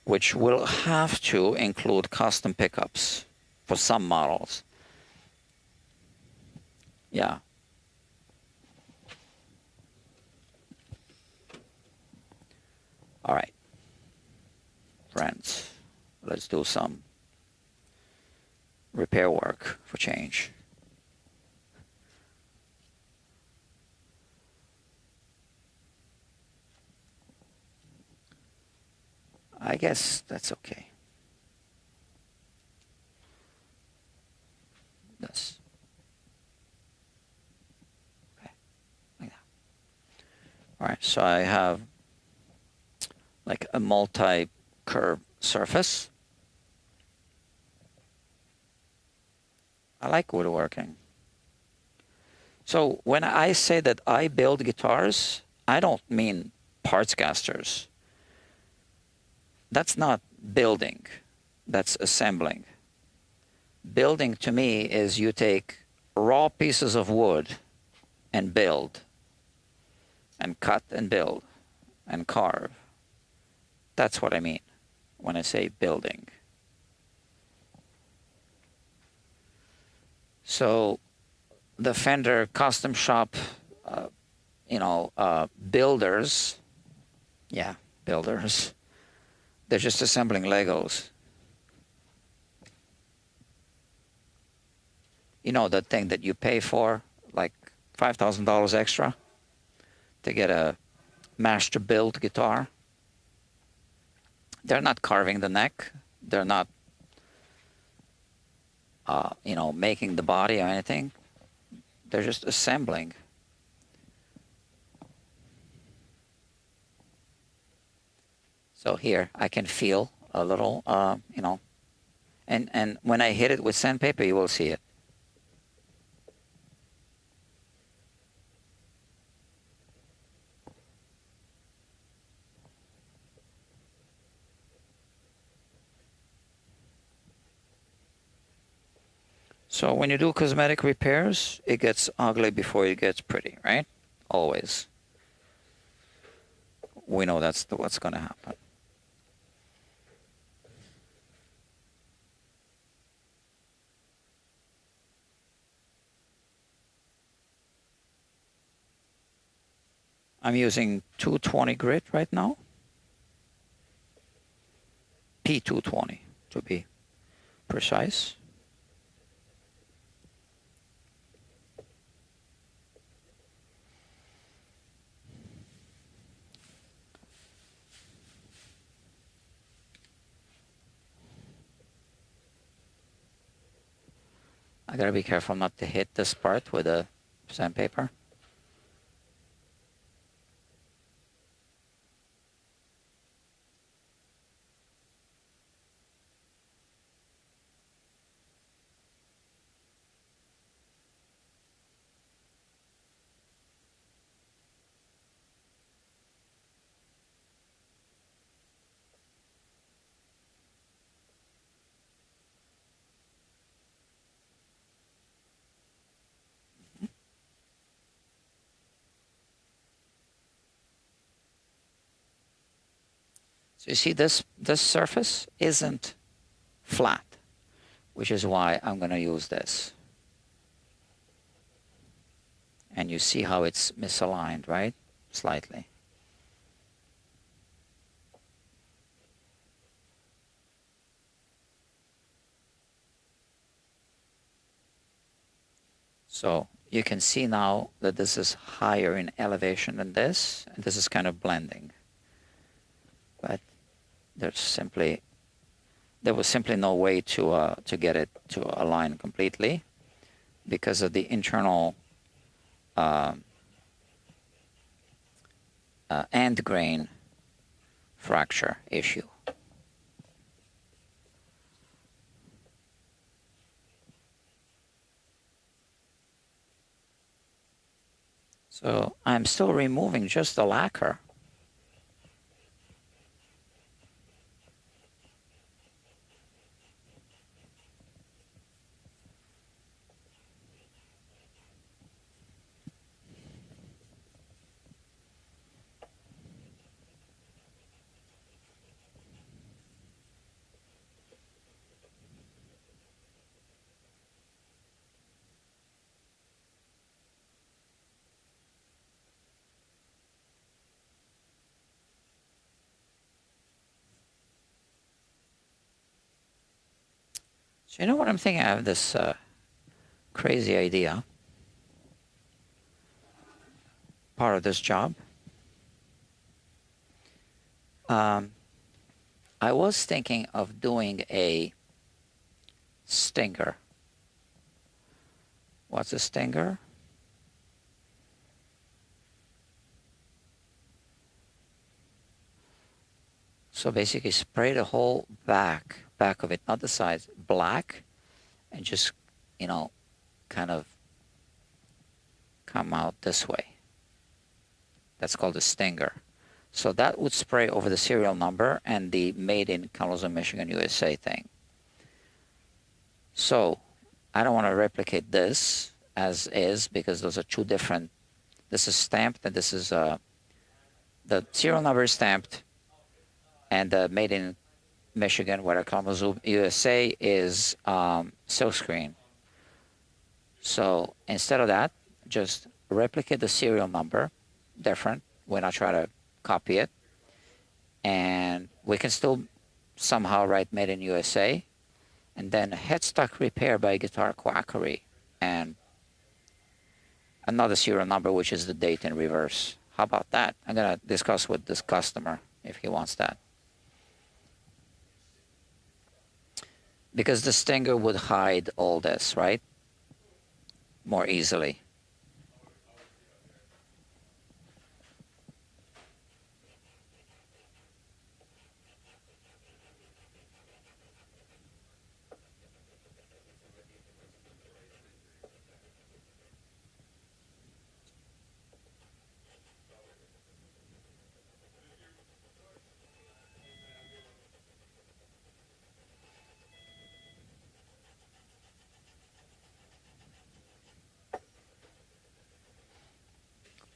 Which will have to include custom pickups for some models. Yeah. All right. Friends, let's do some repair work for change. I guess that's okay. This. Okay, like that. All right, so I have like a multi-curve surface. I like woodworking. So when I say that I build guitars, I don't mean parts casters. That's not building, that's assembling. Building to me is you take raw pieces of wood and build, and cut and build, and carve. That's what I mean when I say building. So the Fender custom shop, builders, yeah, builders, they're just assembling Legos. You know, that thing that you pay for, like $5,000 extra to get a master build guitar. They're not carving the neck. They're not, making the body or anything. They're just assembling. So here I can feel a little, and when I hit it with sandpaper, you will see it. So when you do cosmetic repairs, it gets ugly before it gets pretty, right? Always. We know that's what's going to happen. I'm using 220 grit right now. P220 to be precise. I gotta be careful not to hit this part with a sandpaper. So you see this surface isn't flat, which is why I'm going to use this. And you see how it's misaligned, right? Slightly. So you can see now that this is higher in elevation than this, and this is kind of blending. But there was simply no way to get it to align completely because of the internal end grain fracture issue. So I'm still removing just the lacquer. So you know what I'm thinking? I have this crazy idea. Part of this job. I was thinking of doing a stinger. What's a stinger? So basically spray the whole back of it, not the sides, black, and just, you know, kind of come out this way. That's called a stinger. So that would spray over the serial number and the made in Kalamazoo, Michigan, USA thing. So I don't want to replicate this as is because those are two different. This is stamped and this is the serial number is stamped, and the made in Michigan, where Kalamazoo, USA is silkscreen. So instead of that, just replicate the serial number, different. We're not trying to copy it, and we can still somehow write made in USA, and then Headstock repair by Guitar Quackery, and another serial number, which is the date in reverse. How about that? I'm gonna discuss with this customer if he wants that, because the stinger would hide all this, right, more easily.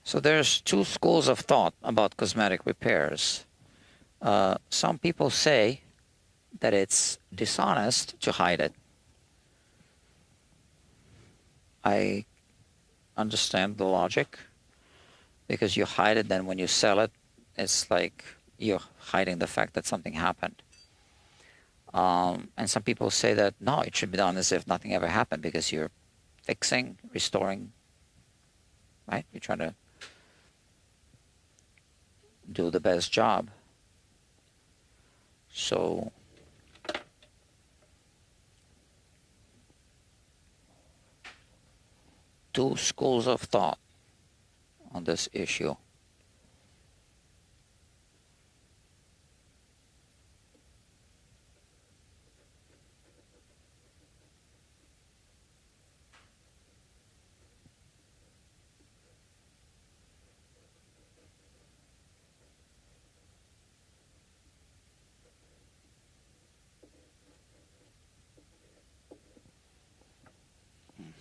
So there's two schools of thought about cosmetic repairs. Some people say that it's dishonest to hide it. I understand the logic, because you hide it, then when you sell it, it's like you're hiding the fact that something happened. And some people say that, no, it should be done as if nothing ever happened, because you're fixing, restoring, right? You're trying to do the best job. So two schools of thought on this issue.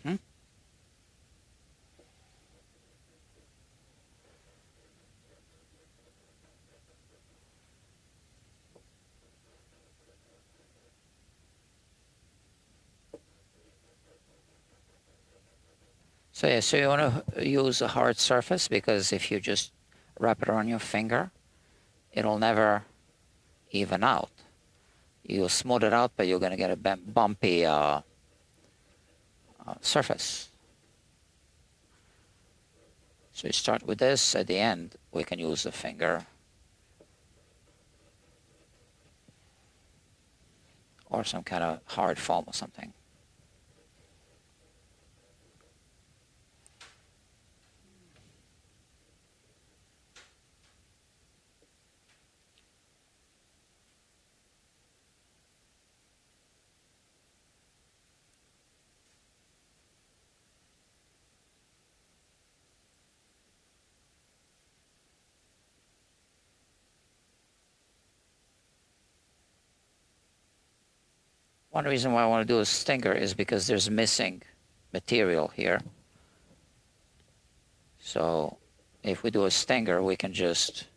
Hmm. So yeah, so you want to use a hard surface, because if you just wrap it around your finger, it'll never even out. You'll smooth it out, but you're going to get a bumpy surface. So you start with this. At the end, we can use the finger or some kind of hard foam or something. One reason why I want to do a stinger is because there's missing material here. So if we do a stinger, we can just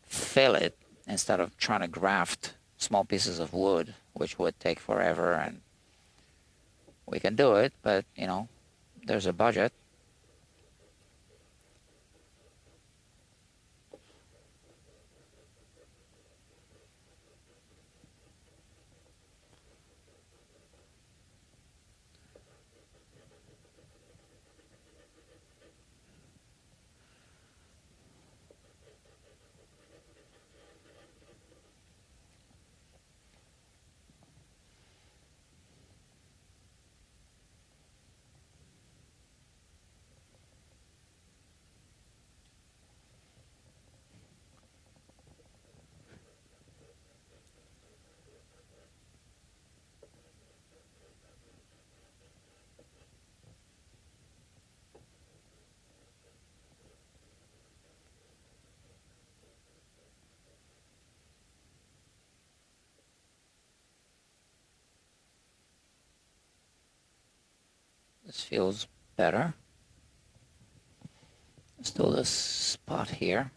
fill it instead of trying to graft small pieces of wood, which would take forever. And we can do it, but you know, there's a budget. This feels better. Let's do this spot here.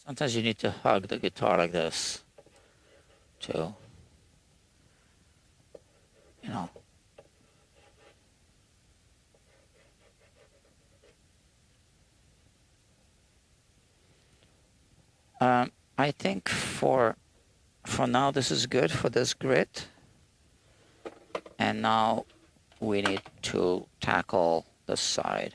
Sometimes you need to hug the guitar like this to, you know. I think for now this is good for this grit. And now we need to tackle the side.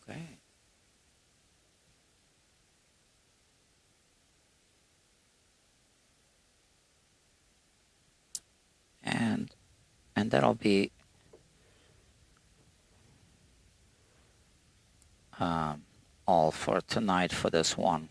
Okay. And that'll be all for tonight for this one.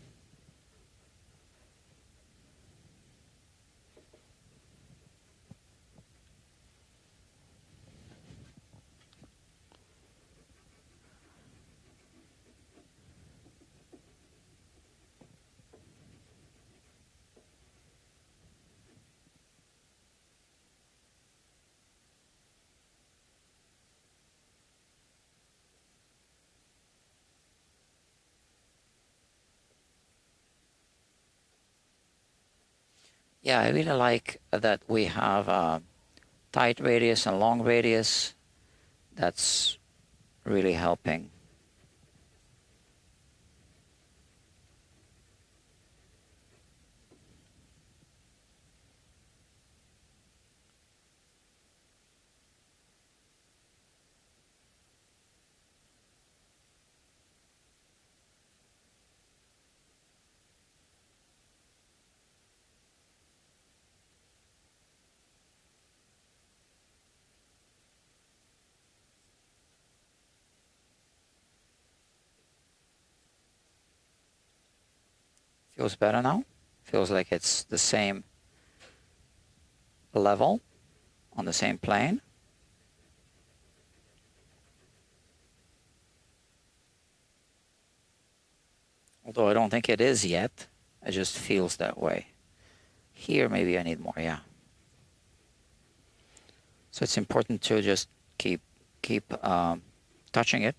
Yeah, I really like that we have a tight radius and long radius. That's really helping. Feels better now. Feels like it's the same level on the same plane. Although I don't think it is yet. It just feels that way. Here, maybe I need more, yeah. So it's important to just keep touching it.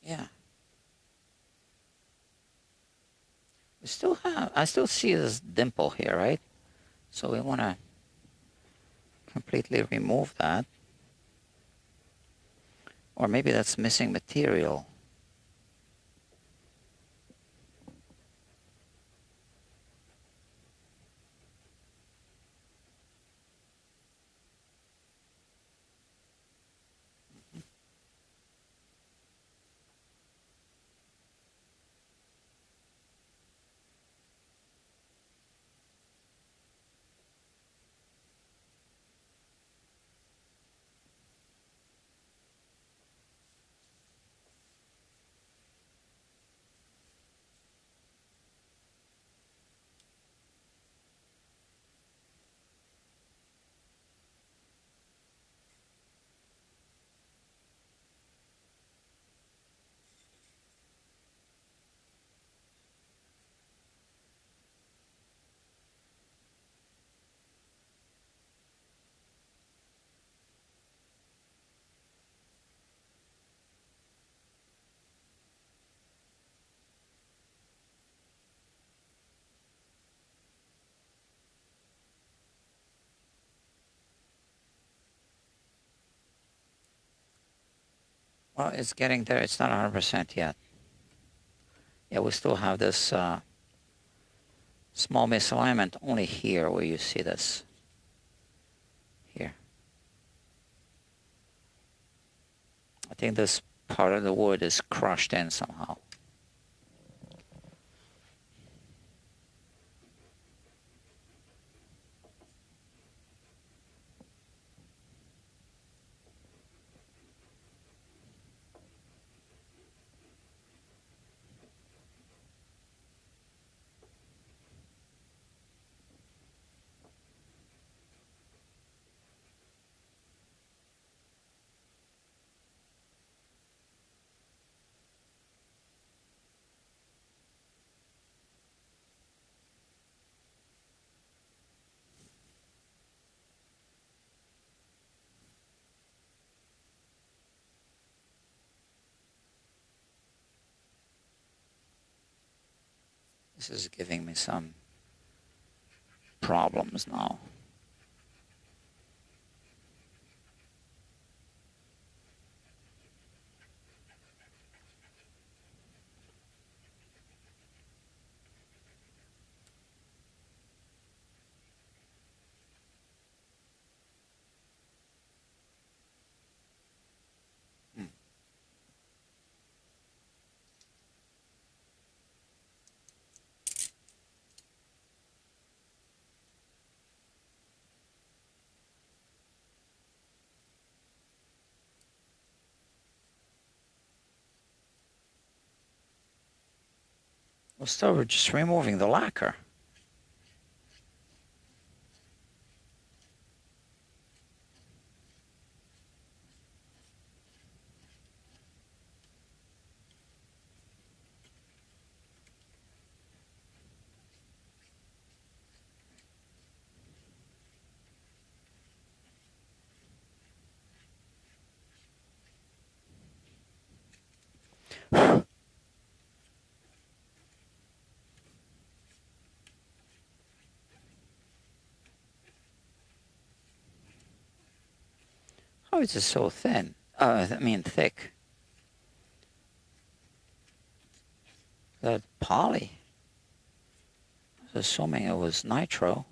Yeah. I still see this dimple here, right? So we want to completely remove that. Or maybe that's missing material. Well, it's getting there. It's not 100% yet. Yeah, we still have this small misalignment only here where you see this. Here. I think this part of the wood is crushed in somehow. This is giving me some problems now. Well, still, we're just removing the lacquer. How is it so thin? I mean thick. That poly. I was assuming it was nitro.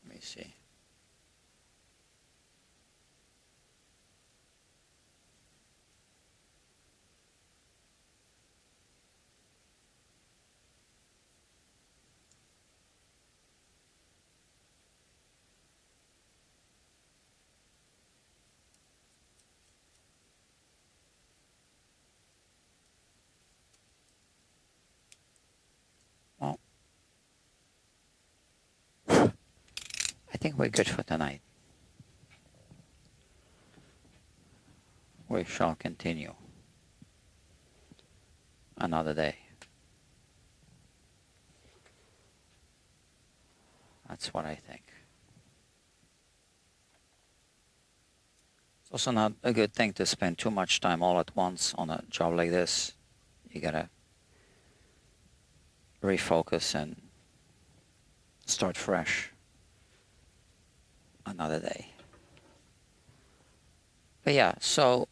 Let me see. Well, I think we're good for tonight. We shall continue another day. That's what I think. It's also not a good thing to spend too much time all at once on a job like this. You gotta refocus and start fresh another day. But yeah, so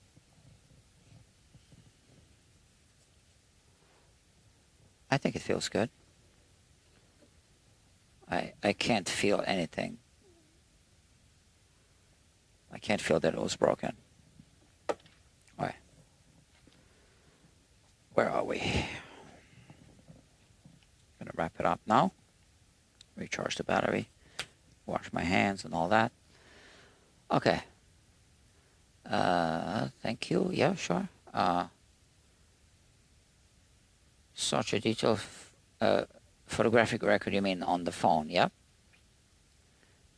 I think it feels good. I can't feel anything. I can't feel that it was broken. All right. Where are we? Gonna wrap it up now. Recharge the battery. Wash my hands and all that. Okay. Thank you. Yeah, sure. Such a detailed photographic record, you mean on the phone? Yep.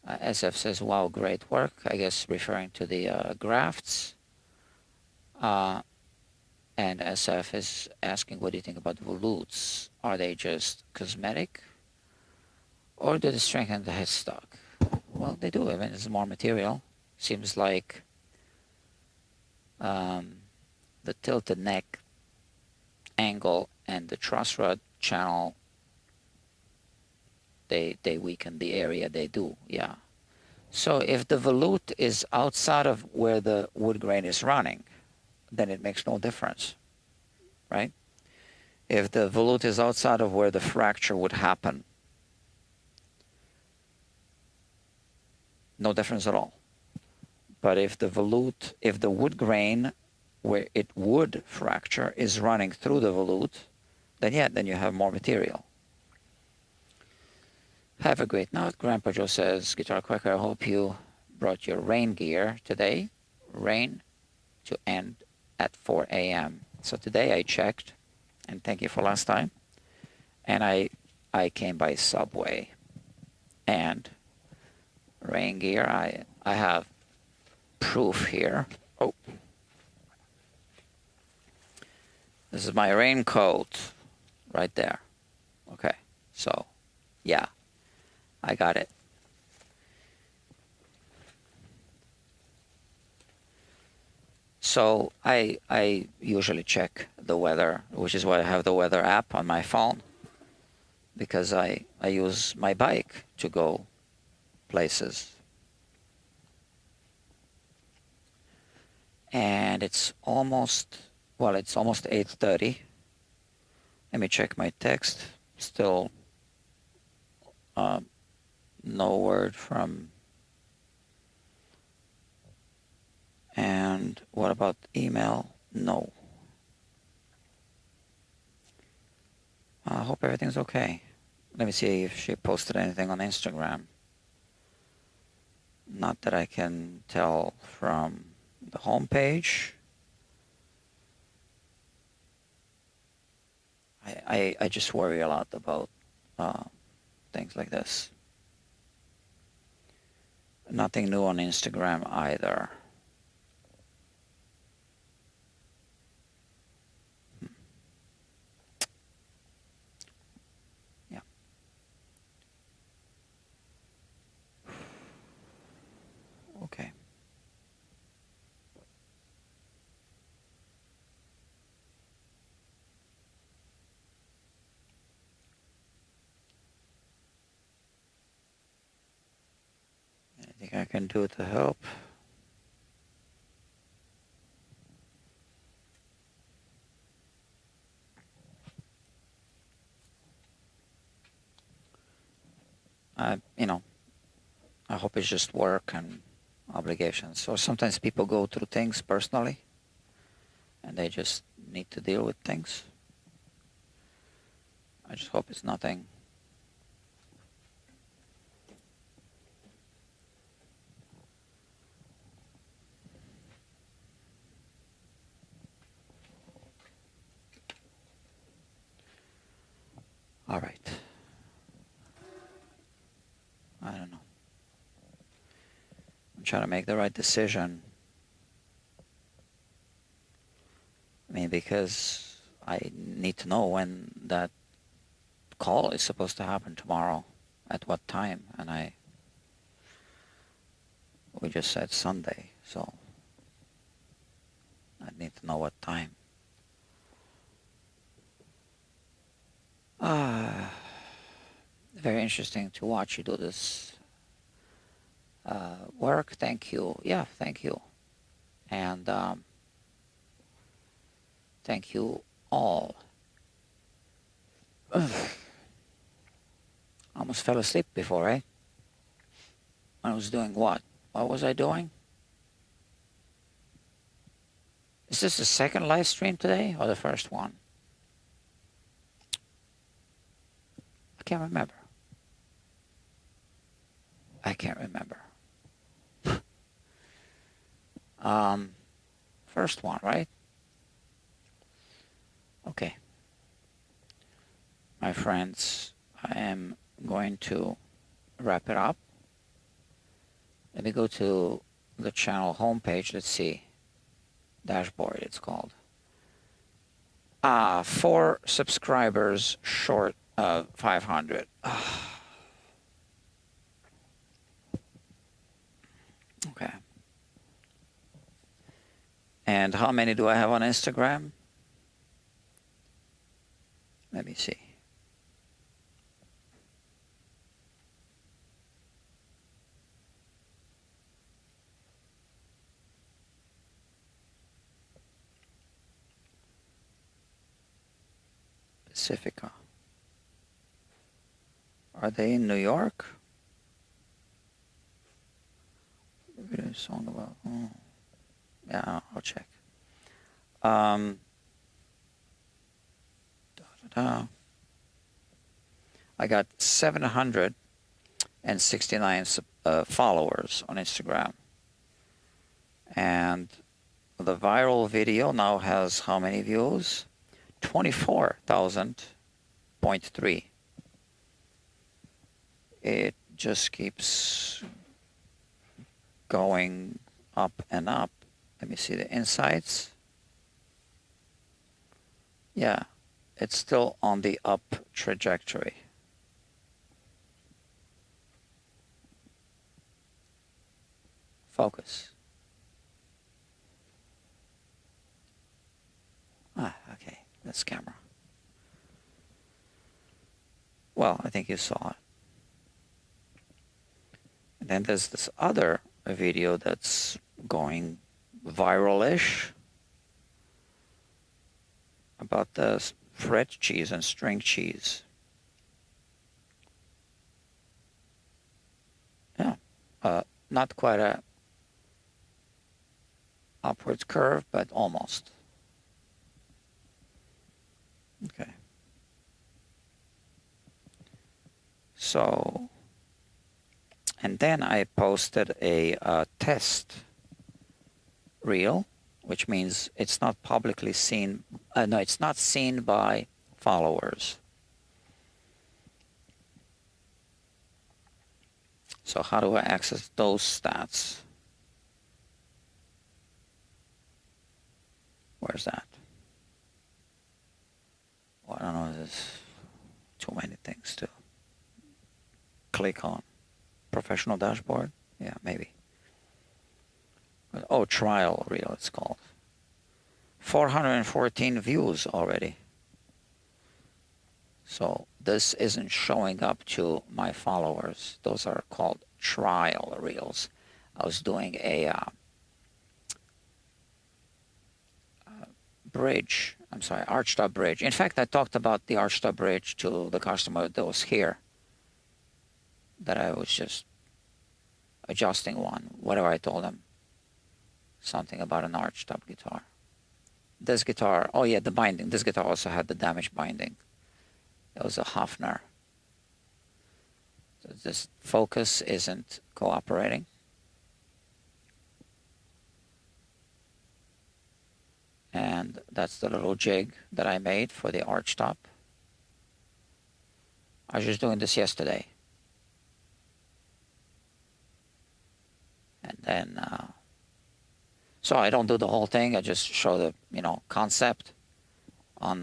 SF says, wow, great work. I guess referring to the grafts. And SF is asking, what do you think about volutes? Are they just cosmetic? Or do they strengthen the headstock? Well, they do. I mean, it's more material. Seems like the tilted neck angle and the truss rod channel, they weaken the area. They do, yeah. So if the volute is outside of where the wood grain is running, then it makes no difference. right? If the volute is outside of where the fracture would happen, no difference at all. But if the volute, if the wood grain where it would fracture is running through the volute, then yeah, then you have more material. Have a great night. Grandpa Joe says, Guitar Quacker, I hope you brought your rain gear today. Rain to end at 4 a.m. So today I checked, and thank you for last time, and I came by Subway. And rain gear, I have proof here. Oh, this is my raincoat right there. Okay, so yeah, I got it. So I usually check the weather, which is why I have the weather app on my phone, because I use my bike to go places. And it's almost, well, it's almost 8:30. Let me check my text. Still no word from. And what about email? No. I hope everything's okay. Let me see if she posted anything on Instagram. Not that I can tell from the home page. I just worry a lot about things like this. Nothing new on Instagram either. Yeah. Okay. Anything I can do to help? You know, I hope it's just work and obligations. Or sometimes people go through things personally and they just need to deal with things. I just hope it's nothing. All right. I don't know. I'm trying to make the right decision. I mean, because I need to know when that call is supposed to happen tomorrow, at what time, and we just said Sunday, so I need to know what time. Very interesting to watch you do this work. Thank you. Yeah, thank you. And thank you all. Almost fell asleep before, right? I was doing what? What was I doing? Is this the second live stream today or the first one? I can't remember. I can't remember. First one, right? Okay. My friends, I am going to wrap it up. Let me go to the channel homepage. Let's see. Dashboard, it's called. 4 subscribers short of 500. Okay. And how many do I have on Instagram? Let me see. Pacifica. Are they in New York? A song about. Oh. Yeah, I'll check. Da, da, da. I got 769 followers on Instagram, and the viral video now has how many views? 24,000.3. It just keeps going up and up. Let me see the insights. Yeah, it's still on the up trajectory. Focus. Ah, okay, this camera. Well, I think you saw it. And then there's this other video that's going viral-ish about the fret cheese and string cheese. Yeah, not quite a upwards curve, but almost. Okay. So, and then I posted a test reel, which means it's not publicly seen. No, it's not seen by followers. So how do I access those stats? Where's that? Well, I don't know. There's too many things to click on. Professional dashboard? Yeah, maybe. Oh, trial reel it's called. 414 views already. So this isn't showing up to my followers. Those are called trial reels. I was doing a bridge. I'm sorry, arched up bridge. In fact, I talked about the arched up bridge to the customer that was here. That I was just adjusting one. Whatever I told him. Something about an arched up guitar. This guitar, oh yeah, the binding. This guitar also had the damaged binding. It was a Hofner. So this focus isn't cooperating. And that's the little jig that I made for the arch top. I was just doing this yesterday. And then, so I don't do the whole thing. I just show the, concept on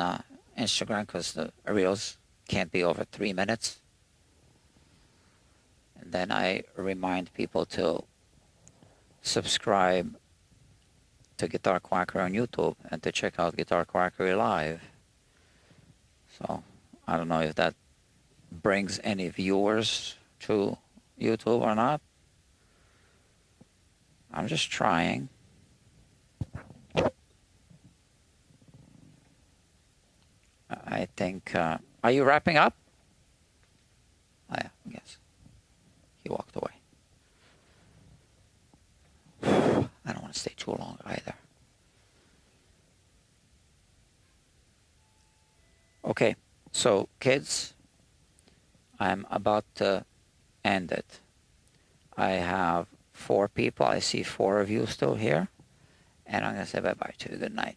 Instagram because the reels can't be over 3 minutes. And then I remind people to subscribe to Guitar Quackery on YouTube and to check out Guitar Quackery Live. So I don't know if that brings any viewers to YouTube or not. I'm just trying. I think, are you wrapping up? Oh, yeah, I guess. He walked away. I don't want to stay too long either. Okay, so kids, I'm about to end it. I have 4 people. I see 4 of you still here. And I'm going to say bye-bye to you. Good night.